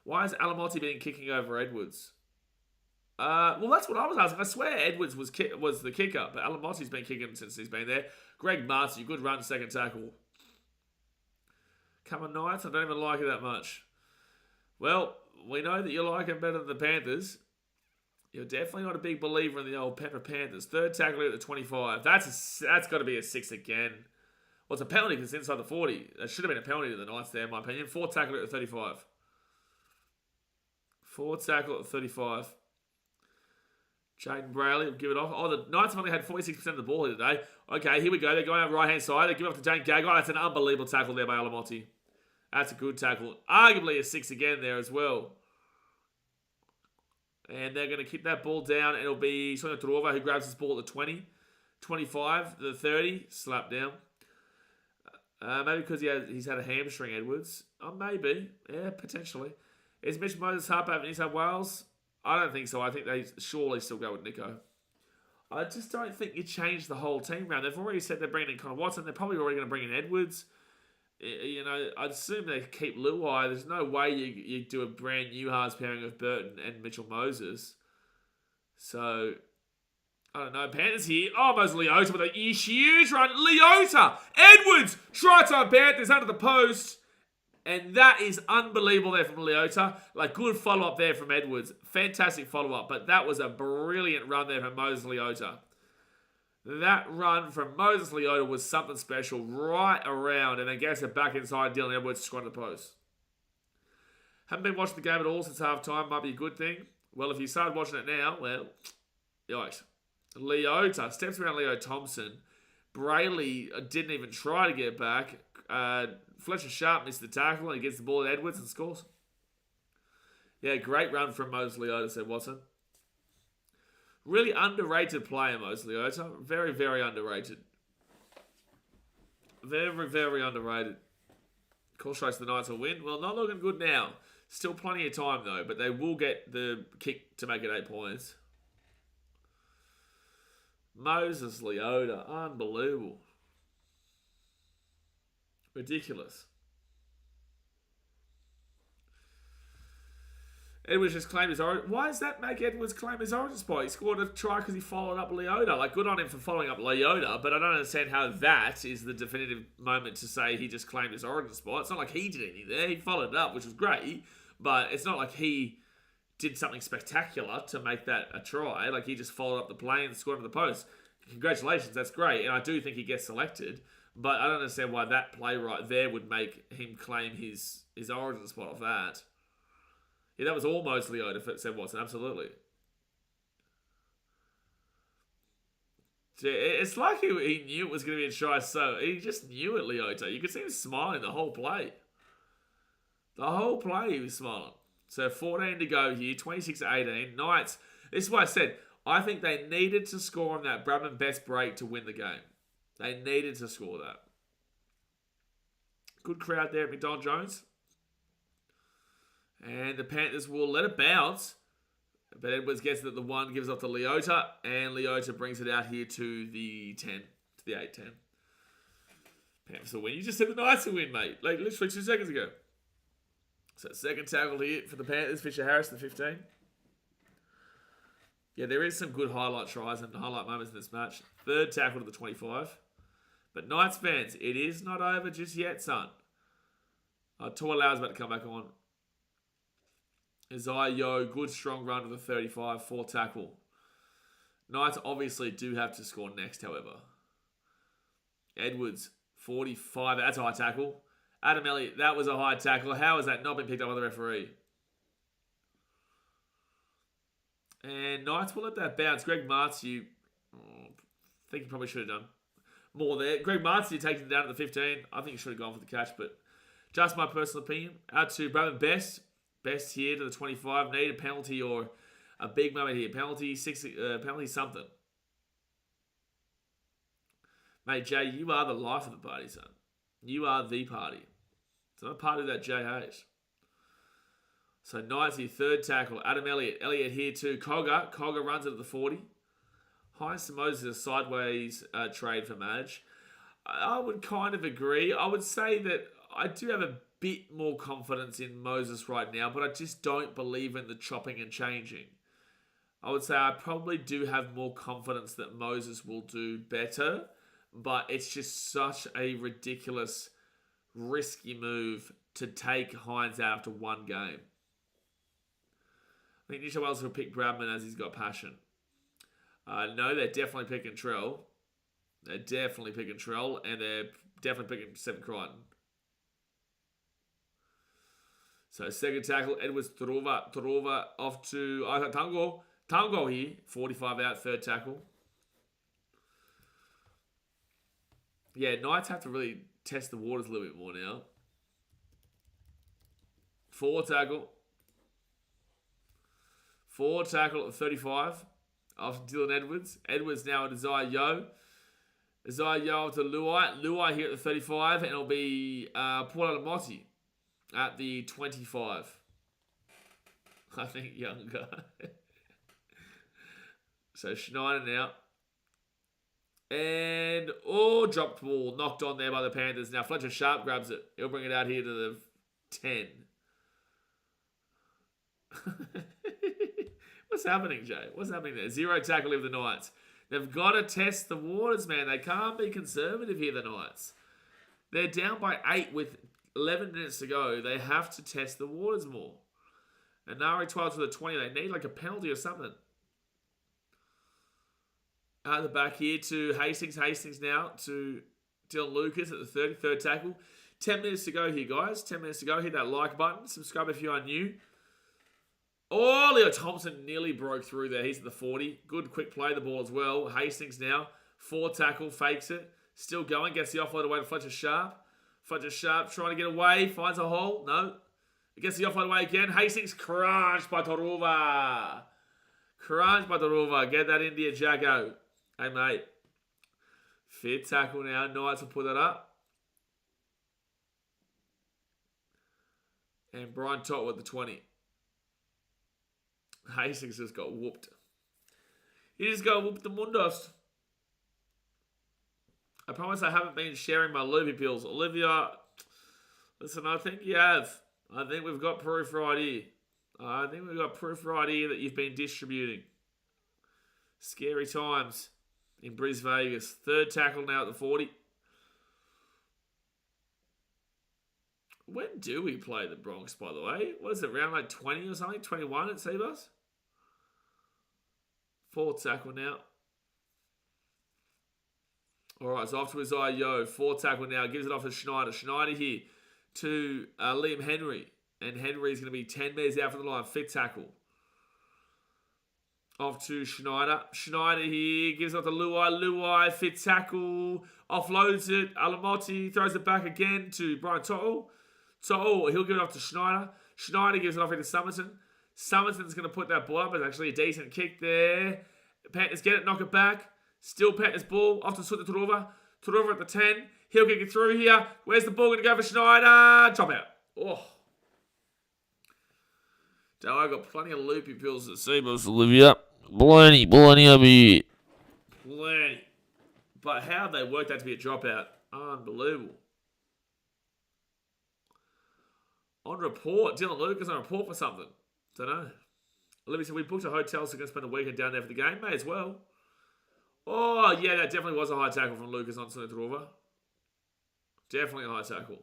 Why has Alamotti been kicking over Edwards? Well, that's what I was asking. I swear Edwards was the kicker, but Alamotti's been kicking since he's been there. Greg Marcy, good run, 2nd tackle. Come on, Knights. I don't even like it that much. Well, we know that you like him better than the Panthers. You're definitely not a big believer in the old Penrith Panthers. 3rd tackle at the 25. That's got to be a 6 again. Well, it's a penalty because it's inside the 40. That should have been a penalty to the Knights there, in my opinion. 4th tackle at the 35. 4th tackle at the 35. Jaden Brayley will give it off. Oh, the Knights have only had 46% of the ball here today. Okay, here we go. They're going out right-hand side. They give it off to Jane Gagai. That's an unbelievable tackle there by Alamotti. That's a good tackle. Arguably a 6 again there as well. And they're going to keep that ball down. It'll be Sonia Turova who grabs this ball at the 20. 25, the 30, slap down. Maybe because he's had a hamstring, Edwards. Oh, maybe. Yeah, potentially. Is Mitch Moses halfback in New South Wales? I don't think so. I think they surely still go with Nico. I just don't think you change the whole team round. They've already said they're bringing in Connor Watson. They're probably already going to bring in Edwards. You know, I'd assume they keep Luai. There's no way you do a brand new halves pairing of Burton and Mitchell Moses. So, I don't know. Panthers here. Oh, Moses Leota with a huge run. Leota! Edwards! Try time Panthers under the post. And that is unbelievable there from Leota. Like, good follow-up there from Edwards. Fantastic follow-up. But that was a brilliant run there from Moses Leota. That run from Moses Leota was something special right around. And then gets it back inside Dylan Edwards to squat the post. Haven't been watching the game at all since half-time. Might be a good thing. Well, if you started watching it now, well, yikes. Leota steps around Leo Thompson. Brayley didn't even try to get back. Fletcher Sharp missed the tackle and he gets the ball at Edwards and scores. Yeah, great run from Moses Leota, said Watson. Really underrated player, Moses Leota. Very, very underrated. Very, very underrated. Call strikes the Knights will win. Well, not looking good now. Still plenty of time, though, but they will get the kick to make it 8 points. Moses Leota. Unbelievable. Ridiculous. Edwards just claimed his origin. Why does that make Edwards claim his origin spot? He scored a try because he followed up Leota. Like, good on him for following up Leota, but I don't understand how that is the definitive moment to say he just claimed his origin spot. It's not like he did anything there. He followed it up, which was great, but it's not like he did something spectacular to make that a try. Like, he just followed up the play and scored on the post. Congratulations, that's great, and I do think he gets selected, but I don't understand why that play right there would make him claim his origin spot off that. Yeah, that was almost Leota, said Watson. Absolutely. It's like he knew it was going to be a try, so he just knew it, Leota. You could see him smiling the whole play. The whole play he was smiling. So 14 to go here, 26-18. Knights, this is what I said. I think they needed to score on that Bradman Best break to win the game. They needed to score that. Good crowd there at McDonald Jones. And the Panthers will let it bounce. But Edwards gets it at the 1, gives off to Leota. And Leota brings it out here to the 10. To the 8-10. Panthers will win. You just said the Knights will win, mate. Like literally 2 seconds ago. So second tackle here for the Panthers. Fisher Harris, the 15. Yeah, there is some good highlight tries and highlight moments in this match. Third tackle to the 25. But Knights fans, it is not over just yet, son. Toilau's about to come back on. Isaiah Yo, good strong run to the 35, 4 tackle. Knights obviously do have to score next, however. Edwards, 45, that's a high tackle. Adam Elliott, that was a high tackle. How has that not been picked up by the referee? And Knights will let that bounce. Greg Martz, I think he probably should have done more there. Greg Martz, taking it down to the 15. I think he should have gone for the catch, but just my personal opinion. Out to Bradman Best. Best here to the 25. Need a penalty or a big moment here. Penalty something. Mate, Jay, you are the life of the party, son. You are the party. It's not a party that Jay hates. So Knights here, third tackle. Adam Elliott. Elliott here to Cogger. Cogger runs it at the 40. Hines to Moses a sideways trade for Madge. I would kind of agree. I would say that I do have a bit more confidence in Moses right now, but I just don't believe in the chopping and changing. I would say I probably do have more confidence that Moses will do better, but it's just such a ridiculous, risky move to take Hines out after one game. I think New South Wales will pick Bradman as he's got passion. No, they're definitely picking Trell. They're definitely picking Trell, and they're definitely picking Seven Crichton. So second tackle, Edwards Torova off to Tango. Tango here, 45 out, third tackle. Yeah, Knights have to really test the waters a little bit more now. Four tackle at 35 after Dylan Edwards. Edwards now at Isaiah Yo. Isaiah Yo to Luai. Luai here at the 35, and it'll be Paul Alamotti at the 25. I think younger. So Schneider now. And, dropped ball. Knocked on there by the Panthers. Now Fletcher Sharp grabs it. He'll bring it out here to the 10. What's happening, Jay? What's happening there? Zero tackle of the Knights. They've got to test the waters, man. They can't be conservative here, the Knights. They're down by 8 with 11 minutes to go. They have to test the waters more. And Nari 12 to the 20. They need like a penalty or something. At the back here to Hastings. Hastings now to Dylan Lucas at the 33rd tackle. 10 minutes to go here, guys. 10 minutes to go. Hit that like button. Subscribe if you are new. Oh, Leo Thompson nearly broke through there. He's at the 40. Good quick play the ball as well. Hastings now. 4 tackle, fakes it. Still going, gets the offload away to Fletcher Sharp. Fletcher Sharp trying to get away, finds a hole. No. Gets the offload away again. Hastings crunched by Toruva. Crunched by Toruva. Get that India Jacko. Hey, mate. Fit tackle now. Knights will put that up. And Brian Tot with the 20. Hastings just got whooped. He just got whooped the Mundos. I promise I haven't been sharing my loopy pills. Olivia, listen, I think you have. I think we've got proof right here. That you've been distributing. Scary times in Bris Vegas. 3rd tackle now at the 40. When do we play the Bronx, by the way? What is it, round like 20 or something? 21 at Seabus? 4th tackle now. All right, so off to Isaiah Yo. 4th tackle now. Gives it off to Schneider. Schneider here to Liam Henry. And Henry's going to be 10 metres out from the line. 5th tackle. Off to Schneider. Schneider here. Gives it off to Luai. Luai. 5th tackle. Offloads it. Alamotti throws it back again to Brian To'o. To'o, he'll give it off to Schneider. Schneider gives it off into Summerton. Summerton's going to put that ball up. It's actually a decent kick there. Panthers get it. Knock it back. Still Panthers ball. Off to Turuva. Turuva at the 10. He'll get it through here. Where's the ball going to go for Schneider? Drop out. Oh. So I got plenty of loopy pills at Seabus, Olivia. Plenty of it. Plenty. But how have they worked that to be a dropout? Unbelievable. On report, Dylan Lucas on report for something. Don't know. Olivia said, we booked a hotel so we can spend a weekend down there for the game. May as well. Oh, yeah, that definitely was a high tackle from Lucas on Sunatrova. Definitely a high tackle.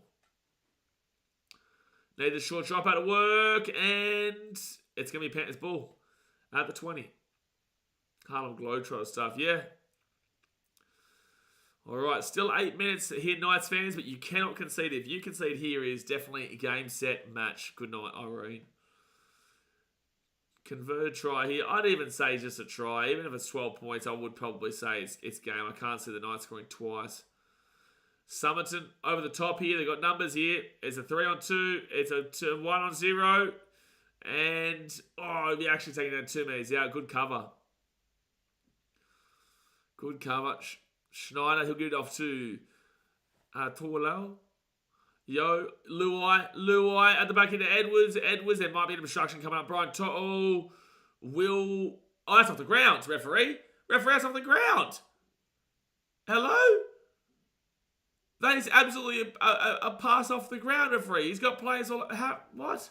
Need the short drop out of work, and it's going to be Panthers ball at the 20. Harlem Globetrotter stuff, yeah. All right, still 8 minutes here, Knights fans, but you cannot concede. If you concede here, is definitely a game, set, match. Good night, Irene. Converted try here. I'd even say just a try. Even if it's 12 points, I would probably say it's game. I can't see the Knights scoring twice. Summerton over the top here. They've got numbers here. It's a 3-on-2. It's a 1-on-0. And, oh, we're actually taking down 2 metres out. Good cover. Good cover. Schneider, he'll give it off to Torlau. Yo, Luai at the back into Edwards. There might be an obstruction coming up. Brian To'o will... Oh, that's off the ground, referee. Referee, that's off the ground. Hello? That is absolutely a pass off the ground, referee. He's got players all... What?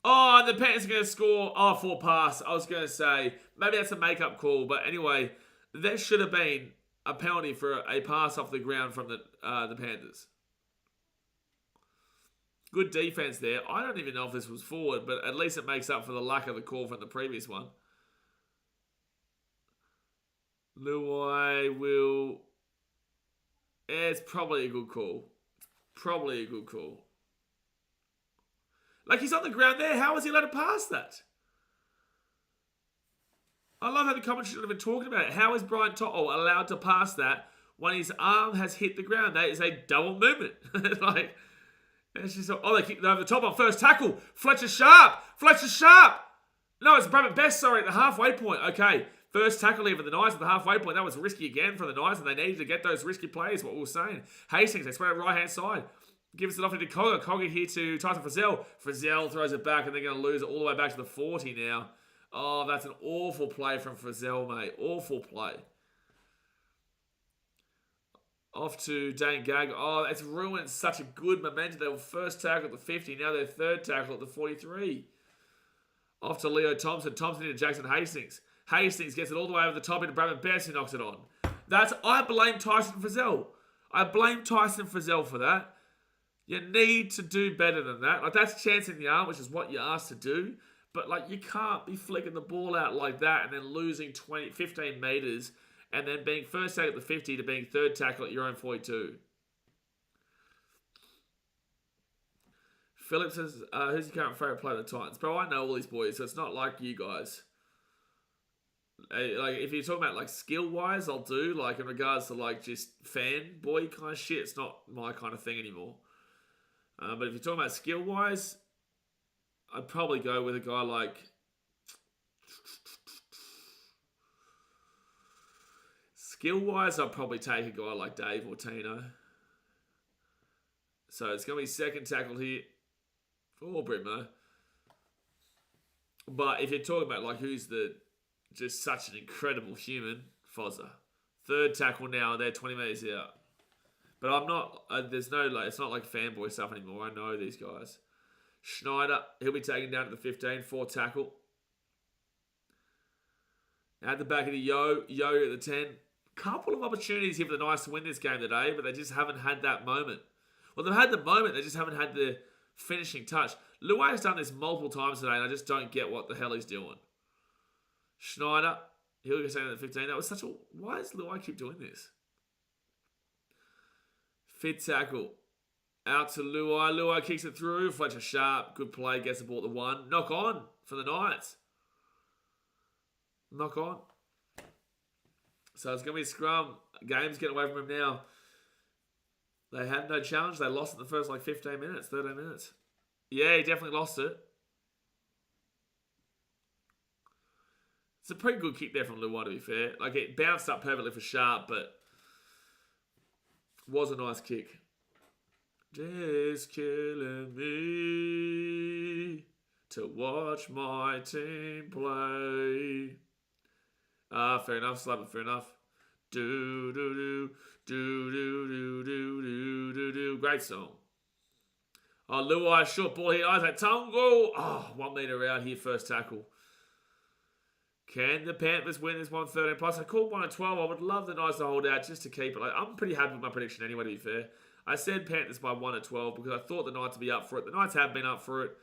Oh, and the Panthers are going to score. Oh, 4 pass. I was going to say, maybe that's a make-up call. But anyway, there should have been a penalty for a pass off the ground from the Panthers. Good defense there. I don't even know if this was forward, but at least it makes up for the lack of the call from the previous one. Luai will... It's probably a good call. Probably a good call. Like, he's on the ground there. How was he allowed to pass that? I love how the commentary have been talking about it. How is Brian To'o allowed to pass that when his arm has hit the ground? That is a double movement. Like... And she's like, oh, they kicked it over the top on first tackle. Fletcher Sharp. No, it's Brabant Best, sorry, at the halfway point. Okay, first tackle here for the Knights at the halfway point. That was risky again for the Knights, and they needed to get those risky plays, what we were saying. Hastings, they spread it right-hand side. Gives it off into Cogger. Cogger here to Tyson Frizzell. Frizzell throws it back, and they're going to lose it all the way back to the 40 now. Oh, that's an awful play from Frizzell, mate. Awful play. Off to Dane Gag. Oh, it's ruined such a good momentum. They were first tackle at the 50. Now they're third tackle at the 43. Off to Leo Thompson. Thompson into Jackson Hastings. Hastings gets it all the way over the top into Brabant Best, who knocks it on. I blame Tyson Frizzell. I blame Tyson Frizzell for that. You need to do better than that. Like, that's chancing the arm, which is what you're asked to do. But, like, you can't be flicking the ball out like that and then losing 15 metres and then being first tackle at the 50 to being third tackle at your own 42. Phillips says, who's your current favourite player of the Titans? Bro, I know all these boys, so it's not like you guys. Like, if you're talking about, like, skill-wise, I'll do. Like, in regards to, like, just fanboy kind of shit, it's not my kind of thing anymore. But if you're talking about skill-wise, I'd probably go with a guy like... Skill-wise, I'd probably take a guy like Dave or Tino. So it's going to be second tackle here. Or Brimmo. But if you're talking about, like, who's just such an incredible human, Fozza. Third tackle now, they're 20 metres out. But I'm not, there's no, like, it's not like fanboy stuff anymore. I know these guys. Schneider, he'll be taken down to the 15, fourth tackle. At the back of the Yo at the 10. Couple of opportunities here for the Knights to win this game today, but they just haven't had that moment. Well, they've had the moment, they just haven't had the finishing touch. Luai has done this multiple times today, and I just don't get what the hell he's doing. Schneider, he'll go down to the 15. That was such a... Why does Luai keep doing this? Fifth tackle. Out to Luai. Luai kicks it through. Fletcher Sharp. Good play. Gets the ball to 1. Knock on for the Knights. Knock on. So it's going to be a scrum. Game's getting away from him now. They had no challenge. They lost in the first, 15 minutes, 13 minutes. Yeah, he definitely lost it. It's a pretty good kick there from Luai, to be fair. It bounced up perfectly for Sharp, but was a nice kick. Just killing me to watch my team play. Fair enough, Slab, fair enough. Do. Great song. Oh, Luai, short ball here. Isaac Tungo. 1 metre out here, first tackle. Can the Panthers win this 113 plus? I called 1 at 12. I would love the Knights to hold out just to keep it. I'm pretty happy with my prediction anyway, to be fair. I said Panthers by 1 at 12 because I thought the Knights would be up for it. The Knights have been up for it.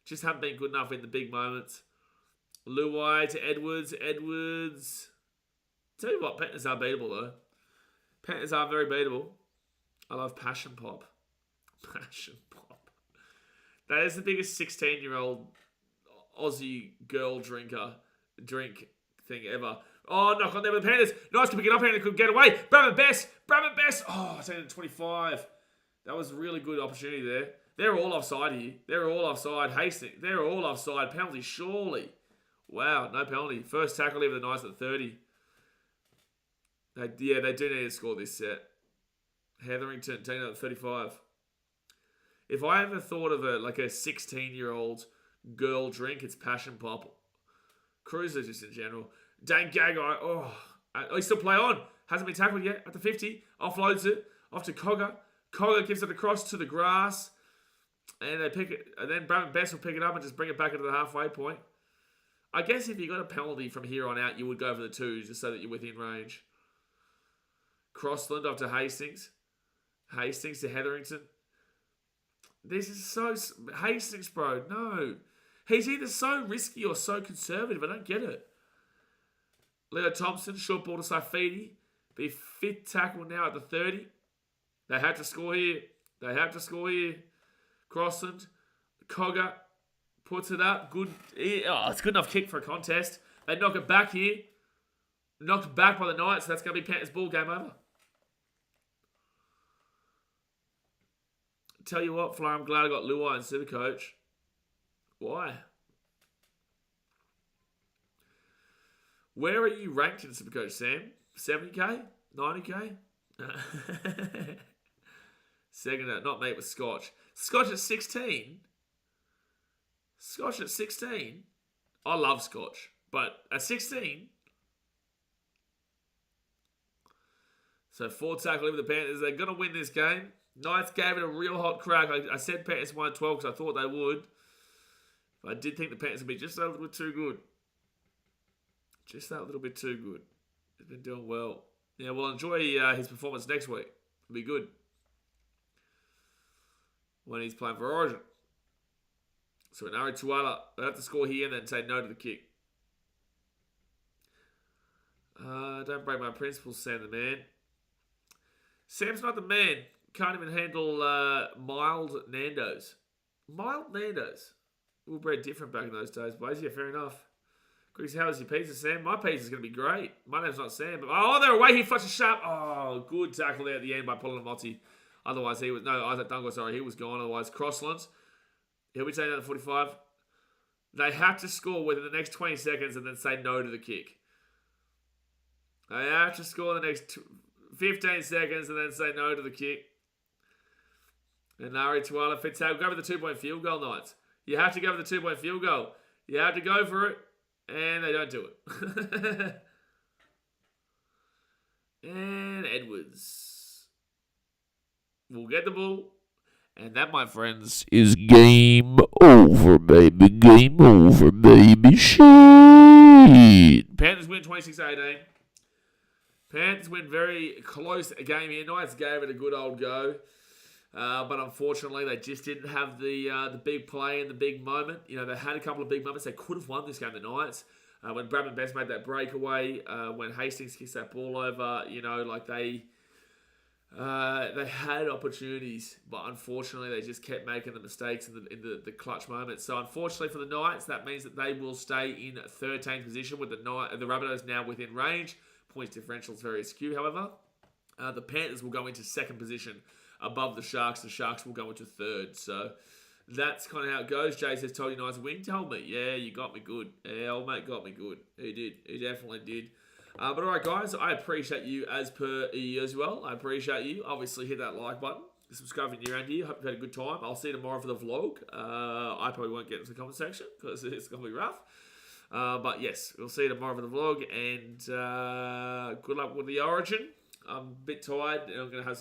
Just haven't been good enough in the big moments. Luai to Edwards. Tell you what, Panthers are beatable though. Panthers are very beatable. I love Passion Pop. Passion Pop. That is the biggest 16-year-old Aussie girl drink thing ever. Oh, knock on there with the Panthers. Nice to pick it up here and they could get away. Bramman Best. Oh, it's at 25. That was a really good opportunity there. They're all offside here. They're all offside. Hastings. They're all offside. Penalty, surely. Wow, no penalty. First tackle here for the Knights at 30. They do need to score this set. Hetherington taking up at 35. If I ever thought of a 16-year-old girl drink, it's Passion Pop. Cruiser just in general. Dane Gagai, he still play on. Hasn't been tackled yet at the 50. Offloads it. Off to Cogger. Cogger gives it across to the grass. And they pick it. And then Bramman Best will pick it up and just bring it back into the halfway point. I guess if you got a penalty from here on out, you would go for the 2s just so that you're within range. Crossland off to Hastings. Hastings to Hetherington. This is so... Hastings, bro. No. He's either so risky or so conservative. I don't get it. Leo Thompson, short ball to Saifidi. Be fifth tackle now at the 30. They had to score here. Crossland. Cogger puts it up. Good. It's good enough kick for a contest. They knock it back here. Knocked back by the Knights. That's going to be Panthers ball. Game over. Tell you what, Flar, I'm glad I got Luai and Supercoach. Why? Where are you ranked in Supercoach, Sam? 70k? 90k? Second, not mate with Scotch. Scotch at 16? Scotch at 16? I love Scotch. But at 16? So 4th tackle in with the Panthers. They're going to win this game. Knights gave it a real hot crack. I said Panthers 1-12 because I thought they would. But I did think the Panthers would be just a little bit too good. Just that little bit too good. He's been doing well. Yeah, we'll enjoy his performance next week. It'll be good. When he's playing for Origin. So Nari Tuala, they have to score here and then say no to the kick. Don't break my principles, Sam the man. Sam's not the man. Can't even handle mild Nando's. Mild Nando's. We were bred different back in those days, boys. Yeah, fair enough. Chris, how was your pizza, Sam? My pizza's going to be great. My name's not Sam, but they're away. He flushed a sharp. Oh, good tackle there at the end by Polinamotti. Otherwise, he was Isaac Dungo. Sorry, he was gone. Otherwise, Crosslands. He'll be taking out the 45. They have to score within the next 20 seconds and then say no to the kick. They have to score the next 15 seconds and then say no to the kick. And Nari Tuala Fitzhale, go for the 2-point field goal, Knights. You have to go for the 2-point field goal. You have to go for it. And they don't do it. And Edwards will get the ball. And that, my friends, is game over, baby. Game over, baby. Shit. Panthers win 26-18. Panthers win very close a game here. Knights gave it a good old go. But unfortunately, they just didn't have the big play and the big moment. You know, they had a couple of big moments. They could have won this game, the Knights. When Bradman Best made that breakaway, when Hastings kicks that ball over, you know, like they had opportunities, but unfortunately, they just kept making the mistakes in the clutch moments. So unfortunately for the Knights, that means that they will stay in 13th position with the Rabbitohs now within range. Points differential is very askew, however. The Panthers will go into second position above the Sharks. The Sharks will go into third. So that's kind of how it goes. Jay says, told you nice win. Told me. Yeah, you got me good. Yeah, old mate got me good. He did. He definitely did. But all right, guys, I appreciate you as well. I appreciate you. Obviously, hit that like button. Subscribe if you're around here. Hope you've had a good time. I'll see you tomorrow for the vlog. I probably won't get into the comment section because it's going to be rough. But yes, we'll see you tomorrow for the vlog. And good luck with the Origin. I'm a bit tired and I'm going to have some